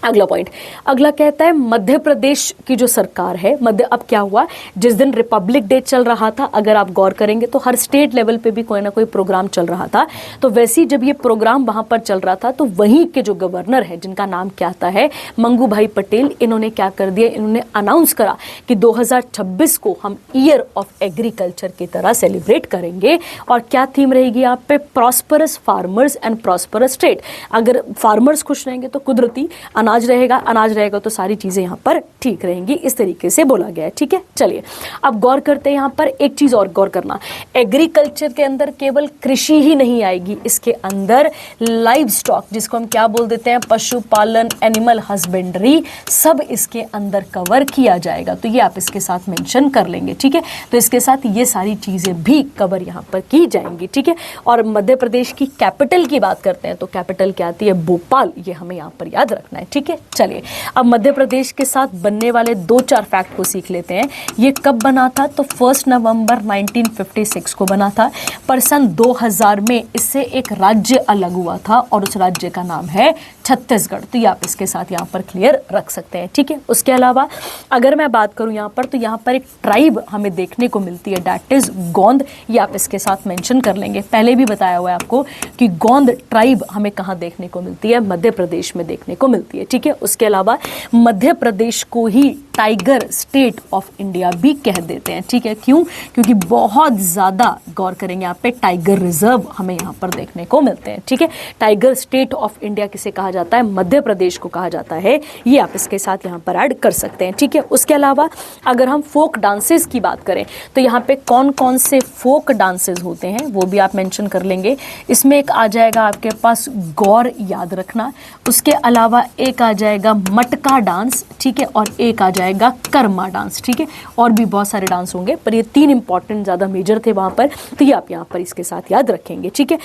अगला पॉइंट। अगला कहता है मध्य प्रदेश की जो सरकार है, अब क्या हुआ, जिस दिन रिपब्लिक डे चल रहा था, अगर आप गौर करेंगे तो हर स्टेट लेवल पे भी कोई ना कोई प्रोग्राम चल रहा था। तो वैसे ही जब ये प्रोग्राम वहां पर चल रहा था तो वहीं के जो गवर्नर है, जिनका नाम क्या था है मंगू भाई पटेल, इन्होंने क्या कर दिया? इन्होंने अनाउंस करा कि 2026 को हम ईयर ऑफ एग्रीकल्चर की तरह सेलिब्रेट करेंगे। और क्या थीम रहेगी यहाँ पे? Prosperous farmers and prosperous state. अगर फार्मर्स खुश रहेंगे तो कुदरती अनाज अनाज रहेगा तो सारी चीज़ें यहाँ पर ठीक रहेंगी, इस तरीके से बोला गया है। ठीक है, चलिए अब गौर करते हैं यहाँ पर एक चीज़ और गौर करना, एग्रीकल्चर के अंदर केवल कृषि ही नहीं आएगी, इसके अंदर लाइव स्टॉक, जिसको हम क्या बोल देते हैं, पशुपालन, एनिमल हस्बेंड्री, सब इसके अंदर कवर किया जाएगा। तो ये आप इसके साथ मेंशन कर लेंगे। ठीक है, तो इसके साथ ये सारी चीज़ें भी कवर यहाँ पर की जाएंगी। ठीक है, और मध्य प्रदेश की कैपिटल की बात करते हैं तो कैपिटल क्या आती है, भोपाल, ये हमें यहाँ पर याद रखना है। ठीक है, चलिए अब मध्य प्रदेश के साथ बनने वाले 2-4 फैक्ट को सीख लेते हैं। ये कब बना था, तो 1 नवंबर 1956 को बना था, पर सन 2000 में इससे एक राज्य अलग हुआ था और उस राज्य का नाम है छत्तीसगढ़। तो ये आप इसके साथ यहाँ पर क्लियर रख सकते हैं। ठीक है, उसके अलावा अगर मैं बात करूँ यहाँ पर, तो यहाँ पर एक ट्राइब हमें देखने को मिलती है, दैट इज गोंद, ये आप इसके साथ मेंशन कर लेंगे। पहले भी बताया हुआ है आपको कि गोंद ट्राइब हमें कहाँ देखने को मिलती है, मध्य प्रदेश में देखने को मिलती है। ठीक है, उसके अलावा मध्य प्रदेश को ही टाइगर स्टेट ऑफ इंडिया भी कह देते हैं। ठीक है, क्यों, क्योंकि बहुत ज़्यादा गौर करेंगे यहाँ पे टाइगर रिजर्व हमें यहाँ पर देखने को मिलते हैं। ठीक है, टाइगर स्टेट ऑफ इंडिया किसे कहा जाता है, मध्य प्रदेश को कहा जाता है, ये आप इसके साथ यहाँ पर ऐड कर सकते हैं। ठीक है, उसके अलावा अगर हम फोक डांसेस की बात करें तो यहाँ पे कौन कौन से फोक डांसेस होते हैं वो भी आप मेंशन कर लेंगे। इसमें एक आ जाएगा आपके पास गौर, याद रखना, उसके अलावा एक आ जाएगा मटका डांस, ठीक है, और एक आ जाएगा कर्मा डांस। ठीक है, और भी बहुत सारे डांस होंगे पर ये 3 इंपॉर्टेंट ज़्यादा मेजर थे वहाँ पर, तो ये आप यहाँ पर इसके साथ याद रखेंगे। ठीक है,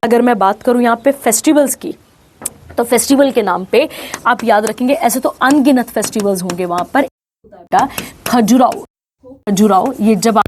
अगर मैं बात करूँ यहाँ पे फेस्टिवल्स की, तो फेस्टिवल के नाम पे आप याद रखेंगे, ऐसे तो अनगिनत फेस्टिवल्स होंगे वहाँ पर। खजुराहो ये जब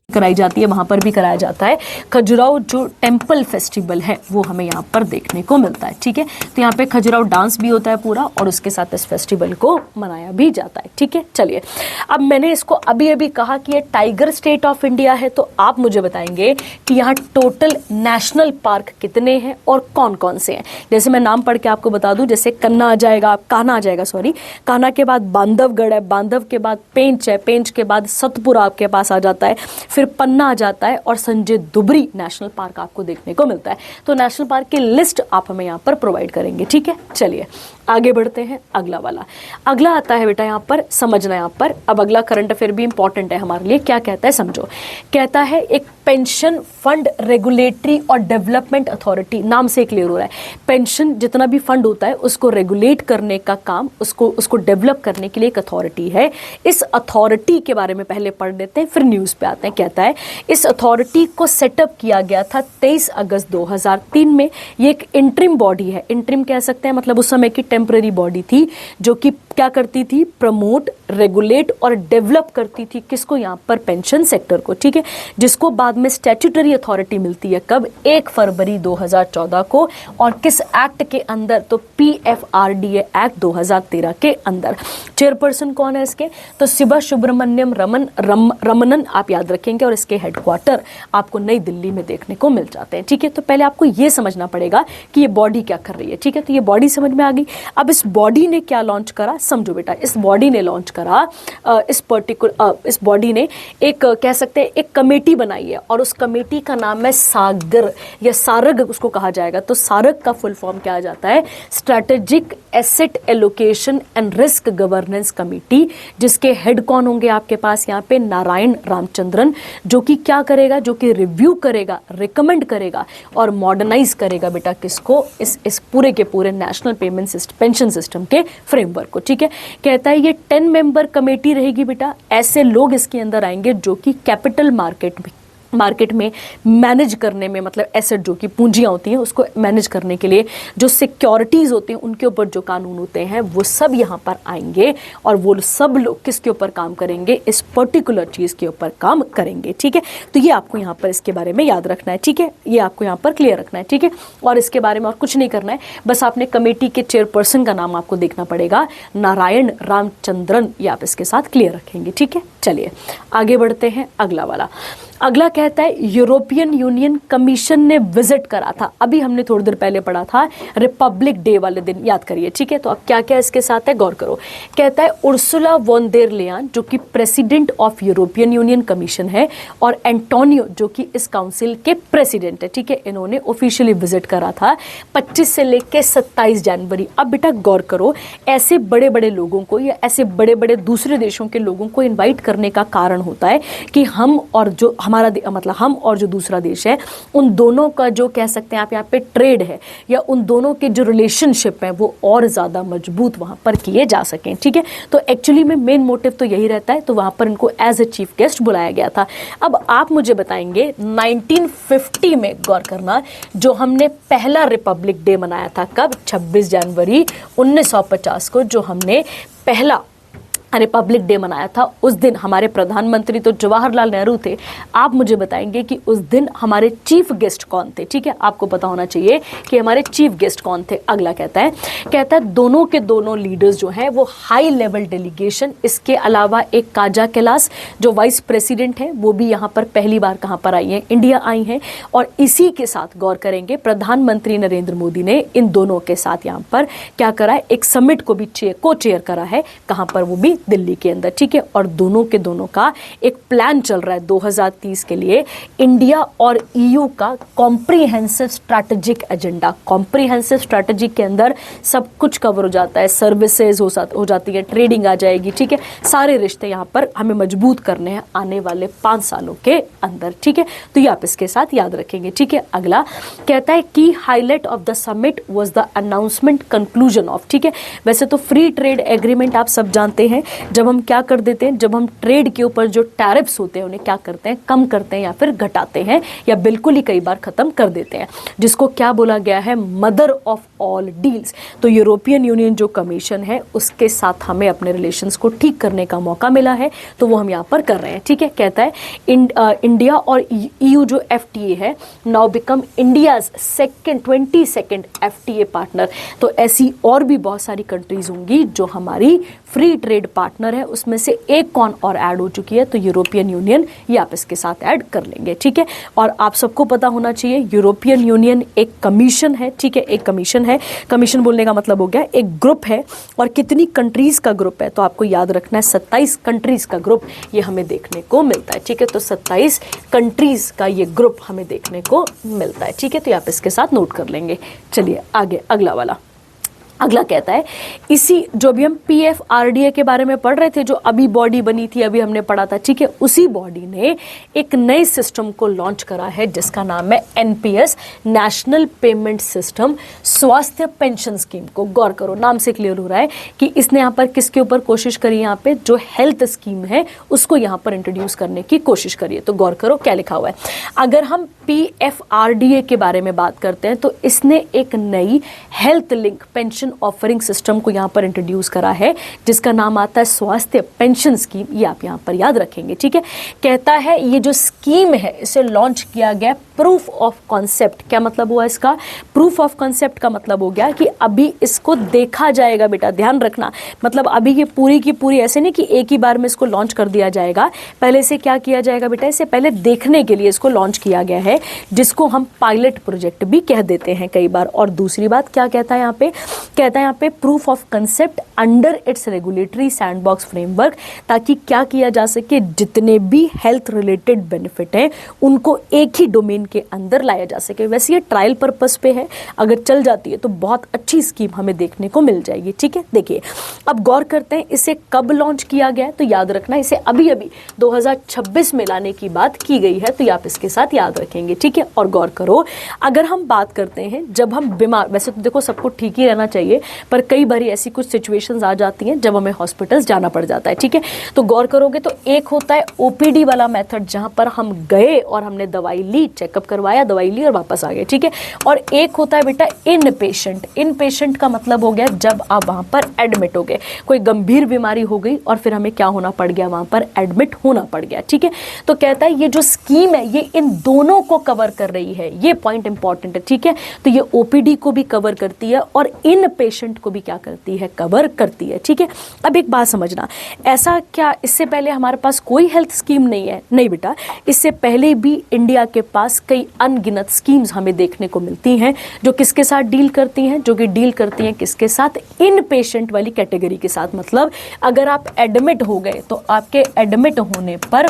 कराई जाती है वहां पर भी कराया जाता है। खजुराहो जो टेम्पल फेस्टिवल है वो हमें यहाँ पर देखने को मिलता है। ठीक है, तो यहाँ पे खजुराहो डांस भी होता है पूरा और उसके साथ इस फेस्टिवल को मनाया भी जाता है। ठीक है, चलिए अब मैंने इसको अभी अभी कहा कि ये टाइगर स्टेट ऑफ इंडिया है, तो आप मुझे बताएंगे कि यहाँ टोटल नेशनल पार्क कितने हैं और कौन कौन से हैं। जैसे मैं नाम पढ़ के आपको बता दूं, जैसे कान्हा आ जाएगा, कान्हा के बाद बांधवगढ़ है, बांधव के बाद पेंच है, पेंच के बाद सतपुरा आपके पास आ जाता है, फिर पन्ना आ जाता है और संजय दुबरी नेशनल पार्क आपको देखने को मिलता है। तो नेशनल पार्क की लिस्ट आप हमें यहाँ पर प्रोवाइड करेंगे। ठीक है, चलिए आगे बढ़ते हैं। अगला वाला, अगला आता है बेटा यहाँ पर समझना, यहाँ पर अब अगला करंट अफेयर भी इंपॉर्टेंट है हमारे लिए। क्या कहता है समझो, कहता है एक पेंशन फंड रेगुलेटरी और डेवलपमेंट अथॉरिटी, नाम से क्लियर हो रहा है, पेंशन जितना भी फंड होता है उसको रेगुलेट करने का काम, उसको डेवलप करने के लिए एक अथॉरिटी है। इस अथॉरिटी के बारे में पहले पढ़ लेते हैं फिर न्यूज़ पे आते हैं। कहता है इस अथॉरिटी को सेटअप किया गया था 23 अगस्त 2003 में। ये एक इंटरिम बॉडी है, इंटरिम कह सकते हैं, मतलब उस समय की टेम्पररी बॉडी थी जो कि क्या करती थी, प्रमोट, रेगुलेट और डेवलप करती थी किसको, यहाँ पर पेंशन सेक्टर को। ठीक है, जिसको बाद में स्टैट्यूटरी अथॉरिटी मिलती है कब, 1 फरवरी 2014 को, और किस एक्ट के अंदर, तो PFRDA एक्ट 2013 के अंदर। चेयरपर्सन कौन है इसके, तो शिवा सुब्रमण्यम रमनन आप याद रखेंगे, और इसके हेडक्वार्टर आपको नई दिल्ली में देखने को मिल जाते हैं। ठीक है, तो पहले आपको ये समझना पड़ेगा कि ये बॉडी क्या कर रही है। ठीक है, तो ये बॉडी समझ में आ गई। अब इस बॉडी ने क्या लॉन्च करा, समझो बेटा, इस बॉडी ने लॉन्च करा, इस बॉडी ने एक कह सकते हैं एक कमेटी बनाई है, और उस कमेटी का नाम है सागर या सारग उसको कहा जाएगा। तो सारग का फुल फॉर्म क्या आ जाता है, strategic asset allocation and risk governance committee, जिसके हेड कौन होंगे आपके पास यहाँ पे, नारायण रामचंद्रन, जो कि क्या करेगा, जो कि रिव्यू करेगा, रिकमेंड करेगा और मॉडर्नाइज करेगा बेटा किसको, इस पूरे के पूरे नेशनल पेंशन सिस्टम के फ्रेमवर्क को। ठीक है, कहता है ये 10 मेंबर कमेटी रहेगी बेटा। ऐसे लोग इसके अंदर आएंगे जो कि कैपिटल मार्केट में मैनेज करने में, मतलब एसेट जो कि पूंजियां होती हैं उसको मैनेज करने के लिए जो सिक्योरिटीज होती हैं उनके ऊपर जो कानून होते हैं वो सब यहाँ पर आएंगे, और वो सब लोग किसके ऊपर काम करेंगे, इस पर्टिकुलर चीज़ के ऊपर काम करेंगे। ठीक है, तो ये आपको यहाँ पर इसके बारे में याद रखना है। ठीक है, ये आपको यहाँ पर क्लियर रखना है। ठीक है, और इसके बारे में और कुछ नहीं करना है, बस आपने कमेटी के चेयरपर्सन का नाम आपको देखना पड़ेगा, नारायण रामचंद्रन, ये आप इसके साथ क्लियर रखेंगे। ठीक है, चलिए आगे बढ़ते हैं। अगला वाला, अगला कहता है यूरोपियन यूनियन कमीशन ने विजिट करा था, अभी हमने थोड़ी देर पहले पढ़ा था रिपब्लिक डे वाले दिन, याद करिए, ठीक है। तो अब क्या क्या इसके साथ है गौर करो। कहता है उर्सुला वॉन देर लेयन जो कि president of European union commission है, और एंटोनियो जो कि इस काउंसिल के प्रेसिडेंट है, ठीक है, इन्होंने ऑफिशियली विजिट करा था 25 से लेकर 27 जनवरी। अब बेटा गौर करो, ऐसे बड़े बड़े लोगों को या ऐसे बड़े बड़े दूसरे देशों के लोगों को इनवाइट करने का कारण होता है कि हम और जो हमारा मतलब हम और जो दूसरा देश है उन दोनों का जो कह सकते हैं आप यहाँ पे ट्रेड है या उन दोनों के जो रिलेशनशिप है वो और ज़्यादा मजबूत वहाँ पर किए जा सकें, ठीक है। तो एक्चुअली में मेन मोटिव तो यही रहता है, तो वहाँ पर इनको एज ए चीफ गेस्ट बुलाया गया था। अब आप मुझे बताएंगे 1950 में गौर करना, जो हमने पहला रिपब्लिक डे मनाया था, कब? 26 जनवरी 1950 को जो हमने पहला रिपब्लिक डे मनाया था, उस दिन हमारे प्रधानमंत्री तो जवाहरलाल नेहरू थे। आप मुझे बताएंगे कि उस दिन हमारे चीफ गेस्ट कौन थे, ठीक है, आपको पता होना चाहिए कि हमारे चीफ गेस्ट कौन थे। अगला कहता है दोनों के दोनों लीडर्स जो हैं वो हाई लेवल डेलीगेशन, इसके अलावा एक काजा कैलाश जो वाइस प्रेसिडेंट हैं वो भी यहाँ पर पहली बार कहाँ पर आई हैं, इंडिया आई हैं। और इसी के साथ गौर करेंगे प्रधानमंत्री नरेंद्र मोदी ने इन दोनों के साथ यहाँ पर क्या करा है, एक समिट को भी को चेयर करा है, कहाँ पर? वो भी दिल्ली के अंदर, ठीक है। और दोनों के दोनों का एक प्लान चल रहा है 2030 के लिए, इंडिया और ईयू का comprehensive strategic agenda. Comprehensive strategy के अंदर सब कुछ कवर हो जाता है, सर्विसेज हो जाती है, ट्रेडिंग आ जाएगी, ठीक है, सारे रिश्ते यहाँ पर हमें मजबूत करने हैं आने वाले 5 सालों के अंदर, ठीक है। तो ये आप इसके साथ याद रखेंगे, ठीक है। अगला कहता है कि highlight of the summit was the announcement conclusion of, ठीक है। वैसे तो फ्री ट्रेड एग्रीमेंट आप सब जानते हैं, जब हम क्या कर देते हैं, जब हम ट्रेड के ऊपर जो टैरिफ्स होते हैं उन्हें क्या करते हैं, कम करते हैं या फिर घटाते हैं या बिल्कुल ही कई बार खत्म कर देते हैं, जिसको क्या बोला गया है, मदर ऑफ ऑल डील्स। तो यूरोपियन यूनियन जो कमीशन है उसके साथ हमें अपने रिलेशंस को ठीक करने का मौका मिला है, तो वो हम यहाँ पर कर रहे हैं, ठीक है। कहता है इंडिया और ईयू जो एफटीए है now become India's 22nd FTA partner. तो ऐसी और भी बहुत सारी कंट्रीज होंगी जो हमारी फ्री ट्रेड पार्टनर है, उसमें से एक कौन और ऐड हो चुकी है, तो यूरोपियन यूनियन, ये आप इसके साथ ऐड कर लेंगे, ठीक है। और आप सबको पता होना चाहिए यूरोपियन यूनियन एक कमीशन है, ठीक है, एक कमीशन है। कमीशन बोलने का मतलब हो गया एक ग्रुप है, और कितनी कंट्रीज का ग्रुप है, तो आपको याद रखना है 27 कंट्रीज का ग्रुप ये हमें देखने को मिलता है, ठीक है। तो 27 कंट्रीज का ये ग्रुप हमें देखने को मिलता है, ठीक है। तो आप इसके साथ नोट कर लेंगे। चलिए आगे अगला वाला। अगला कहता है इसी जो अभी हम PFRDA के बारे में पढ़ रहे थे, जो अभी बॉडी बनी थी, अभी हमने पढ़ा था, ठीक है, उसी बॉडी ने एक नए सिस्टम को लॉन्च करा है जिसका नाम है NPS, नेशनल पेमेंट सिस्टम, स्वास्थ्य पेंशन स्कीम को। गौर करो, नाम से क्लियर हो रहा है कि इसने यहाँ पर किसके ऊपर कोशिश करी, यहाँ पे जो हेल्थ स्कीम है उसको यहाँ पर इंट्रोड्यूस करने की कोशिश करिए। तो गौर करो क्या लिखा हुआ है। अगर हम PFRDA के बारे में बात करते हैं तो इसने एक नई health link pension offering system को यहाँ पर इंट्रोड्यूस करा है जिसका नाम आता है स्वास्थ्य पेंशन स्कीम। ये आप यहाँ पर याद रखेंगे, ठीक है। कहता है ये जो स्कीम है इसे लॉन्च किया गया प्रूफ ऑफ कॉन्सेप्ट। क्या मतलब हुआ इसका? प्रूफ ऑफ कॉन्सेप्ट का मतलब हो गया कि अभी इसको देखा जाएगा, बेटा ध्यान रखना, मतलब अभी ये पूरी की पूरी ऐसे नहीं कि एक ही बार में इसको लॉन्च कर दिया जाएगा, पहले से क्या किया जाएगा बेटा, इसे पहले देखने के लिए इसको लॉन्च किया गया है, जिसको हम पायलट प्रोजेक्ट भी कह देते हैं कई बार। और दूसरी बात क्या कहता है यहाँ पे, कहता है यहाँ पे proof of concept under its regulatory sandbox framework, ताकि क्या किया जा सके, जितने भी हेल्थ रिलेटेड बेनिफिट हैं उनको एक ही डोमेन के अंदर लाया जा सके। वैसे ये ट्रायल पर्पस पे है, अगर चल जाती है तो बहुत अच्छी स्कीम हमें देखने को मिल जाएगी, ठीक है। देखिए अब गौर करते हैं इसे कब लॉन्च किया गया है, तो याद रखना इसे अभी अभी 2026 में लाने की बात की गई है, तो आप इसके साथ याद रखेंगे, ठीक है। और गौर करो अगर हम बात करते हैं जब हम बीमार, वैसे तो देखो सबको ठीक ही रहना चाहिए, पर कई बार ऐसी कुछ सिचुएशंस आ जाती हैं जब हमें हॉस्पिटल्स जाना पड़ जाता है, ठीक है। तो गौर करोगे तो एक होता है OPD वाला मेथड, जहां पर हम गए और हमने दवाई ली, चेक चेकअप करवाया, दवाई ली और वापस आ गए, ठीक है। और एक होता है बेटा इन पेशेंट। इन पेशेंट का मतलब हो गया जब आप वहाँ पर एडमिट हो गए, कोई गंभीर बीमारी हो गई और फिर हमें क्या होना पड़ गया, वहाँ पर एडमिट होना पड़ गया, ठीक है। तो कहता है ये जो स्कीम है ये इन दोनों को कवर कर रही है, ये पॉइंट इंपॉर्टेंट है, ठीक है। तो ये ओपीडी को भी कवर करती है और इन पेशेंट को भी क्या करती है, कवर करती है, ठीक है। अब एक बात समझना, ऐसा क्या इससे पहले हमारे पास कोई हेल्थ स्कीम नहीं है? नहीं बेटा, इससे पहले भी इंडिया के पास कई अनगिनत स्कीम्स हमें देखने को मिलती हैं जो किसके साथ डील करती हैं, जो कि डील करती हैं किसके साथ, इन पेशेंट वाली कैटेगरी के साथ। मतलब अगर आप एडमिट हो गए तो आपके एडमिट होने पर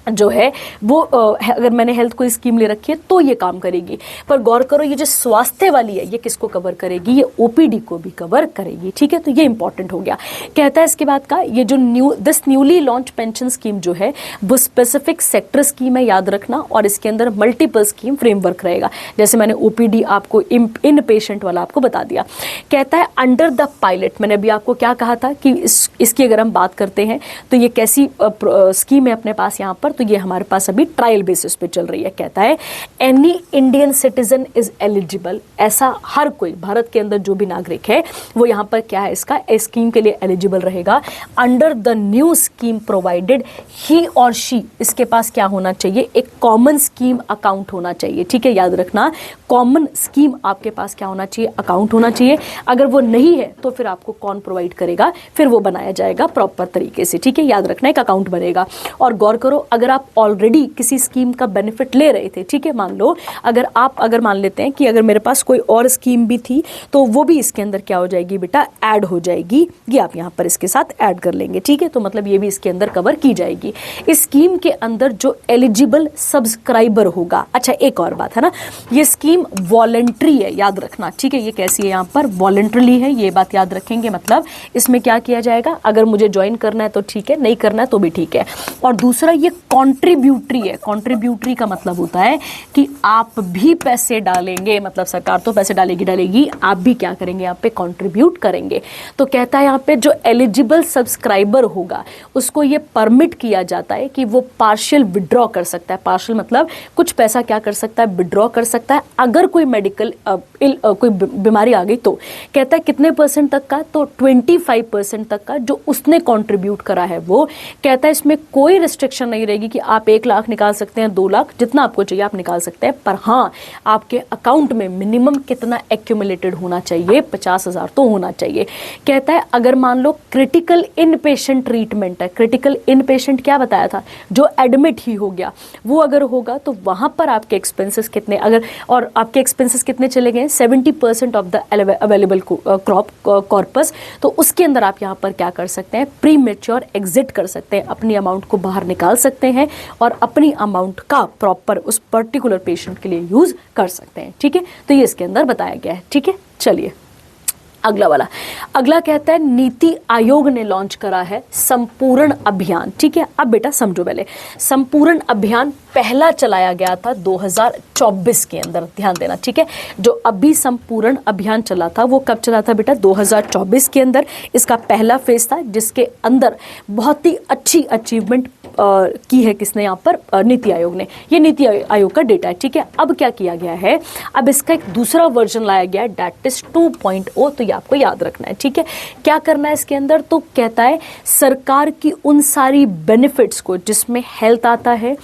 जो है वो अगर मैंने हेल्थ कोई स्कीम ले रखी है तो ये काम करेगी। पर गौर करो ये जो स्वास्थ्य वाली है ये किसको कवर करेगी, ये ओपीडी को भी कवर करेगी, ठीक है। तो ये इंपॉर्टेंट हो गया। कहता है इसके बाद का ये जो न्यूली लॉन्च पेंशन स्कीम जो है वो स्पेसिफिक सेक्टर स्कीम है, याद रखना, और इसके अंदर मल्टीपल स्कीम फ्रेमवर्क रहेगा। जैसे मैंने ओपीडी आपको इन पेशेंट वाला आपको बता दिया। कहता है अंडर द पायलट, मैंने अभी आपको क्या कहा था कि इसकी अगर हम बात करते हैं तो ये कैसी स्कीम है अपने पास यहाँ पर, तो ये हमारे पास अभी ट्रायल बेसिस पे चल रही है। कहता है any Indian citizen is eligible, ऐसा हर कोई भारत के अंदर जो भी नागरिक है वो यहाँ पर क्या है, इसका स्कीम के लिए एलिजिबल रहेगा। Under the new scheme provided he और शी, इसके पास क्या होना चाहिए, एक कॉमन स्कीम अकाउंट होना चाहिए, ठीक है। याद रखना कॉमन स्कीम आपके पास क्या होना चाहिए, अकाउंट होना चाहिए। अगर वो नहीं है तो फिर आपको कौन प्रोवाइड करेगा, फिर वो बनाया जाएगा प्रॉपर तरीके से, ठीक है। याद रखना एक अकाउंट बनेगा। और गौर करो अगर आप ऑलरेडी किसी स्कीम का बेनिफिट ले रहे थे, ठीक है, मान लो अगर मान लेते हैं कि अगर मेरे पास कोई और स्कीम भी थी तो वो भी इसके अंदर क्या हो जाएगी बेटा, ऐड हो जाएगी। ये आप यहाँ पर इसके साथ ऐड कर लेंगे, ठीक है। तो मतलब ये भी इसके अंदर कवर की जाएगी। इस स्कीम के अंदर जो एलिजिबल सब्सक्राइबर होगा, अच्छा एक और बात है ना, ये स्कीम वॉलंटरी है, याद रखना, ठीक है। ये कैसी है, यहाँ पर वॉलंटरी है, ये बात याद रखेंगे। मतलब इसमें क्या किया जाएगा, अगर मुझे ज्वाइन करना है तो ठीक है, नहीं करना है तो भी ठीक है। और दूसरा ये कॉन्ट्रीब्यूटरी है। कॉन्ट्रीब्यूटरी का मतलब होता है कि आप भी पैसे डालेंगे, मतलब सरकार तो पैसे डालेगी, आप भी क्या करेंगे, यहाँ पे कॉन्ट्रीब्यूट करेंगे। तो कहता है यहाँ पे जो एलिजिबल सब्सक्राइबर होगा उसको ये परमिट किया जाता है कि वो पार्शियल विड्रॉ कर सकता है। पार्शियल मतलब कुछ पैसा क्या कर सकता है, विड्रॉ कर सकता है अगर कोई मेडिकल कोई बीमारी आ गई तो। कहता है कितने परसेंट तक का, तो 25% तक का जो उसने कॉन्ट्रीब्यूट करा है वो। कहता है इसमें कोई रिस्ट्रिक्शन नहीं रहेगी कि आप 1 लाख निकाल सकते हैं, 2 लाख, जितना आपको चाहिए आप निकाल सकते हैं। पर हाँ, आपके अकाउंट में मिनिमम कितना एक्यूमुलेटेड होना चाहिए, 50,000 तो होना चाहिए। कहता है अगर मान लो क्रिटिकल इन पेशेंट ट्रीटमेंट है, क्रिटिकल इन पेशेंट क्या बताया था, जो एडमिट ही हो गया, वो अगर होगा तो वहां पर आपके एक्सपेंसेस कितने, अगर और आपके एक्सपेंसेस कितने चले गए, 70% ऑफ द अवेलेबल कॉर्पस, तो उसके अंदर आप यहाँ पर क्या कर सकते हैं, प्री मेच्योर एग्जिट कर सकते हैं, अपनी अमाउंट को बाहर निकाल सकते हैं और अपनी अमाउंट का प्रॉपर उस पर्टिकुलर पेशेंट के लिए यूज कर सकते हैं, ठीक है। तो ये इसके अंदर बताया गया है, ठीक है। चलिए अगला कहता है नीति आयोग ने लॉन्च करा है संपूर्ण अभियान, ठीक है। अब बेटा समझो, पहले संपूर्ण अभियान पहला चलाया गया था 2024 के अंदर, ध्यान देना, ठीक है। जो अभी संपूर्ण अभियान चला था वो कब चला था बेटा, 2024 के अंदर इसका पहला फेज था, जिसके अंदर बहुत ही अच्छी अचीवमेंट की है किसने, यहाँ पर नीति आयोग ने। ये नीति आयोग का डेटा है, ठीक है। अब क्या किया गया है, अब इसका एक दूसरा वर्जन लाया गया है, दैट इज 2.0। तो ये आपको याद रखना है, ठीक है। क्या करना है इसके अंदर, तो कहता है सरकार की उन सारी बेनिफिट्स को जिसमें हेल्थ आता है,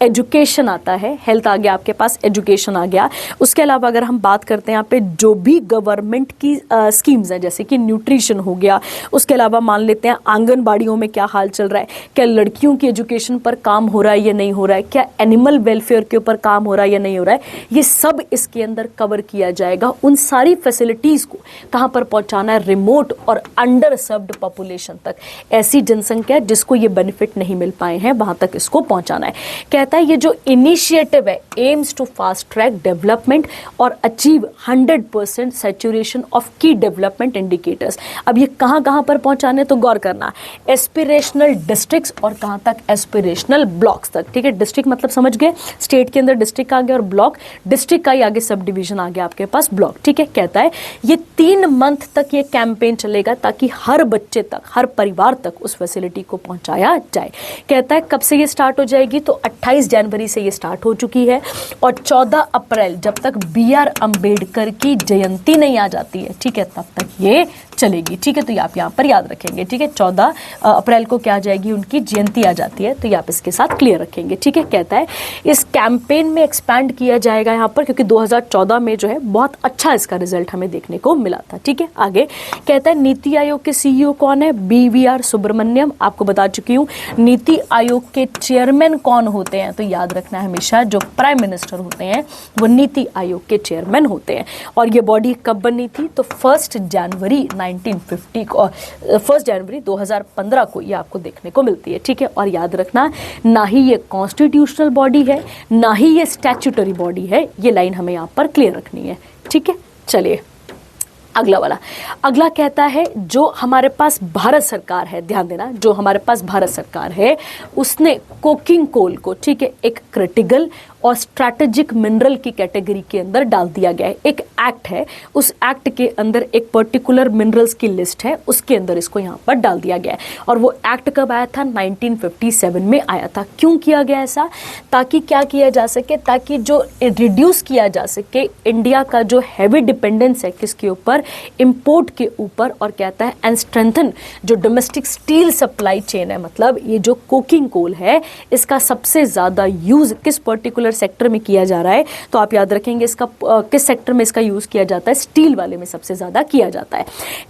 एजुकेशन आता है, हेल्थ आ गया आपके पास, एजुकेशन आ गया, उसके अलावा अगर हम बात करते हैं यहाँ पे जो भी गवर्नमेंट की स्कीम्स हैं, जैसे कि न्यूट्रिशन हो गया, उसके अलावा मान लेते हैं आंगनबाड़ियों में क्या हाल चल रहा है, क्या लड़कियों की एजुकेशन पर काम हो रहा है या नहीं हो रहा है, क्या एनिमल वेलफेयर के ऊपर काम हो रहा है या नहीं हो रहा है, ये सब इसके अंदर कवर किया जाएगा। उन सारी फैसिलिटीज को कहाँ पर पहुंचाना है, रिमोट और अंडर सर्व्ड पॉपुलेशन तक, ऐसी जनसंख्या जिसको ये बेनिफिट नहीं मिल पाए हैं वहां तक इसको पहुंचाना है। कहता है ये जो इनिशिएटिव है aims to fast track development और अचीव 100% सैचुरेशन ऑफ की डेवलपमेंट इंडिकेटर्स। अब ये कहाँ कहाँ पर पहुंचाने, तो गौर करना, एस्पिरेशनल डिस्ट्रिक्ट्स और कहाँ तक, एस्पिरेशनल ब्लॉक्स तक, ठीक है। डिस्ट्रिक्ट मतलब समझ गए, स्टेट के अंदर डिस्ट्रिक्ट आ गया और ब्लॉक, डिस्ट्रिक्ट का ही आगे सब डिवीजन आ गया आपके पास ब्लॉक, ठीक है। कहता है ये 3 मंथ तक ये कैंपेन चलेगा ताकि हर बच्चे तक, हर परिवार तक उस फैसिलिटी को पहुंचाया जाए। कहता है कब से ये स्टार्ट हो जाएगी, तो 28 28 जनवरी से ये स्टार्ट हो चुकी है और 14 अप्रैल जब तक BR अम्बेडकर की जयंती नहीं आ जाती है, ठीक है, तब तक ये चलेगी, ठीक है। तो ये आप यहाँ पर याद रखेंगे, ठीक है। 14 अप्रैल को क्या आ जाएगी, उनकी जयंती आ जाती है, तो ये आप इसके साथ क्लियर रखेंगे, ठीक है। कहता है इस कैंपेन में एक्सपैंड किया जाएगा यहाँ पर, क्योंकि 2014 में जो है बहुत अच्छा इसका रिजल्ट हमें देखने को मिला था, ठीक है। आगे कहता है नीति आयोग के CEO कौन है, BVR सुब्रमण्यम, आपको बता चुकी हूँ। नीति आयोग के चेयरमैन कौन होते हैं, तो याद रखना है हमेशा जो प्राइम मिनिस्टर होते हैं वो नीति आयोग के चेयरमैन होते हैं। और ये बॉडी कब बनी थी, तो 1 जनवरी 1950 को, 1 जनवरी 2015 को ये आपको देखने को मिलती है, ठीक है। और याद रखना, ना ही ये कॉन्स्टिट्यूशनल बॉडी है, ना ही ये स्टैट्यूटरी बॉडी है, ये लाइन हमें यहाँ पर क्लियर रखनी है, ठीक है। चलिए अगला वाला, अगला कहता है जो हमारे पास भारत सरकार है, ध्यान देना, जो हमारे पास भारत सरकार है उसने कोकिंग कोल को, ठीक है, एक क्रिटिकल और स्ट्रैटेजिक मिनरल की कैटेगरी के अंदर डाल दिया गया है। एक एक्ट है, उस एक्ट के अंदर एक पर्टिकुलर मिनरल्स की लिस्ट है, उसके अंदर इसको यहाँ पर डाल दिया गया है। और वो एक्ट कब आया था, 1957 में आया था। क्यों किया गया ऐसा, ताकि क्या किया जा सके, ताकि जो रिड्यूस किया जा सके इंडिया का जो हैवी डिपेंडेंस है किसके ऊपर, इंपोर्ट के ऊपर, और कहता है एंड स्ट्रेंथन जो डोमेस्टिक स्टील सप्लाई चेन है, मतलब ये जो कोकिंग कोल है इसका सबसे ज्यादा यूज किस पर्टिकुलर सेक्टर में किया जा रहा है, तो आप याद रखेंगे इसका किस सेक्टर में इसका यूज किया जाता है, स्टील वाले में सबसे ज्यादा किया जाता है।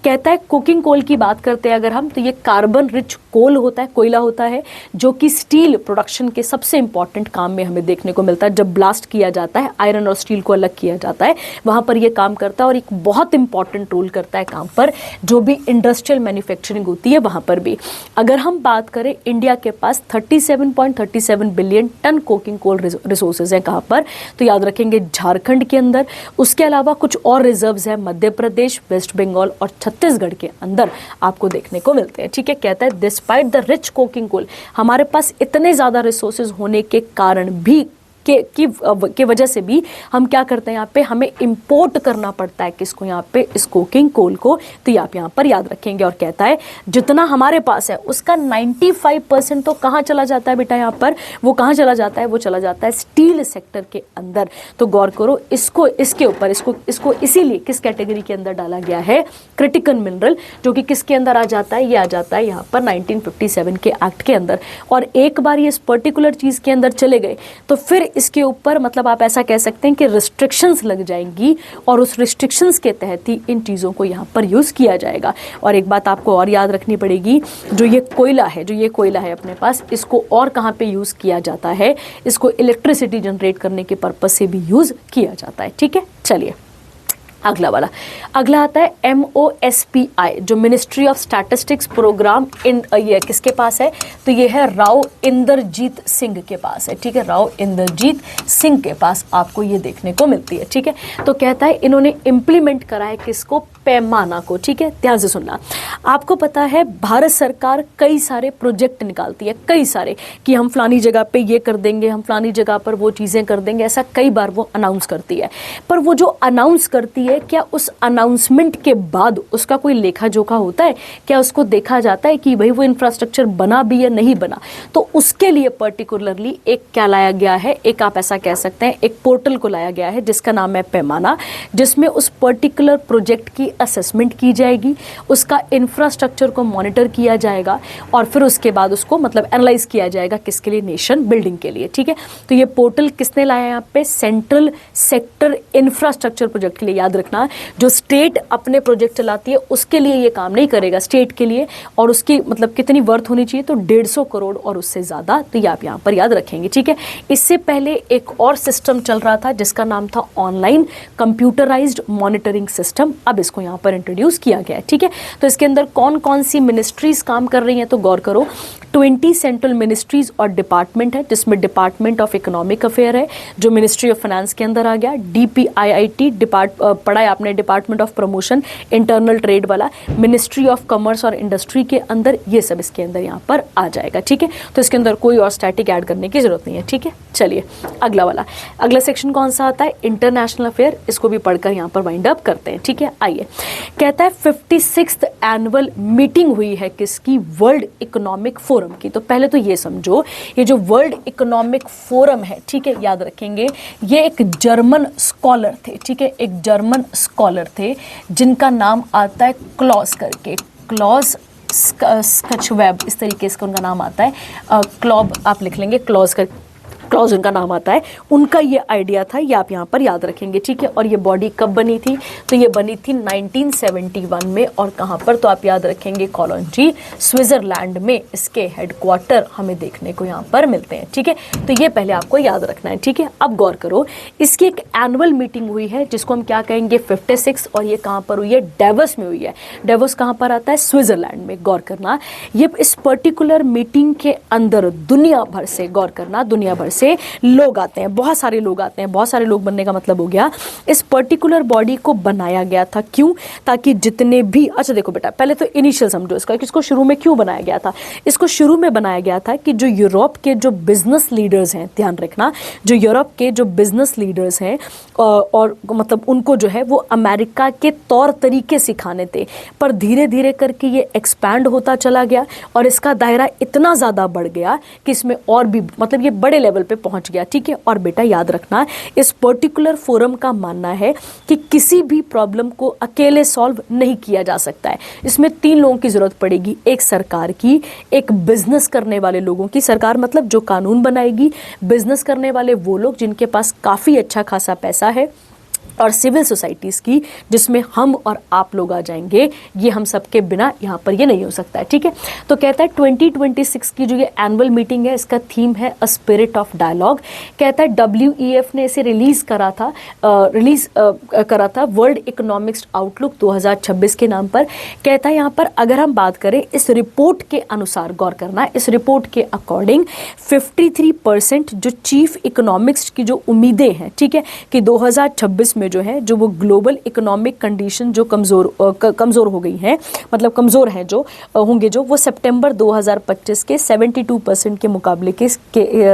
कहता है कोकिंग कोल की बात करते हैं अगर हम, तो ये कार्बन रिच कोल होता है, कोयला होता है, जो कि स्टील प्रोडक्शन के सबसे इंपॉर्टेंट काम में हमें देखने को मिलता है। जब ब्लास्ट किया जाता है, आयरन और स्टील को अलग किया जाता है, वहां पर यह काम करता है और एक बहुत इंपॉर्टेंट रोल करता है काम पर, जो भी इंडस्ट्रियल मैन्युफैक्चरिंग होती है वहां पर भी। अगर हम बात करें, इंडिया के पास 37.37 billion tonne coking coal resources हैं, कहां पर, तो याद रखेंगे झारखंड के अंदर। उसके अलावा कुछ और रिजर्व्स है मध्य प्रदेश, वेस्ट बंगाल और छत्तीसगढ़ के अंदर आपको देखने को मिलते हैं, ठीक है। कहता है despite the rich coking coal, हमारे पास इतने ज्यादा रिसोर्सेज होने के कारण भी के वजह से भी हम क्या करते हैं, यहाँ पे हमें इंपोर्ट करना पड़ता है किसको, यहाँ पे इस कोकिंग कोल को, तो ये आप यहाँ पर याद रखेंगे। और कहता है जितना हमारे पास है उसका 95% तो कहाँ चला जाता है बेटा, यहाँ पर वो कहाँ चला जाता है, वो चला जाता है स्टील सेक्टर के अंदर। तो गौर करो, इसको इसके ऊपर इसको इसीलिए किस कैटेगरी के अंदर डाला गया है, क्रिटिकल मिनरल, जो कि किसके अंदर आ जाता है, ये आ जाता है यहाँ पर 1957 के एक्ट के अंदर। और एक बार ये इस पर्टिकुलर चीज के अंदर चले गए तो फिर इसके ऊपर मतलब आप ऐसा कह सकते हैं कि रिस्ट्रिक्शंस लग जाएंगी, और उस रिस्ट्रिक्शंस के तहत ही इन चीज़ों को यहाँ पर यूज़ किया जाएगा। और एक बात आपको और याद रखनी पड़ेगी, जो ये कोयला है अपने पास, इसको और कहाँ पे यूज़ किया जाता है, इसको इलेक्ट्रिसिटी जनरेट करने के पर्पज से भी यूज़ किया जाता है, ठीक है। चलिए अगला वाला, अगला आता है MOSPI, जो मिनिस्ट्री ऑफ स्टैटिस्टिक्स प्रोग्राम ये किसके पास है, तो ये है राव इंदरजीत सिंह के पास है, ठीक है। राव इंदरजीत सिंह के पास आपको ये देखने को मिलती है, ठीक है। तो कहता है इन्होंने इम्प्लीमेंट करा है किसको, पैमाना को, ठीक है। ध्यान से सुनना, आपको पता है भारत सरकार कई सारे प्रोजेक्ट निकालती है, कई सारे, कि हम फलानी जगह पे ये कर देंगे, हम फलानी जगह पर वो चीज़ें कर देंगे, ऐसा कई बार वो अनाउंस करती है। पर वो जो अनाउंस करती है, क्या उस अनाउंसमेंट के बाद उसका कोई लेखा जोखा होता है, क्या उसको देखा जाता है कि भाई वो इंफ्रास्ट्रक्चर बना भी या नहीं बना, तो उसके लिए पर्टिकुलरली एक क्या लाया गया है, एक आप ऐसा कह सकते हैं एक पोर्टल को लाया गया है जिसका नाम है पैमाना, जिसमें उस पर्टिकुलर प्रोजेक्ट की असेसमेंट की जाएगी, उसका इंफ्रास्ट्रक्चर को मॉनिटर किया जाएगा, और फिर उसके बाद उसको मतलब एनालाइज किया जाएगा किसके लिए, नेशन बिल्डिंग के लिए, ठीक है। तो ये पोर्टल किसने लाया यहाँ पे, सेंट्रल सेक्टर इंफ्रास्ट्रक्चर प्रोजेक्ट के लिए। याद रखना, जो स्टेट अपने प्रोजेक्ट चलाती है उसके लिए ये काम नहीं करेगा, स्टेट के लिए, और उसकी मतलब कितनी वर्थ होनी चाहिए, तो 150 करोड़ और उससे ज्यादा, तो ये आप यहाँ पर याद रखेंगे, ठीक है। इससे पहले एक और सिस्टम चल रहा था जिसका नाम था ऑनलाइन कंप्यूटराइज्ड मॉनिटरिंग सिस्टम, अब इसको यहाँ पर इंट्रोड्यूस किया गया है, ठीक है। तो इसके अंदर कौन कौन सी मिनिस्ट्रीज काम कर रही हैं, तो गौर करो 20 सेंट्रल मिनिस्ट्रीज और डिपार्टमेंट है, जिसमें डिपार्टमेंट ऑफ इकोनॉमिक अफेयर है जो मिनिस्ट्री ऑफ फाइनेंस के अंदर आ गया, DPIIT पढ़ा है आपने, department of promotion internal trade वाला, मिनिस्ट्री ऑफ कॉमर्स और इंडस्ट्री के अंदर, ये सब इसके अंदर यहाँ पर आ जाएगा, ठीक है। तो इसके अंदर कोई और स्टैटिक ऐड करने की जरूरत नहीं है, ठीक है। चलिए अगला वाला, अगला सेक्शन कौन सा आता है, इंटरनेशनल अफेयर, इसको भी पढ़कर यहाँ पर वाइंड अप करते हैं, ठीक है। आइए, कहता है 56th एनुअल मीटिंग हुई है किसकी, वर्ल्ड इकोनॉमिक फोरम फोरम की। तो पहले तो ये समझो, ये जो वर्ल्ड इकोनॉमिक फोरम है, ठीक है, याद रखेंगे, ये एक जर्मन स्कॉलर थे, ठीक है, एक जर्मन स्कॉलर थे जिनका नाम आता है क्लॉस करके, क्लॉस स्कचवेब, इस तरीके से उनका नाम आता है, क्लॉब आप लिख लेंगे, क्लॉज उनका नाम आता है। उनका ये आइडिया था, ये आप यहाँ पर याद रखेंगे, ठीक है। और ये बॉडी कब बनी थी? तो ये बनी थी 1971 में, और कहाँ पर? तो आप याद रखेंगे कॉलोन जी, स्विट्जरलैंड में इसके हेडक्वार्टर हमें देखने को यहाँ पर मिलते हैं, ठीक है। तो ये पहले आपको याद रखना है, ठीक है। अब गौर करो, इसकी एक एनुअल मीटिंग हुई है जिसको हम क्या कहेंगे, 56, और ये कहाँ पर हुई है? डेवोस में हुई है। डेवोस कहाँ पर आता है? स्विट्जरलैंड में। गौर करना, ये इस पर्टिकुलर मीटिंग के अंदर दुनिया भर से, गौर करना, दुनिया भर से लोग आते हैं, बहुत सारे लोग आते हैं। बहुत सारे लोग बनने का मतलब हो गया, इस पर्टिकुलर बॉडी को बनाया गया था, क्यों? ताकि जितने भी, अच्छा देखो बेटा, पहले तो इनिशियल समझो इसका, किसको शुरू में क्यों बनाया गया था। इसको शुरू में बनाया गया था कि जो यूरोप के जो बिजनेस लीडर्स हैं, ध्यान रखना, जो यूरोप के जो बिजनेस लीडर्स हैं, और मतलब उनको जो है वो अमेरिका के तौर तरीके सिखाने थे, पर धीरे धीरे करके ये एक्सपैंड होता चला गया और इसका दायरा इतना ज़्यादा बढ़ गया कि इसमें और भी, मतलब ये बड़े लेवल पे पहुंच गया, ठीक है। और बेटा याद रखना, इस पर्टिकुलर फोरम का मानना है कि किसी भी प्रॉब्लम को अकेले सॉल्व नहीं किया जा सकता है। इसमें 3 लोगों की जरूरत पड़ेगी, एक सरकार की, एक बिजनेस करने वाले लोगों की, सरकार मतलब जो कानून बनाएगी, बिजनेस करने वाले वो लोग जिनके पास काफी अच्छा खासा पैसा है, और सिविल सोसाइटीज़ की, जिसमें हम और आप लोग आ जाएंगे। ये हम सबके बिना यहाँ पर ये नहीं हो सकता है, ठीक है। तो कहता है 2026 की जो ये एनुअल मीटिंग है, इसका थीम है अ स्पिरिट ऑफ डायलॉग। कहता है WEF ने इसे रिलीज करा था वर्ल्ड इकोनॉमिक्स आउटलुक 2026 के नाम पर। कहता है यहाँ पर अगर हम बात करें इस रिपोर्ट के अनुसार, गौर करना, इस रिपोर्ट के अकॉर्डिंग 53% जो चीफ इकोनॉमिक्स की जो उम्मीदें हैं, ठीक है, कि 2026 में जो है, जो वो ग्लोबल इकोनॉमिक कंडीशन जो कमजोर हो गई हैं, मतलब कमजोर हैं जो होंगे, जो वो सितंबर 2025 के 72% के मुकाबले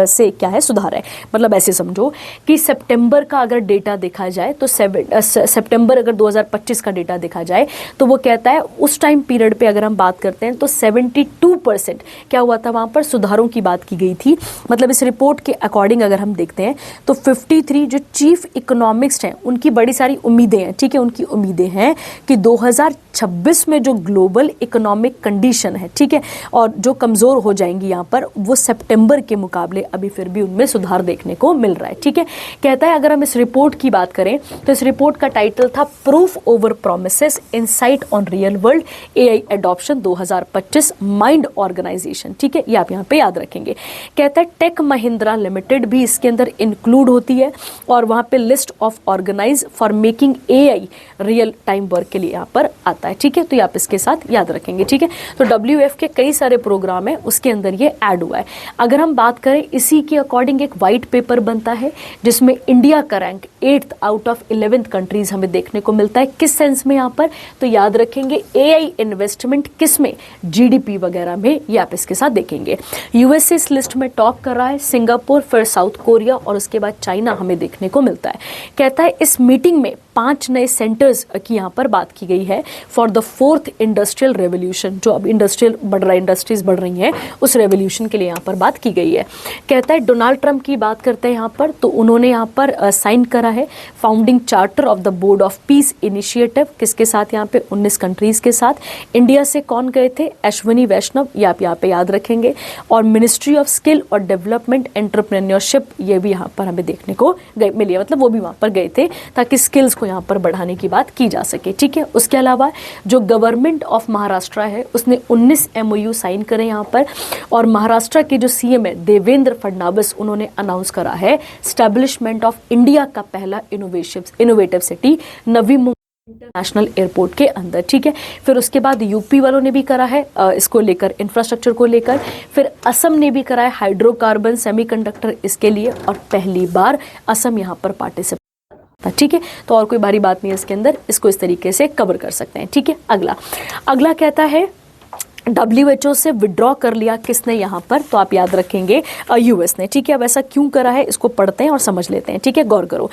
से क्या है, सुधार है। मतलब ऐसे समझो कि सितंबर का अगर डेटा देखा जाए तो सितंबर अगर 2025 का डेटा देखा जाए तो वो कहता है उस टाइम पीरियड पे अगर हम बात करते हैं तो 72% क्या हुआ था, वहां पर सुधारों की बात की गई थी। मतलब इस रिपोर्ट के अकॉर्डिंग अगर हम देखते हैं तो 53 जो चीफ इकोनॉमिक्स हैं उनकी बड़ी सारी उम्मीदें हैं, ठीक है। उनकी उम्मीदें हैं कि 2026 में जो ग्लोबल इकोनॉमिक कंडीशन है, ठीक है, और जो कमजोर हो जाएंगी यहाँ पर, वो सितंबर के मुकाबले अभी फिर भी उनमें सुधार देखने को मिल रहा है, ठीक है। कहता है अगर हम इस रिपोर्ट की बात करें तो इस रिपोर्ट का टाइटल था proof over promises insight on real world AI adoption 2025 mind organisation, ठीक है। ये आप यहाँ पे याद रखेंगे। कहता है टेक महिंद्रा लिमिटेड भी इसके अंदर इंक्लूड होती है, और वहां पे list of organise for making AI real time work के लिए यहाँ पर आता है, ठीक है। तो ये आप इसके साथ याद रखेंगे, ठीक है। तो WF के कई सारे प्रोग्राम है, उसके अंदर ये ऐड हुआ है। अगर हम बात करें इसी के अकॉर्डिंग एक वाइट पेपर बनता है जिसमें इंडिया का rank 8th out of 11th countries हमें देखने को मिलता है। किस सेंस में यहाँ पर? तो याद रखेंगे AI इन्वेस्टमेंट किस में, GDP वगैरह में, ये आप इसके साथ देखेंगे। USA इस लिस्ट में टॉप कर रहा है, सिंगापुर, फिर साउथ कोरिया और उसके बाद चाइना हमें देखने को मिलता है। कहता है इस मीटिंग में 5 नए सेंटर्स की यहाँ पर बात की गई है for the 4th industrial revolution, जो अब इंडस्ट्रियल बढ़ रहा है, इंडस्ट्रीज बढ़ रही हैं, उस रेवोल्यूशन के लिए यहाँ पर बात की गई है। कहता है डोनाल्ड ट्रंप की बात करते हैं यहाँ पर, तो उन्होंने यहाँ पर साइन करा है founding charter of the board of peace initiative, किसके साथ? यहाँ पे 19 कंट्रीज के साथ। इंडिया से कौन गए थे? अश्विनी वैष्णव, ये आप यहाँ पे याद रखेंगे। और मिनिस्ट्री ऑफ स्किल और डेवलपमेंट एंटरप्रेन्योरशिप, ये भी यहाँ पर हमें देखने को मिली है, मतलब वो भी वहाँ पर गए थे ताकि स्किल्स को यहाँ पर बढ़ाने की बात की जा सके, ठीक है। उसके अलावा जो गवर्नमेंट ऑफ महाराष्ट्र है उसने 19 MOU साइन करे यहाँ पर, और महाराष्ट्र के जो CM है देवेंद्र फडणवीस, उन्होंने अनाउंस करा है स्टैब्लिशमेंट ऑफ इंडिया का पहला innovative city Navi Mumbai international airport के अंदर, ठीक है। फिर उसके बाद यूपी वालों ने भी करा है इसको लेकर, इंफ्रास्ट्रक्चर को लेकर। फिर असम ने भी करा है हाइड्रोकार्बन सेमीकंडक्टर, इसके लिए, और पहली बार असम यहाँ पर पार्टिसिपेट, ठीक है। तो और कोई भारी बात नहीं है इसके अंदर, इसको इस तरीके से कवर कर सकते हैं, ठीक है। अगला कहता है WHO से विड्रॉ कर लिया किसने यहाँ पर, तो आप याद रखेंगे यूएस ने, ठीक है। अब ऐसा क्यों करा है इसको पढ़ते हैं और समझ लेते हैं, ठीक है। गौर करो,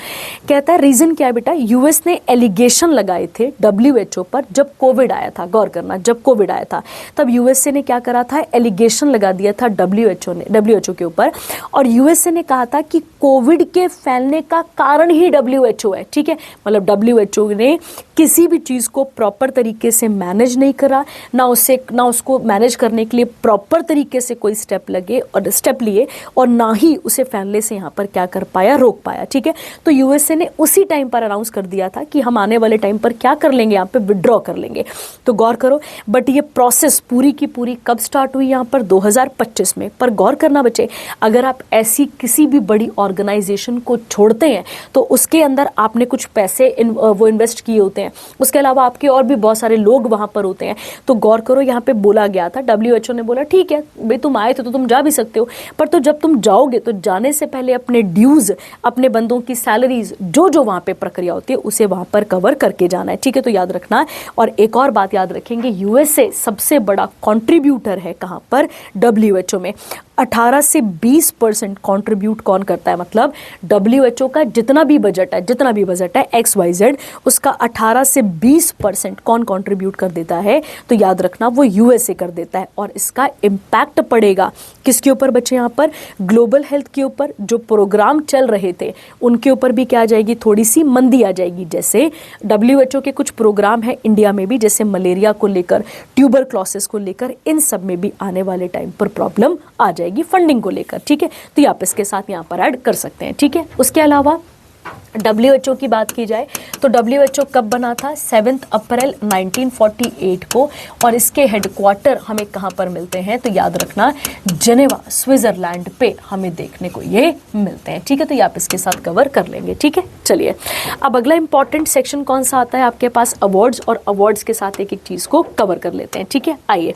कहता है रीजन क्या है बेटा, यूएस ने एलिगेशन लगाए थे WHO पर जब कोविड आया था। गौर करना, जब कोविड आया था तब यूएसए ने क्या करा था, एलिगेशन लगा दिया था WHO के ऊपर, और यूएसए ने कहा था कि कोविड के फैलने का कारण ही WHO है, ठीक है। मतलब WHO ने किसी भी चीज को प्रॉपर तरीके से मैनेज नहीं करा, ना उसको मैनेज करने के लिए प्रॉपर तरीके से कोई स्टेप लिए, और ना ही उसे फैलने से यहाँ पर क्या कर पाया, रोक पाया, ठीक है। तो यूएसए ने उसी टाइम पर अनाउंस कर दिया था कि हम आने वाले टाइम पर क्या कर लेंगे, यहाँ पे विड्रॉ कर लेंगे। तो गौर करो, बट ये प्रोसेस पूरी की पूरी कब स्टार्ट हुई, यहाँ पर 2025 में। पर गौर करना बच्चे, अगर आप ऐसी किसी भी बड़ी ऑर्गेनाइजेशन को छोड़ते हैं तो उसके अंदर आपने कुछ पैसे वो इन्वेस्ट किए होते हैं, उसके अलावा आपके और भी बहुत सारे लोग वहां पर होते हैं। तो गौर करो, यहाँ पे बोला गया था, WHO ने बोला ठीक है भाई तुम आए थे तो तुम जा भी सकते हो, पर तो जब तुम जाओगे तो जाने से पहले अपने ड्यूज, अपने बंदों की सैलरीज, जो वहां पे प्रक्रिया होती है उसे वहां पर कवर करके जाना है, ठीक है। तो याद रखना। और एक और बात याद रखेंगे, यूएसए सबसे बड़ा कॉन्ट्रीब्यूटर है कहां पर, WHO में। 18 से 20% कॉन्ट्रीब्यूट कौन करता है, मतलब WHO का जितना भी बजट है XYZ, उसका 18 से 20% कौन कंट्रीब्यूट कर देता है, तो याद रखना वो यूएसए कर देता है। और इसका इम्पैक्ट पड़ेगा किसके ऊपर बच्चे, यहाँ पर ग्लोबल हेल्थ के ऊपर। जो प्रोग्राम चल रहे थे उनके ऊपर भी क्या आ जाएगी, थोड़ी सी मंदी आ जाएगी। जैसे WHO के कुछ प्रोग्राम है इंडिया में भी, जैसे मलेरिया को लेकर, ट्यूबरक्लोसिस को लेकर, इन सब में भी आने वाले टाइम पर प्रॉब्लम आ जाएगी फंडिंग को लेकर, ठीक है। तो आप इसके साथ यहाँ पर ऐड कर सकते हैं, ठीक है। उसके अलावा WHO की बात की जाए तो WHO कब बना था, 7 अप्रैल 1948 को, और इसके हेडक्वार्टर हमें कहाँ पर मिलते हैं, तो याद रखना जेनेवा स्विट्जरलैंड पे हमें देखने को ये मिलते हैं, ठीक है। तो आप इसके साथ कवर कर लेंगे, ठीक है। चलिए अब अगला इंपॉर्टेंट सेक्शन कौन सा आता है आपके पास, अवार्ड्स, और अवार्ड्स के साथ एक एक चीज को कवर कर लेते हैं, ठीक है। आइए,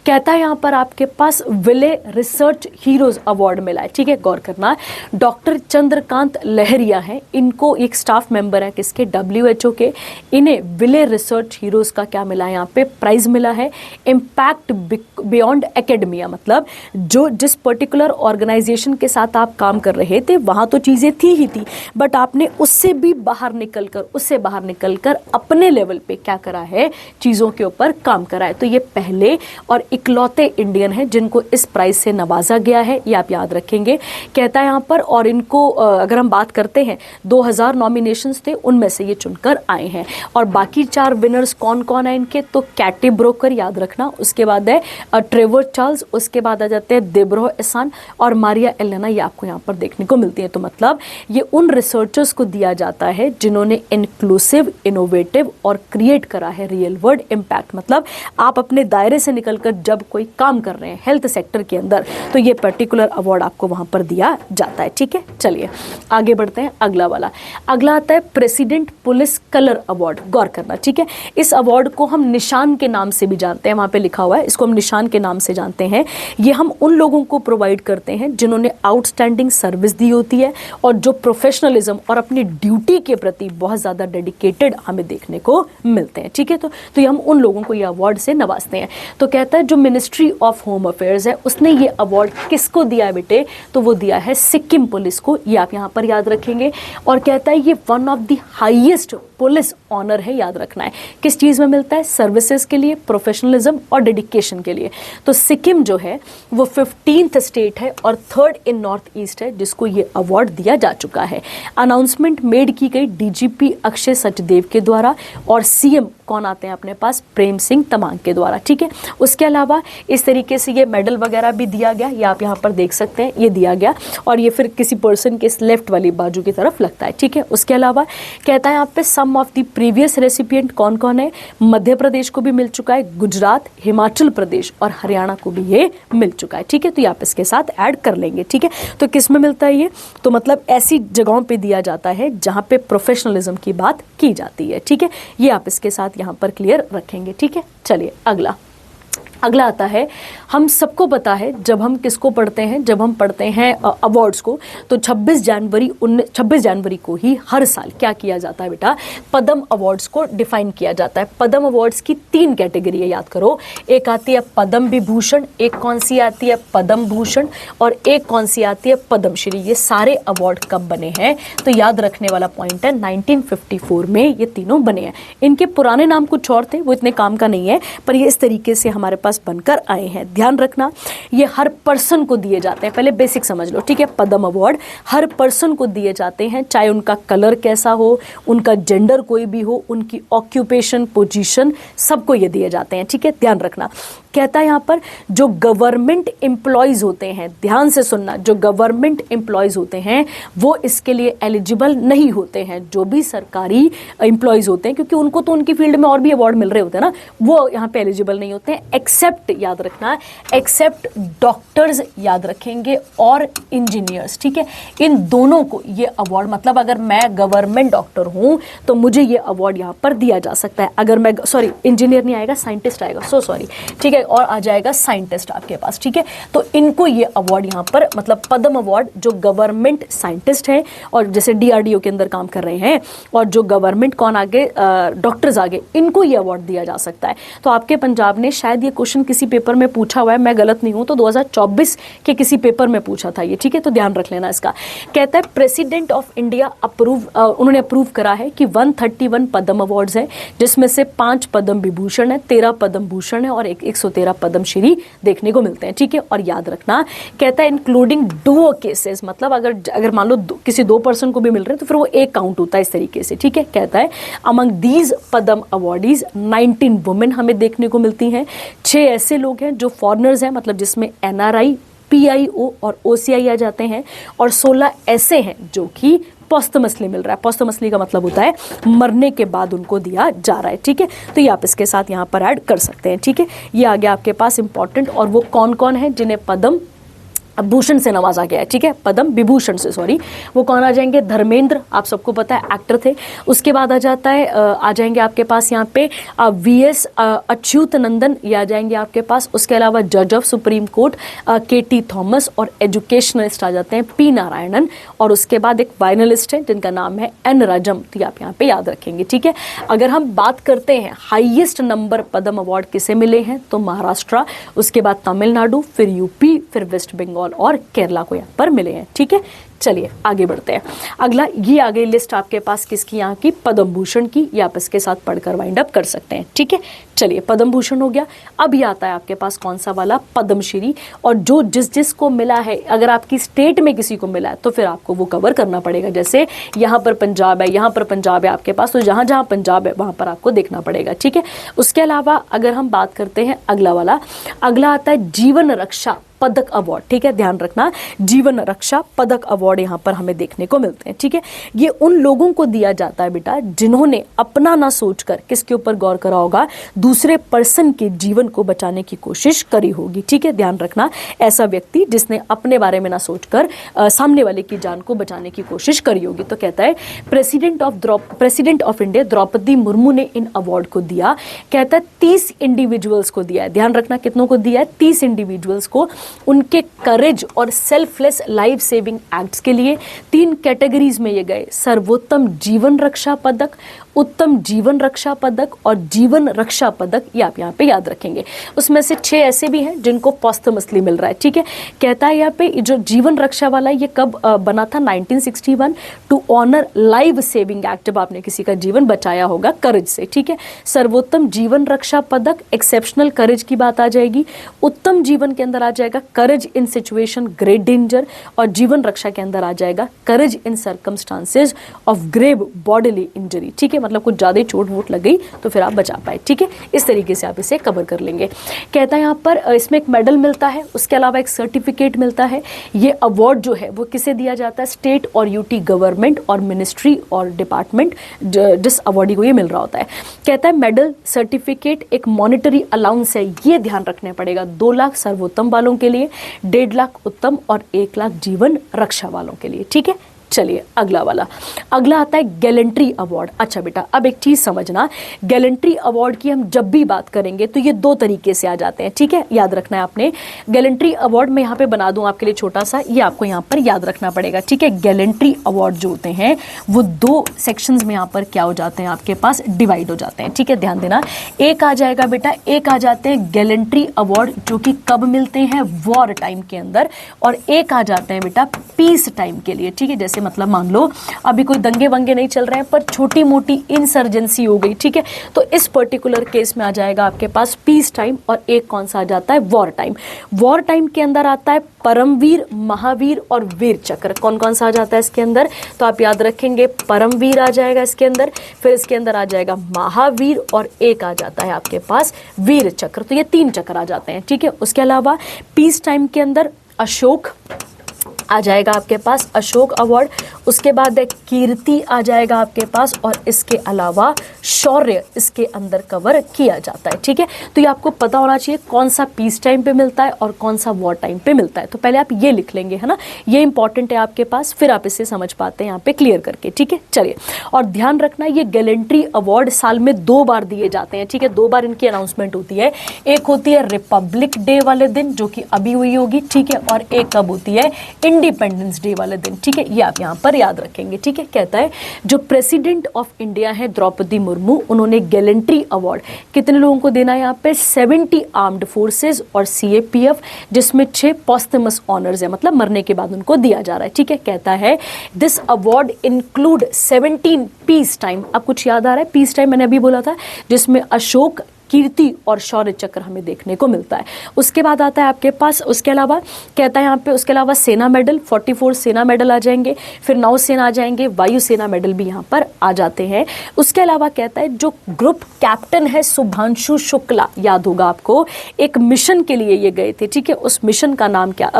कहता है यहाँ पर आपके पास विले रिसर्च हीरोज अवार्ड मिला है, ठीक है। गौर करना, डॉक्टर चंद्रकांत लहरिया है, इनको एक स्टाफ मेंबर है किसके, WHO के, इन्हें विले रिसर्च हीरोज का क्या मिला है, यहाँ पे प्राइज मिला है। इम्पैक्ट बियॉन्ड एकेडमिया, मतलब जो जिस पर्टिकुलर ऑर्गेनाइजेशन के साथ आप काम कर रहे थे वहां तो चीजें थी ही थी, बट आपने उससे बाहर निकलकर अपने लेवल पे क्या करा है, चीजों के ऊपर काम करा है। तो ये पहले और इकलौते इंडियन हैं जिनको इस प्राइज से नवाजा गया है, ये आप याद रखेंगे। कहता है यहाँ पर, और इनको अगर हम बात करते हैं 2000 नॉमिनेशंस थे, उनमें से ये चुनकर आए हैं। और बाकी 4 विनर्स कौन कौन है इनके, तो कैटी ब्रोकर याद रखना, उसके बाद है ट्रेवर चार्ल्स, उसके बाद आ जाते हैं देब्रो एहसान और मारिया एलेना, ये आपको यहाँ पर देखने को मिलती है। तो मतलब ये उन रिसर्चर्स को दिया जाता है जिन्होंने इंक्लूसिव, इनोवेटिव और क्रिएट करा है रियल वर्ल्ड इम्पैक्ट। मतलब आप अपने दायरे से निकलकर जब कोई काम कर रहे हैं हेल्थ सेक्टर के अंदर, तो ये पर्टिकुलर अवार्ड आपको वहां पर दिया जाता है, ठीक है। चलिए आगे बढ़ते हैं, अगला आता है प्रेसिडेंट पुलिस कलर अवार्ड। गौर करना, ठीक है। इस अवार्ड को हम निशान के नाम से भी जानते हैं, वहां पे लिखा हुआ है, इसको हम निशान के नाम से जानते हैं। ये हम उन लोगों को प्रोवाइड करते हैं जिन्होंने आउटस्टैंडिंग सर्विस दी होती है और जो प्रोफेशनलिज्म और अपनी ड्यूटी के प्रति बहुत ज्यादा डेडिकेटेड हमें देखने को मिलते हैं, ठीक है। तो ये हम उन लोगों को ये अवार्ड से नवाजते हैं। तो कहता है जो मिनिस्ट्री ऑफ होम अफेयर्स है उसने ये अवार्ड किसको दिया है बेटे, तो वो दिया है सिक्किम पुलिस को, ये आप यहाँ पर याद रखेंगे। और कहता है ये one of the highest police honour है, याद रखना है। किस चीज में मिलता है, सर्विसेज के लिए, प्रोफेशनलिज्म और डेडिकेशन के लिए। तो सिक्किम जो है वो 15th स्टेट है और 3rd इन नॉर्थ ईस्ट है जिसको ये अवार्ड दिया जा चुका है। अनाउंसमेंट मेड की गई DGP अक्षय सचदेव के द्वारा और CM कौन आते हैं अपने पास, प्रेम सिंह तमांग के द्वारा, ठीक है। उसके अलावा इस तरीके से ये मेडल वगैरह भी दिया गया, ये आप यहाँ पर देख सकते हैं, ये दिया गया और ये फिर किसी पर्सन के लेफ्ट वाली बाजू की तरफ लगता है, ठीक है। उसके अलावा कहता है यहाँ पे सम ऑफ द प्रीवियस रेसिपिएंट कौन कौन है, मध्य प्रदेश को भी मिल चुका है, गुजरात, हिमाचल प्रदेश और हरियाणा को भी ये मिल चुका है, ठीक है। तो आप इसके साथ ऐड कर लेंगे, ठीक है। तो किस में मिलता है ये, तो मतलब ऐसी जगहों पे दिया जाता है जहाँ पे प्रोफेशनलिज्म की बात की जाती है, ठीक है। ये आप इसके साथ यहाँ पर क्लियर रखेंगे, ठीक है। चलिए अगला, अगला आता है, हम सबको पता है जब हम किसको पढ़ते हैं, जब हम पढ़ते हैं अवार्ड्स को, तो 26 जनवरी को ही हर साल क्या किया जाता है बेटा, पद्म अवार्ड्स को डिफाइन किया जाता है। पद्म अवार्ड्स की 3 कैटेगरी है, याद करो। एक आती है पद्म विभूषण, एक कौन सी आती है पद्म भूषण, और एक कौन सी आती है पद्मश्री। ये सारे अवार्ड कब बने हैं, तो याद रखने वाला पॉइंट है 1954 में ये तीनों बने हैं। इनके पुराने नाम कुछ और थे, वो इतने काम का नहीं है, पर ये इस तरीके से हमारे पास बनकर आए हैं। ध्यान रखना, ये हर पर्सन को दिए जाते हैं, पहले बेसिक समझ लो, ठीक है। पद्म अवार्ड हर पर्सन को दिए जाते हैं, चाहे उनका कलर कैसा हो, उनका जेंडर कोई भी हो, उनकी ऑक्यूपेशन, पोजीशन, सबको ये दिए जाते हैं, ठीक है। ध्यान रखना, कहता है यहाँ पर जो गवर्नमेंट एम्प्लॉयज होते हैं, ध्यान से सुनना, जो गवर्नमेंट एम्प्लॉयज होते हैं वो इसके लिए एलिजिबल नहीं होते हैं। जो भी सरकारी एम्प्लॉयज होते हैं, क्योंकि उनको तो उनकी फील्ड में और भी अवार्ड मिल रहे होते हैं ना, वो यहाँ पे एलिजिबल नहीं होते हैं, एक्सेप्ट, याद रखना, एक्सेप्ट डॉक्टर्स, याद रखेंगे, और इंजीनियर्स, ठीक है। इन दोनों को ये अवार्ड, मतलब अगर मैं गवर्नमेंट डॉक्टर हूँ तो मुझे ये अवार्ड यहाँ पर दिया जा सकता है। अगर मैं, सॉरी, इंजीनियर नहीं आएगा, साइंटिस्ट आएगा, सो सॉरी, ठीक है, और आ जाएगा साइंटिस्ट आपके पास, ठीक है। तो इनको ये अवार्ड यहाँ पर, मतलब पद्म अवार्ड, जो गवर्नमेंट साइंटिस्ट हैं और जैसे DRDO के अंदर काम कर रहे हैं, और जो गवर्नमेंट कौन आगे, डॉक्टर्स आगे, इनको ये अवार्ड दिया जा सकता है। तो आपके पंजाब ने शायद ये क्वेश्चन किसी पेपर में पूछा हुआ है, मैं गलत नहीं हूं तो 2024 के किसी पेपर में पूछा था ये, ठीक है, तो ध्यान रख लेना इसका। कहता है प्रेसिडेंट ऑफ इंडिया उन्होंने अप्रूव करा है कि 131 पद्म अवार्ड्स हैं, जिसमें से 5 पद्म विभूषण है, 13 पद्म भूषण है और 113 पद्मश्री देखने को मिलते हैं, ठीक है। और याद रखना, कहता है इंक्लूडिंग डुओ केसेस, मतलब अगर मान लो किसी 2 पर्सन को भी मिल रहे हैं तो फिर वो एक काउंट होता है इस तरीके से, ठीक है। कहता है among these Padma awardees 19 women हमें देखने को मिलती हैं, 6 ऐसे लोग हैं जो फॉरेनर्स हैं, मतलब जिसमें NRI, PIO और OCI आ जाते हैं, और 16 ऐसे हैं जो कि पोस्टमसली मिल रहा है। पोस्टमसली का मतलब होता है मरने के बाद उनको दिया जा रहा है, ठीक है। तो ये आप इसके साथ यहाँ पर ऐड कर सकते हैं, ठीक है। ये आ गया आपके पास इंपॉर्टेंट, और वो कौन कौन है जिन्हें पद्म भूषण से नवाजा गया है, ठीक है, पद्म विभूषण से, सॉरी। वो कौन आ जाएंगे, धर्मेंद्र, आप सबको पता है एक्टर थे। उसके बाद आ जाता है, आ जाएंगे आपके पास यहाँ पे VS अच्युतनंदन, ये आ जाएंगे आपके पास। उसके अलावा जज of supreme court KT Thomas, और एजुकेशनलिस्ट आ जाते हैं P नारायणन, और उसके बाद एक वायलिनिस्ट है जिनका नाम है N राजम, तो आप यहाँ पे याद रखेंगे, ठीक है। अगर हम बात करते हैं हाईएस्ट नंबर पद्म अवार्ड किसे मिले हैं, तो महाराष्ट्र, उसके बाद तमिलनाडु, फिर UP, फिर वेस्ट बंगाल और केरला को यहाँ पर मिले हैं, ठीक है। चलिए आगे बढ़ते हैं। अगला, ये आ गई लिस्ट आपके पास किसकी, यहाँ की पद्म भूषण की, ये आप इसके साथ पढ़कर वाइंड अप कर सकते हैं, ठीक है। चलिए, पद्म भूषण हो गया। अब ये आता है आपके पास कौन सा वाला, पद्मश्री, और जो जिसको मिला है, अगर आपकी स्टेट में किसी को मिला है तो फिर आपको वो कवर करना पड़ेगा। जैसे यहाँ पर पंजाब है, यहाँ पर पंजाब है आपके पास, तो जहाँ जहाँ पंजाब है वहाँ पर आपको देखना पड़ेगा, ठीक है। उसके अलावा अगर हम बात करते हैं अगला वाला, अगला आता है जीवन रक्षा पदक अवार्ड, ठीक है। ध्यान रखना, जीवन रक्षा पदक अवार्ड यहाँ पर हमें देखने को मिलते हैं, ठीक है। ये उन लोगों को दिया जाता है बेटा जिन्होंने अपना ना सोचकर किसके ऊपर गौर करा होगा, दूसरे पर्सन के जीवन को बचाने की कोशिश करी होगी, ठीक है। ध्यान रखना, ऐसा व्यक्ति जिसने अपने बारे में ना सोचकर सामने वाले की जान को बचाने की कोशिश करी होगी। तो कहता है president of India Droupadi Murmu ने इन अवार्ड को दिया। कहता है 30 इंडिविजुअल्स को दिया है। ध्यान रखना, कितनों को दिया है, 30 इंडिविजुअल्स को, उनके करेज और सेल्फलेस लाइफ सेविंग एक्ट्स के लिए। 3 कैटेगरीज में ये गए, सर्वोत्तम जीवन रक्षा पदक, उत्तम जीवन रक्षा पदक और जीवन रक्षा पदक, ये आप यहाँ पे याद रखेंगे। उसमें से 6 ऐसे भी हैं जिनको पोस्टमसली मिल रहा है, ठीक है। कहता है यहाँ पे जो जीवन रक्षा वाला ये कब बना था, 1961, to honour life saving act, जब आपने किसी का जीवन बचाया होगा करेज से, ठीक है। सर्वोत्तम जीवन रक्षा पदक, एक्सेप्शनल करेज की बात आ जाएगी। उत्तम जीवन के अंदर आ जाएगा courage in situation great danger, और जीवन रक्षा के अंदर आ जाएगा courage in circumstances of grave bodily injury, ठीक है। मतलब कुछ ज़्यादा चोट वोट लग गई तो फिर आप बचा पाए, ठीक है। इस तरीके से आप इसे कवर कर लेंगे। कहता है यहाँ पर इसमें एक मेडल मिलता है, उसके अलावा एक सर्टिफिकेट मिलता है। ये अवार्ड जो है वो किसे दिया जाता है, स्टेट और UT गवर्नमेंट और मिनिस्ट्री और डिपार्टमेंट, जिस अवार्डी को ये मिल रहा होता है। कहता है मेडल, सर्टिफिकेट एक मॉनिटरी अलाउंस है, ये ध्यान रखने पड़ेगा। 2 लाख सर्वोत्तम वालों के लिए, 1.5 लाख उत्तम और 1 लाख जीवन रक्षा वालों के लिए, ठीक है। चलिए अगला वाला, अगला आता है गैलेंट्री अवार्ड। अच्छा बेटा, अब एक चीज समझना, गैलेंट्री अवार्ड की हम जब भी बात करेंगे तो ये दो तरीके से आ जाते हैं, ठीक है, याद रखना है आपने। गैलेंट्री अवार्ड मैं यहाँ पे बना दूं आपके लिए छोटा सा, ये आपको यहाँ पर याद रखना पड़ेगा, ठीक है। गैलेंट्री अवार्ड जो होते हैं वो दो सेक्शंस में यहाँ पर क्या हो जाते हैं, आपके पास डिवाइड हो जाते हैं, ठीक है, ध्यान देना। एक आ जाएगा बेटा, एक आ जाते हैं गैलेंट्री अवार्ड जो कि कब मिलते हैं, वॉर टाइम के अंदर, और एक आ जाते हैं बेटा पीस टाइम के लिए, ठीक है। जैसे मतलब मान लो अभी कोई दंगे वंगे नहीं चल रहे हैं पर छोटी मोटी इंसर्जेंसी हो गई, ठीक है, तो इस पर्टिकुलर केस में आ जाएगा आपके पास पीस टाइम, और एक कौन सा आ जाता है, वॉर टाइम। वॉर टाइम के अंदर आता है परमवीर, महावीर और वीर चक्र। कौन कौन सा आ जाता है इसके अंदर, तो आप याद रखेंगे परमवीर आ जाएगा इसके अंदर, फिर इसके अंदर आ जाएगा महावीर, और एक आ जाता है आपके पास वीर चक्र। तो ये 3 चक्र आ जाते हैं, ठीक है। उसके अलावा पीस टाइम के अंदर अशोक आ जाएगा आपके पास, अशोक अवार्ड। उसके बाद कीर्ति आ जाएगा आपके पास, और इसके अलावा शौर्य इसके अंदर कवर किया जाता है, ठीक है। तो ये आपको पता होना चाहिए कौन सा पीस टाइम पे मिलता है और कौन सा वॉर टाइम पे मिलता है। तो पहले आप ये लिख लेंगे, है ना, ये इंपॉर्टेंट है आपके पास, फिर आप इसे समझ पाते हैं यहाँ पे क्लियर करके, ठीक है। चलिए, और ध्यान रखना ये गैलेंट्री अवार्ड साल में 2 बार दिए जाते हैं, ठीक है। 2 बार इनकी अनाउंसमेंट होती है, एक होती है रिपब्लिक डे वाले दिन जो कि अभी हुई होगी, ठीक है, और एक कब होती है, इंडिपेंडेंस डे वाले दिन, ठीक है। ये आप यहाँ पर याद रखेंगे, ठीक है। कहता है जो प्रेसिडेंट ऑफ इंडिया है द्रौपदी मुर्मू, उन्होंने गैलेंट्री अवार्ड कितने लोगों को देना है यहाँ पे, 70 आर्म्ड फोर्सेस और सीएपीएफ, जिसमें 6 पॉस्टमस ऑनर्स है, मतलब मरने के बाद उनको दिया जा रहा है, ठीक है। कहता है this award include 17 peace time. अब कुछ याद आ रहा है, पीस टाइम मैंने अभी बोला था, जिसमें अशोक, कीर्ति और शौर्य चक्र हमें देखने को मिलता है। उसके बाद आता है आपके पास, उसके अलावा कहता है यहाँ पे, उसके अलावा सेना मेडल 44 सेना मेडल आ जाएंगे, फिर नौसेना आ जाएंगे, वायुसेना मेडल भी यहाँ पर आ जाते हैं। उसके अलावा कहता है जो ग्रुप कैप्टन है शुभांशु शुक्ला, याद होगा आपको, एक मिशन के लिए ये गए थे, ठीक है। उस मिशन का नाम क्या,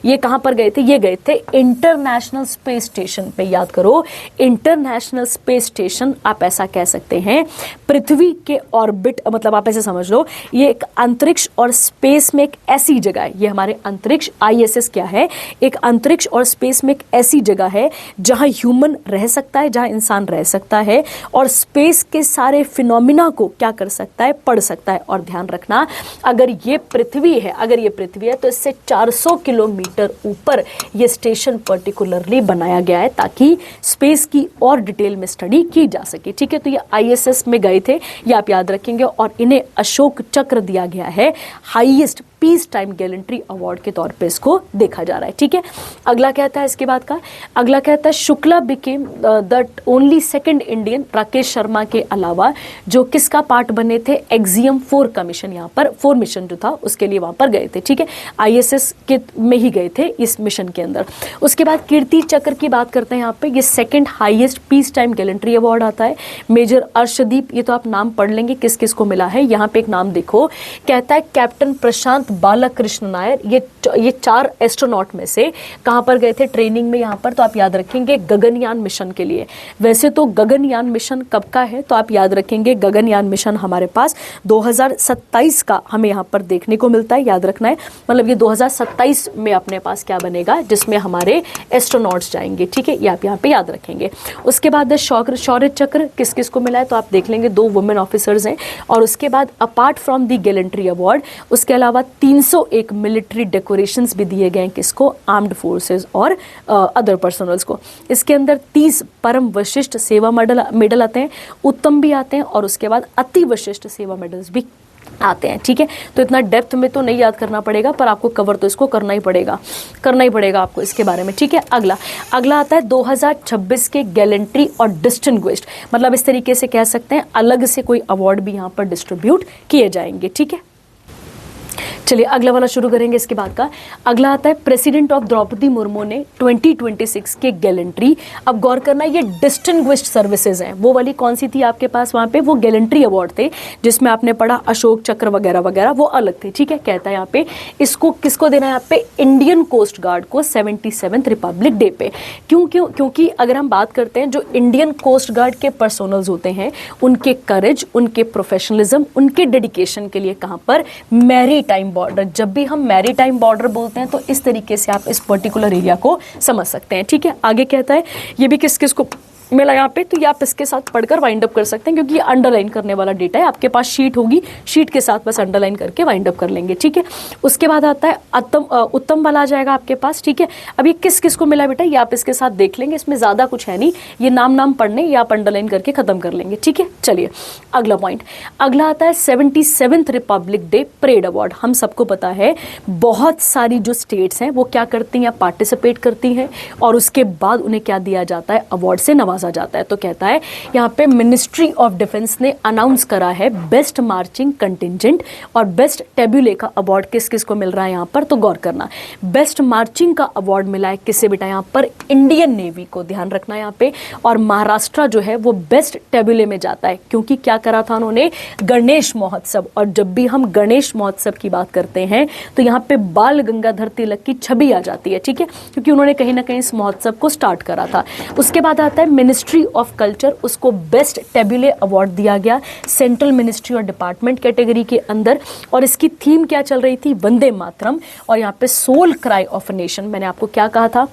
ये कहाँ पर गए थे, ये गए थे इंटरनेशनल स्पेस स्टेशन पे, याद करो, इंटरनेशनल स्पेस स्टेशन आप ऐसा कह सकते हैं, पृथ्वी के ऑर्बिट, मतलब आप ऐसे समझ लो ये एक अंतरिक्ष और स्पेस में एक ऐसी जगह है, ये हमारे अंतरिक्ष आईएसएस क्या है, एक अंतरिक्ष और स्पेस में एक ऐसी जगह है जहां ह्यूमन रह सकता है, जहां इंसान रह सकता है, और स्पेस के सारे फिनोमिना को क्या कर सकता है, पढ़ सकता है। और ध्यान रखना, अगर ये पृथ्वी है, अगर ये पृथ्वी है तो इससे 400 किलोमीटर ऊपर ये स्टेशन पर्टिकुलरली बनाया गया है ताकि स्पेस की और डिटेल में स्टडी की जा सके, ठीक है। तो ये आईएसएस में गए थे, ये आप याद रखेंगे, और इन्हें अशोक चक्र दिया गया है, highest peace time gallantry award के तौर पे इसको देखा जा रहा है, ठीक है। अगला कहता है, इसके बाद का अगला कहता है Shukla became the only second Indian, Rakesh Sharma के अलावा जो किसका पार्ट बने थे, एक्सियम 4 का मिशन, यहाँ पर 4 मिशन जो था उसके लिए वहां पर गए थे, ठीक है, आईएसएस के में ही गए थे इस मिशन के अंदर। उसके बाद कीर्ति चक्र की बात करते हैं यहाँ पे, ये second highest peace time gallantry award आता है। मेजर अर्शदीप, ये तो आप नाम पढ़ लेंगे किस किस को मिला है, यहाँ पे एक नाम देखो, कहता है कैप्टन प्रशांत बालकृष्ण नायर, ये 4 एस्ट्रोनॉट में से कहां पर गए थे, ट्रेनिंग में, यहाँ पर तो आप याद रखेंगे गगनयान मिशन के लिए। वैसे तो गगनयान मिशन कब का है, तो आप याद रखेंगे गगनयान मिशन हमारे पास 2027 का हमें यहाँ पर देखने को मिलता है, याद रखना है, मतलब ये 2027 में अपने पास क्या बनेगा, जिसमें हमारे एस्ट्रोनॉट्स जाएंगे, ठीक है, ये आप यहाँ पे याद रखेंगे। उसके बाद शौर्य चक्र किस किस को मिला है, तो आप देख लेंगे 2 वुमेन ऑफिसर्स हैं। और उसके बाद apart from the gallantry award, उसके अलावा 301 मिलिट्री डेकोरेशंस भी दिए गए हैं किसको, आर्म्ड फोर्सेस और अदर पर्सनल्स को। इसके अंदर 30 परम वशिष्ठ सेवा मेडल आते हैं, उत्तम भी आते हैं, और उसके बाद अति वशिष्ठ सेवा मेडल्स भी आते हैं, ठीक है। तो इतना डेप्थ में तो नहीं याद करना पड़ेगा, पर आपको कवर तो इसको करना ही पड़ेगा आपको इसके बारे में, ठीक है। अगला आता है 2026 के गैलेंट्री और डिस्टिंग्विश्ड, मतलब इस तरीके से कह सकते हैं अलग से कोई अवार्ड भी यहाँ पर डिस्ट्रीब्यूट किए जाएंगे, ठीक है। चलिए अगला वाला शुरू करेंगे इसके बाद का। अगला आता है प्रेसिडेंट ऑफ द्रौपदी मुर्मू ने 2026 के गैलेंट्री, अब गौर करना ये डिस्टिंग्विश्ड सर्विसेज हैं, वो वाली कौन सी थी आपके पास वहां पे, वो गैलेंट्री अवार्ड थे जिसमें आपने पढ़ा अशोक चक्र वगैरह वगैरह, वो अलग थे, ठीक है। कहता है यहाँ पे इसको किसको देना है, यहाँ पे इंडियन कोस्ट गार्ड को 77th रिपब्लिक डे पे। क्योंकि अगर हम बात करते हैं जो इंडियन कोस्ट गार्ड के पर्सोनल्स होते हैं, उनके करेज, उनके प्रोफेशनलिज्म, उनके डेडिकेशन के लिए कहाँ पर मैरी टाइम बॉर्डर, जब भी हम मैरीटाइम बॉर्डर बोलते हैं तो इस तरीके से आप इस पर्टिकुलर एरिया को समझ सकते हैं, ठीक है। आगे कहता है ये भी किस किस को मिला यहाँ पे, तो ये आप इसके साथ पढ़कर वाइंड अप कर सकते हैं, क्योंकि ये अंडरलाइन करने वाला डेटा है। आपके पास शीट होगी, शीट के साथ बस अंडरलाइन करके वाइंड अप कर लेंगे, ठीक है। उसके बाद आता है उत्तम वाला आ जाएगा आपके पास, ठीक है। अब ये किस किस को मिला बेटा, ये आप इसके साथ देख लेंगे, इसमें ज़्यादा कुछ है नहीं, ये नाम पढ़ने, ये आप अंडरलाइन करके खत्म कर लेंगे, ठीक है। चलिए अगला पॉइंट, अगला आता है 77th Republic day parade award. हम सबको पता है बहुत सारी जो स्टेट्स हैं वो क्या करती हैं, पार्टिसिपेट करती हैं, और उसके बाद उन्हें क्या दिया जाता है, अवार्ड से नवाजा जाता है। तो कहता है यहाँ पे मिनिस्ट्री ऑफ डिफेंस ने अनाउंस करा है बेस्ट मार्चिंग कंटिजेंट और बेस्ट टेब्यूले का अवार्ड किस किस को मिल रहा है यहाँ पर, तो गौर करना। बेस्ट मार्चिंग का अवार्ड मिला है किससे बेटा, यहाँ पर इंडियन नेवी को, ध्यान रखना यहाँ पे। और महाराष्ट्र जो है वो बेस्ट टेब्यूले में जाता है, क्योंकि क्या करा था उन्होंने, गणेश महोत्सव। और जब भी हम गणेश महोत्सव की बात करते हैं तो यहाँ पे बाल गंगाधर तिलक की छवि आ जाती है, ठीक है, क्योंकि उन्होंने कहीं ना कहीं इस महोत्सव को स्टार्ट करा था। उसके बाद आता है मिनिस्ट्री ऑफ कल्चर, उसको बेस्ट टेब्यूले अवार्ड दिया गया सेंट्रल मिनिस्ट्री और डिपार्टमेंट कैटेगरी के अंदर। और इसकी थीम क्या चल रही थी, वंदे मातरम, और यहाँ पे soul cry of a nation. मैंने आपको क्या कहा था,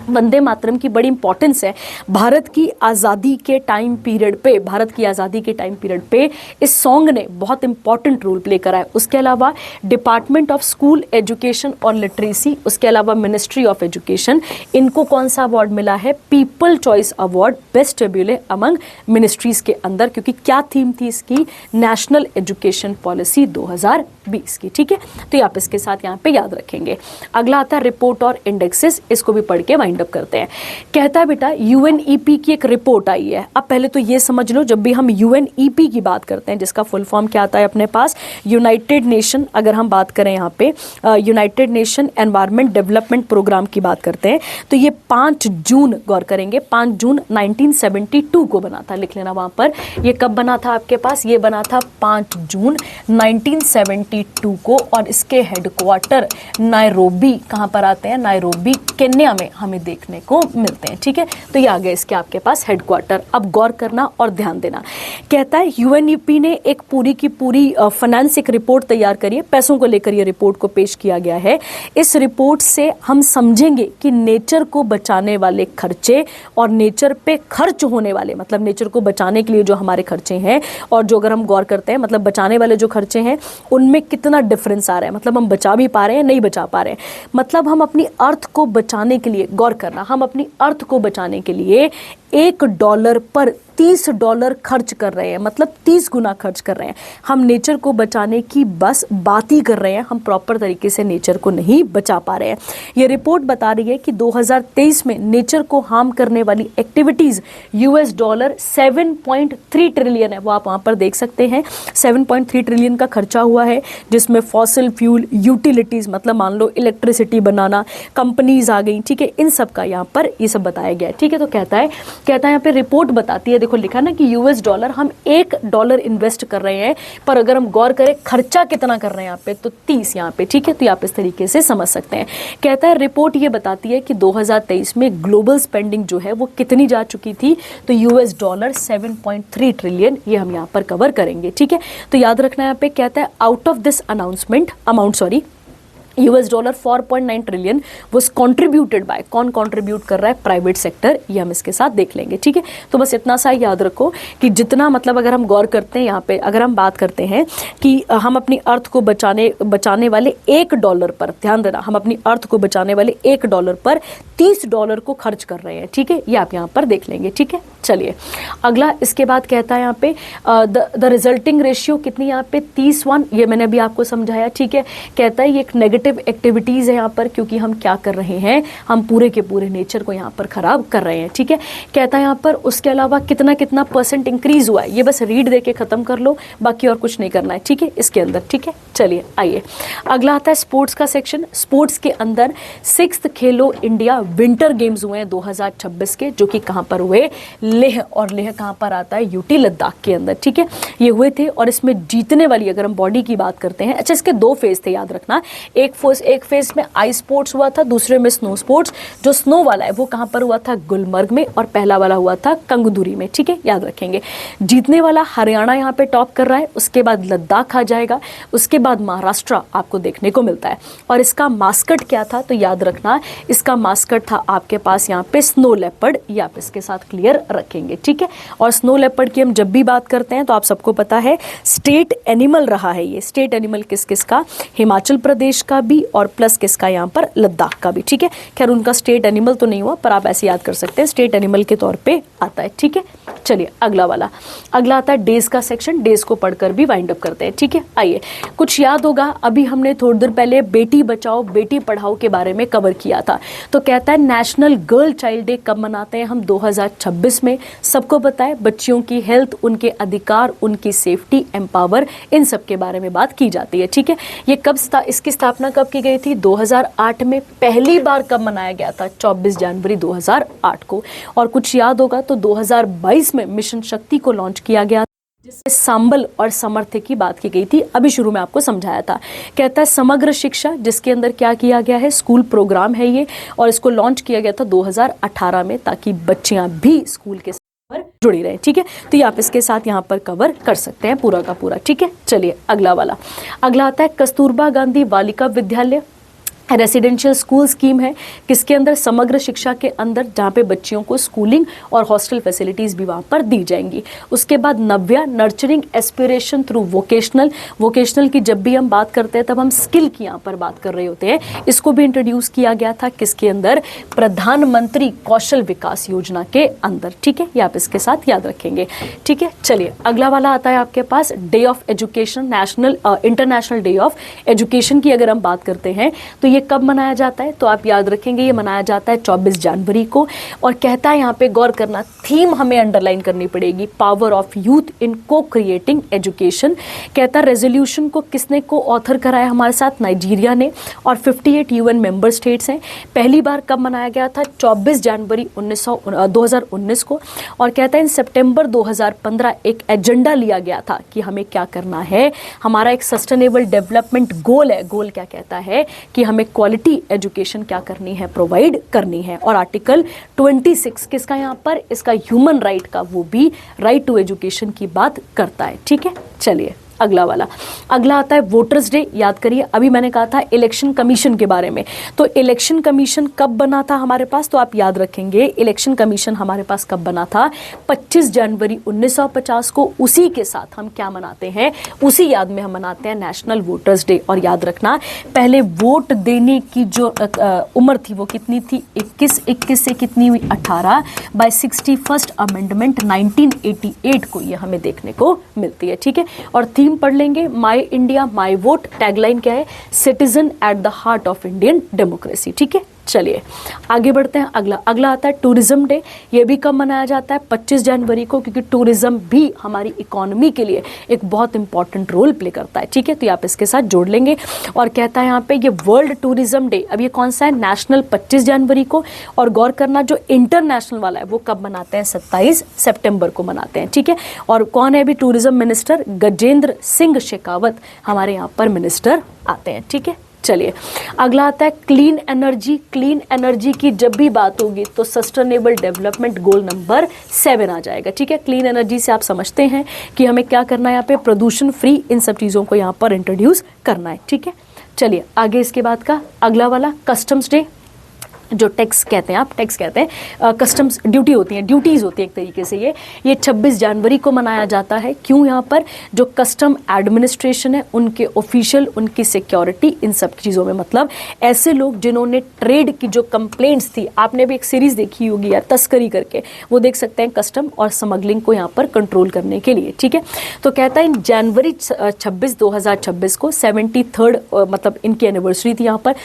वंदे मातरम की बड़ी इंपॉर्टेंस है भारत की आज़ादी के टाइम पीरियड पे, भारत की आज़ादी के टाइम पीरियड पे इस सॉन्ग ने बहुत इंपॉर्टेंट रोल प्ले करा है। उसके अलावा डिपार्टमेंट ऑफ स्कूल एजुकेशन और लिटरेसी, उसके अलावा मिनिस्ट्री ऑफ एजुकेशन, इनको कौन सा अवार्ड मिला है, people choice award best tableau among ministries के अंदर, क्योंकि क्या थीम थी इसकी, नेशनल एजुकेशन पॉलिसी 2020 की, ठीक है। तो आप इसके साथ यहाँ पे याद रखेंगे। अगला आता है रिपोर्ट और इंडेक्सेस, इसको भी पढ़ के वाइंड अप करते हैं। कहता है बेटा यूएनईपी की एक रिपोर्ट आई है। अब पहले तो ये समझ लो, जब भी हम यूएनईपी की बात करते हैं, जिसका फुल फॉर्म क्या आता है अपने पास, यूनाइटेड नेशन, अगर हम बात करें यहाँ पे United Nation Environment Development Programme की बात करते हैं, तो ये 5 जून, गौर करेंगे, 5 जून 1972 को बना था। लिख लेना वहां पर, ये कब बना था आपके पास, ये बना था 5 जून 1972 को। और इसके हेडक्वार्टर नायरोबी, कहाँ पर आते हैं, नायरोबी केन्या में हमें देखने को मिलते हैं, ठीक है। तो ये आ गए इसके आपके पास हेडक्वार्टर। अब गौर करना और ध्यान देना, कहता है यूएनईपी ने एक पूरी की पूरी फाइनेंस एक रिपोर्ट तैयार करी है, पैसों को लेकर ये रिपोर्ट को पेश किया गया है। इस रिपोर्ट से हम समझेंगे कि नेचर को बचाने वाले खर्चे और नेचर पे खर्च होने वाले, मतलब नेचर को बचाने के लिए जो हमारे खर्चे हैं, और जो अगर हम गौर करते हैं मतलब बचाने वाले जो खर्चे हैं उनमें कितना डिफरेंस आ रहा है, मतलब हम बचा भी पा रहे हैं, नहीं बचा पा रहे हैं। मतलब हम अपनी अर्थ को बचाने के लिए, गौर करना, हम अपनी अर्थ को बचाने के लिए $1 पर $30 खर्च कर रहे हैं, मतलब 30 गुना खर्च कर रहे हैं। हम नेचर को बचाने की बस बात ही कर रहे हैं, हम प्रॉपर तरीके से नेचर को नहीं बचा पा रहे हैं। ये रिपोर्ट बता रही है कि 2023 में नेचर को हार्म करने वाली एक्टिविटीज $7.3 ट्रिलियन है, वो आप वहां पर देख सकते हैं। 7.3 ट्रिलियन का खर्चा हुआ है, जिसमें फॉसिल फ्यूल यूटिलिटीज, मतलब मान लो इलेक्ट्रिसिटी बनाना, कंपनीज आ गई, ठीक है, इन सब का यहाँ पर ये सब बताया गया है, ठीक है। तो कहता है यहाँ पे रिपोर्ट बताती है, देखो लिखा ना कि $, हम $1 इन्वेस्ट कर रहे हैं, पर अगर हम गौर करें खर्चा कितना कर रहे हैं यहाँ पे, तो 30 यहाँ पे, ठीक है। तो आप इस तरीके से समझ सकते हैं। कहता है रिपोर्ट ये बताती है कि 2023 में ग्लोबल स्पेंडिंग जो है वो कितनी जा चुकी थी, तो $, 7.3 ट्रिलियन, ये हम यहाँ पर कवर करेंगे, ठीक है। तो याद रखना यहाँ पे, कहता है out of this amount $4.9 trillion was contributed bye, कौन कॉन्ट्रीब्यूट कर रहा है, प्राइवेट सेक्टर, ये हम इसके साथ देख लेंगे, ठीक है। तो बस इतना सा याद रखो कि जितना, मतलब अगर हम गौर करते हैं यहाँ पे, अगर हम बात करते हैं कि हम अपनी अर्थ को बचाने वाले $1 पर, ध्यान देना, हम अपनी अर्थ को बचाने वाले $1 पर $30 को खर्च कर रहे हैं, ठीक है, ये आप यहाँ पर देख लेंगे, ठीक है। चलिए अगला, इसके बाद कहता है यहाँ पे द रिजल्टिंग रेशियो कितनी, यहाँ पे 30:1, ये मैंने अभी आपको समझाया, ठीक है। कहता है ये एक नेगेटिव एक्टिविटीज है यहाँ पर, क्योंकि हम क्या कर रहे हैं, हम पूरे के पूरे नेचर को यहाँ पर खराब कर रहे हैं, ठीक है। कहता है यहाँ पर उसके अलावा कितना कितना % इंक्रीज हुआ है, ये बस रीड देके खत्म कर लो, बाकी और कुछ नहीं करना है, ठीक है, इसके अंदर, ठीक है। चलिए आइए अगला आता है स्पोर्ट्स का सेक्शन। स्पोर्ट्स के अंदर 6th खेलो इंडिया विंटर गेम्स हुए हैं 2026 के, जो कि कहाँ पर हुए, लेह, और लेह कहाँ पर आता है, यूटी लद्दाख के अंदर, ठीक है, ये हुए थे। और इसमें जीतने वाली, अगर हम बॉडी की बात करते हैं, अच्छा इसके 2 फेज थे, याद रखना, एक एक फेज में आइस स्पोर्ट्स हुआ था, दूसरे में स्नो स्पोर्ट्स। जो स्नो वाला है वो कहाँ पर हुआ था, गुलमर्ग में, और पहला वाला हुआ था कंगदूरी में। ठीक है, याद रखेंगे। जीतने वाला हरियाणा यहाँ पे टॉप कर रहा है, उसके बाद लद्दाख आ जाएगा, उसके बाद महाराष्ट्र आपको देखने को मिलता है। और इसका मास्कट क्या था, तो याद रखना इसका मास्कट था आपके पास यहाँ पे स्नो लेपर्ड, ये आप इसके साथ क्लियर रखेंगे। ठीक है, और स्नो लेपर्ड की हम जब भी बात करते हैं तो आप सबको पता है स्टेट एनिमल रहा है ये। स्टेट एनिमल किस किस का, हिमाचल प्रदेश का भी और प्लस किसका यहाँ पर, लद्दाख का भी। ठीक है, खैर उनका स्टेट एनिमल तो नहीं हुआ, पर आप ऐसे याद कर सकते हैं स्टेट एनिमल के तौर पे आता है। ठीक है, चलिए अगला वाला, अगला आता है डेज का सेक्शन। डेज को पढ़कर भी वाइंड अप करते हैं। ठीक है, आइए, कुछ याद होगा अभी हमने थोड़ी देर पहले बेटी बचाओ बेटी पढ़ाओ के बारे में कवर किया था। तो कहता है नेशनल गर्ल चाइल्ड डे कब मनाते हैं हम, 2026 में। सबको पता है बच्चियों की हेल्थ, उनके अधिकार, उनकी सेफ्टी, एम्पावर, इन सब के बारे में बात की जाती है। ठीक है, ये कब इसकी स्थापना कब की गई थी, 2008 में। पहली बार कब मनाया गया था, 24 जनवरी 2008 को। और कुछ याद होगा तो 2022 में मिशन शक्ति को लॉन्च किया गया, जिसमें संबल और समर्थ्य की बात की गई थी। अभी शुरू में आपको समझाया था। कहता है समग्र शिक्षा, जिसके अंदर क्या किया गया है, स्कूल प्रोग्राम है ये, और इसको लॉन्च किया गया था 2018 में, ताकि बच्चियां भी स्कूल के पर जुड़ी रहे। ठीक है, तो ये आप इसके साथ यहाँ पर कवर कर सकते हैं पूरा का पूरा। ठीक है, चलिए अगला वाला, अगला आता है Kasturba Gandhi Balika Vidyalaya residential school scheme है, किसके अंदर, समग्र शिक्षा के अंदर, जहाँ पे बच्चियों को स्कूलिंग और हॉस्टल फैसिलिटीज़ भी वहाँ पर दी जाएंगी। उसके बाद Navya nurturing aspiration through vocational. Vocational की जब भी हम बात करते हैं तब हम स्किल की यहाँ पर बात कर रहे होते हैं। इसको भी इंट्रोड्यूस किया गया था किसके अंदर, प्रधानमंत्री कौशल विकास योजना के अंदर। ठीक है, ये आप इसके साथ याद रखेंगे। ठीक है, चलिए अगला वाला आता है आपके पास day of education, national international day of education की अगर हम बात करते हैं तो ये कब मनाया जाता है, तो आप याद रखेंगे ये मनाया जाता है 24 जनवरी को। और कहता है यहाँ पे गौर करना, थीम हमें अंडरलाइन करनी पड़ेगी, पावर ऑफ यूथ इन को क्रिएटिंग एजुकेशन। कहता है रेजोल्यूशन को किसने को ऑथर कराया हमारे साथ, नाइजीरिया ने, और 58 यूएन मेंबर स्टेट्स हैं। पहली बार कब मनाया गया था, 24 जनवरी 2019 को। और कहता है इन सितंबर 2015 एक एजेंडा लिया गया था कि हमें क्या करना है, हमारा एक सस्टेनेबल डेवलपमेंट गोल है। गोल क्या कहता है कि हमें क्वालिटी एजुकेशन क्या करनी है, प्रोवाइड करनी है। और आर्टिकल 26 किसका यहाँ पर, इसका ह्यूमन राइट का, वो भी राइट टू एजुकेशन की बात करता है। ठीक है, चलिए अगला वाला, अगला आता है वोटर्स डे। याद करिए अभी मैंने कहा था इलेक्शन कमीशन के बारे में, तो इलेक्शन कमीशन कब बना था हमारे पास, तो आप याद रखेंगे इलेक्शन कमीशन हमारे पास कब बना था, 25 जनवरी 1950 को। उसी के साथ हम क्या मनाते हैं, उसी याद में हम मनाते हैं नेशनल वोटर्स डे। और याद रखना पहले वोट देने की जो उम्र थी वो कितनी थी, 21 से कितनी हुई, 18 बाय 61st अमेंडमेंट 1988 को ये हमें देखने को मिलती है। ठीक है, और थीम पढ़ लेंगे, माई इंडिया माई वोट। टैगलाइन क्या है, citizen at the heart of Indian democracy. ठीक है, चलिए आगे बढ़ते हैं। अगला आता है टूरिज्म डे। ये भी कब मनाया जाता है, 25 जनवरी को, क्योंकि टूरिज्म भी हमारी इकोनॉमी के लिए एक बहुत इंपॉर्टेंट रोल प्ले करता है। ठीक है, तो ये आप इसके साथ जोड़ लेंगे। और कहता है यहाँ पे ये वर्ल्ड टूरिज्म डे, अब ये कौन सा है, नेशनल 25 जनवरी को। और गौर करना जो इंटरनेशनल वाला है वो कब मनाते हैं, 27 सितंबर को मनाते हैं। ठीक है, और कौन है अभी टूरिज्म मिनिस्टर, गजेंद्र सिंह शेखावत हमारे यहाँ पर मिनिस्टर आते हैं। ठीक है, चलिए अगला आता है क्लीन एनर्जी। क्लीन एनर्जी की जब भी बात होगी तो सस्टेनेबल डेवलपमेंट गोल नंबर 7 आ जाएगा। ठीक है, क्लीन एनर्जी से आप समझते हैं कि हमें क्या करना है, यहाँ पे प्रदूषण फ्री इन सब चीज़ों को यहाँ पर इंट्रोड्यूस करना है। ठीक है, चलिए आगे इसके बाद का अगला वाला कस्टम्स डे, जो टैक्स कहते हैं, आप टैक्स कहते हैं, कस्टम्स ड्यूटी होती है, ड्यूटीज़ होती है एक तरीके से। ये 26 जनवरी को मनाया जाता है। क्यों, यहाँ पर जो कस्टम एडमिनिस्ट्रेशन है, उनके ऑफिशियल, उनकी सिक्योरिटी, इन सब चीज़ों में, मतलब ऐसे लोग जिन्होंने ट्रेड की जो कंप्लेंट्स थी, आपने भी एक सीरीज़ देखी होगी यार तस्करी करके, वो देख सकते हैं, कस्टम और स्मगलिंग को यहाँ पर कंट्रोल करने के लिए। ठीक है, तो कहता है जनवरी 26 2026 को 73rd मतलब इनकी एनिवर्सरी थी यहाँ पर,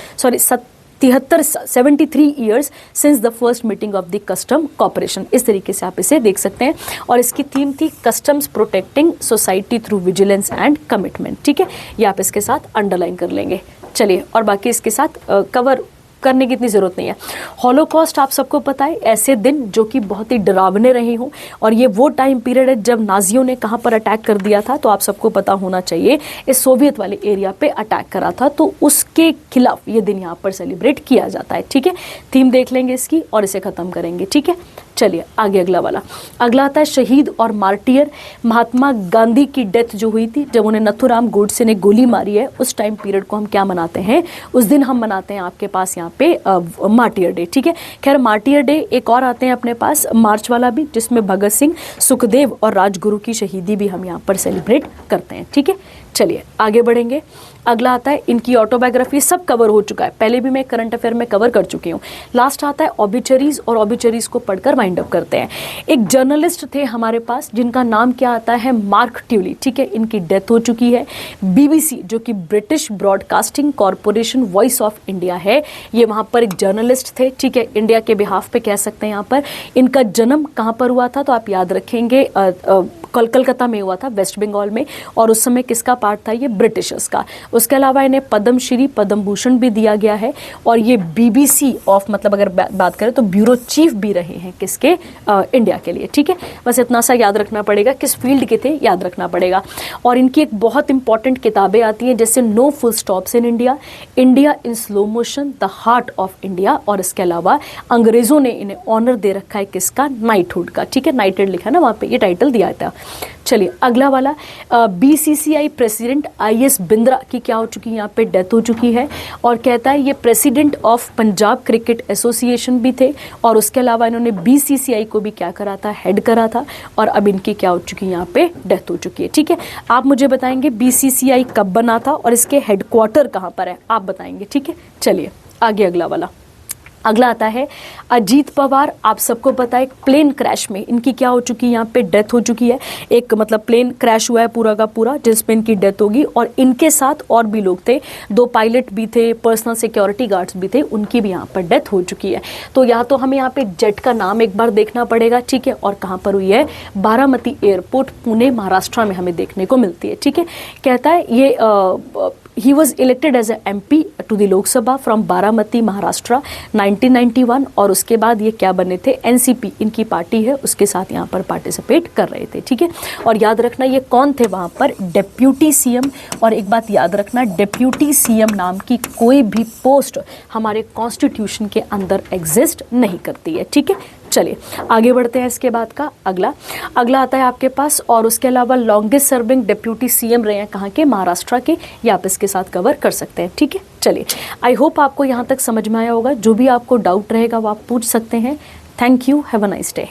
73 years since the first meeting of the custom corporation. इस तरीके से आप इसे देख सकते हैं। और इसकी थीम थी customs protecting society through vigilance and commitment. ठीक है, ये आप इसके साथ अंडरलाइन कर लेंगे। चलिए और बाकी इसके साथ कवर करने की इतनी ज़रूरत नहीं है। हॉलोकॉस्ट आप सबको पता है, ऐसे दिन जो कि बहुत ही डरावने रहे हों, और ये वो टाइम पीरियड है जब नाजियों ने कहाँ पर अटैक कर दिया था, तो आप सबको पता होना चाहिए, इस सोवियत वाले एरिया पे अटैक करा था, तो उसके खिलाफ ये दिन यहाँ पर सेलिब्रेट किया जाता है। ठीक है, थीम देख लेंगे इसकी और इसे ख़त्म करेंगे। ठीक है, चलिए आगे अगला वाला। अगला आता है शहीद और मार्टियर। महात्मा गांधी की डेथ जो हुई थी जब उन्हें नथुराम गोडसे ने गोली मारी है, उस टाइम पीरियड को हम क्या मनाते हैं, उस दिन हम मनाते हैं आपके पास यहाँ पे मार्टियर डे। ठीक है, खैर मार्टियर डे एक और आते हैं अपने पास मार्च वाला भी, जिसमें भगत सिंह, सुखदेव और राजगुरु की शहीदी भी हम यहाँ पर सेलिब्रेट करते हैं। ठीक है, चलिए आगे बढ़ेंगे। अगला आता है इनकी ऑटोबायोग्राफी, सब कवर हो चुका है, पहले भी मैं करंट अफेयर में कवर कर चुकी हूँ। लास्ट आता है ऑबिचरीज, और ऑबिचरीज को पढ़कर वाइंड अप करते हैं। एक जर्नलिस्ट थे हमारे पास जिनका नाम क्या आता है, मार्क ट्यूली। ठीक है, इनकी डेथ हो चुकी है। बीबीसी जो कि British broadcasting corporation voice of India है, ये वहाँ पर एक जर्नलिस्ट थे। ठीक है, इंडिया के बिहाफ पे कह सकते हैं यहाँ पर। इनका जन्म कहाँ पर हुआ था, तो आप याद रखेंगे कलकत्ता में हुआ था, वेस्ट बंगाल में, और उस समय किसका पार्ट था, ये ब्रिटिशर्स का। उसके अलावा इन्हें पद्मश्री, पद्म भूषण भी दिया गया है, और ये बीबीसी ऑफ, मतलब अगर बात करें तो ब्यूरो चीफ भी रहे हैं किसके, इंडिया के लिए। ठीक है, बस इतना सा याद रखना पड़ेगा, किस फील्ड के थे याद रखना पड़ेगा। और इनकी एक बहुत इंपॉर्टेंट किताबें आती हैं, जैसे no full stops in India, India in slow motion, the heart of India, और इसके अलावा अंग्रेजों ने इन्हें ऑनर दे रखा है किसका, नाइटहुड का। ठीक है, नाइटेड लिखा है ना वहाँ पे, ये टाइटल दिया था। चलिए अगला वाला, बीसीसीआई प्रेसिडेंट आईएस बिंद्रा की क्या हो चुकी है, यहाँ पे डेथ हो चुकी है, और कहता है ये president of Punjab cricket association भी थे, और उसके अलावा इन्होंने बीसीसीआई को भी क्या करा था, हेड करा था, और अब इनकी क्या हो चुकी है, यहाँ पे डेथ हो चुकी है। ठीक है, आप मुझे बताएंगे बीसीसीआई कब बना था और इसके हेडक्वार्टर कहाँ पर है, आप बताएंगे। ठीक है, चलिए आगे अगला वाला। अगला आता है अजीत पवार। आप सबको पता है प्लेन क्रैश में इनकी क्या हो चुकी है, यहाँ पे डेथ हो चुकी है। एक मतलब प्लेन क्रैश हुआ है पूरा का पूरा, जिसमें इनकी डेथ होगी, और इनके साथ और भी लोग थे, 2 पायलट भी थे, पर्सनल सिक्योरिटी गार्ड्स भी थे, उनकी भी यहाँ पर डेथ हो चुकी है। तो या तो हमें यहाँ पे जेट का नाम एक बार देखना पड़ेगा। ठीक है, और कहाँ पर हुई है, बारामती एयरपोर्ट, पुणे महाराष्ट्र में हमें देखने को मिलती है। ठीक है, कहता है ये he was elected as a MP to the लोक सभा फ्रॉम बारामती महाराष्ट्र 1991, और उसके बाद ये क्या बने थे, एनसीपी इनकी पार्टी है, उसके साथ यहाँ पर पार्टिसिपेट कर रहे थे। ठीक है, और याद रखना ये कौन थे वहाँ पर, डेप्यूटी सीएम। और एक बात याद रखना, डेप्यूटी सीएम नाम की कोई भी पोस्ट हमारे कॉन्स्टिट्यूशन के अंदर एग्जिस्ट नहीं करती है। ठीक है, चलिए आगे बढ़ते हैं। इसके बाद का अगला आता है आपके पास, और उसके अलावा लॉन्गेस्ट सर्विंग डेप्यूटी सीएम रहे हैं कहाँ के, महाराष्ट्र के, या आप इसके साथ कवर कर सकते हैं। ठीक है, चलिए आई होप आपको यहाँ तक समझ में आया होगा। जो भी आपको डाउट रहेगा वो आप पूछ सकते हैं। Thank you, have a nice day.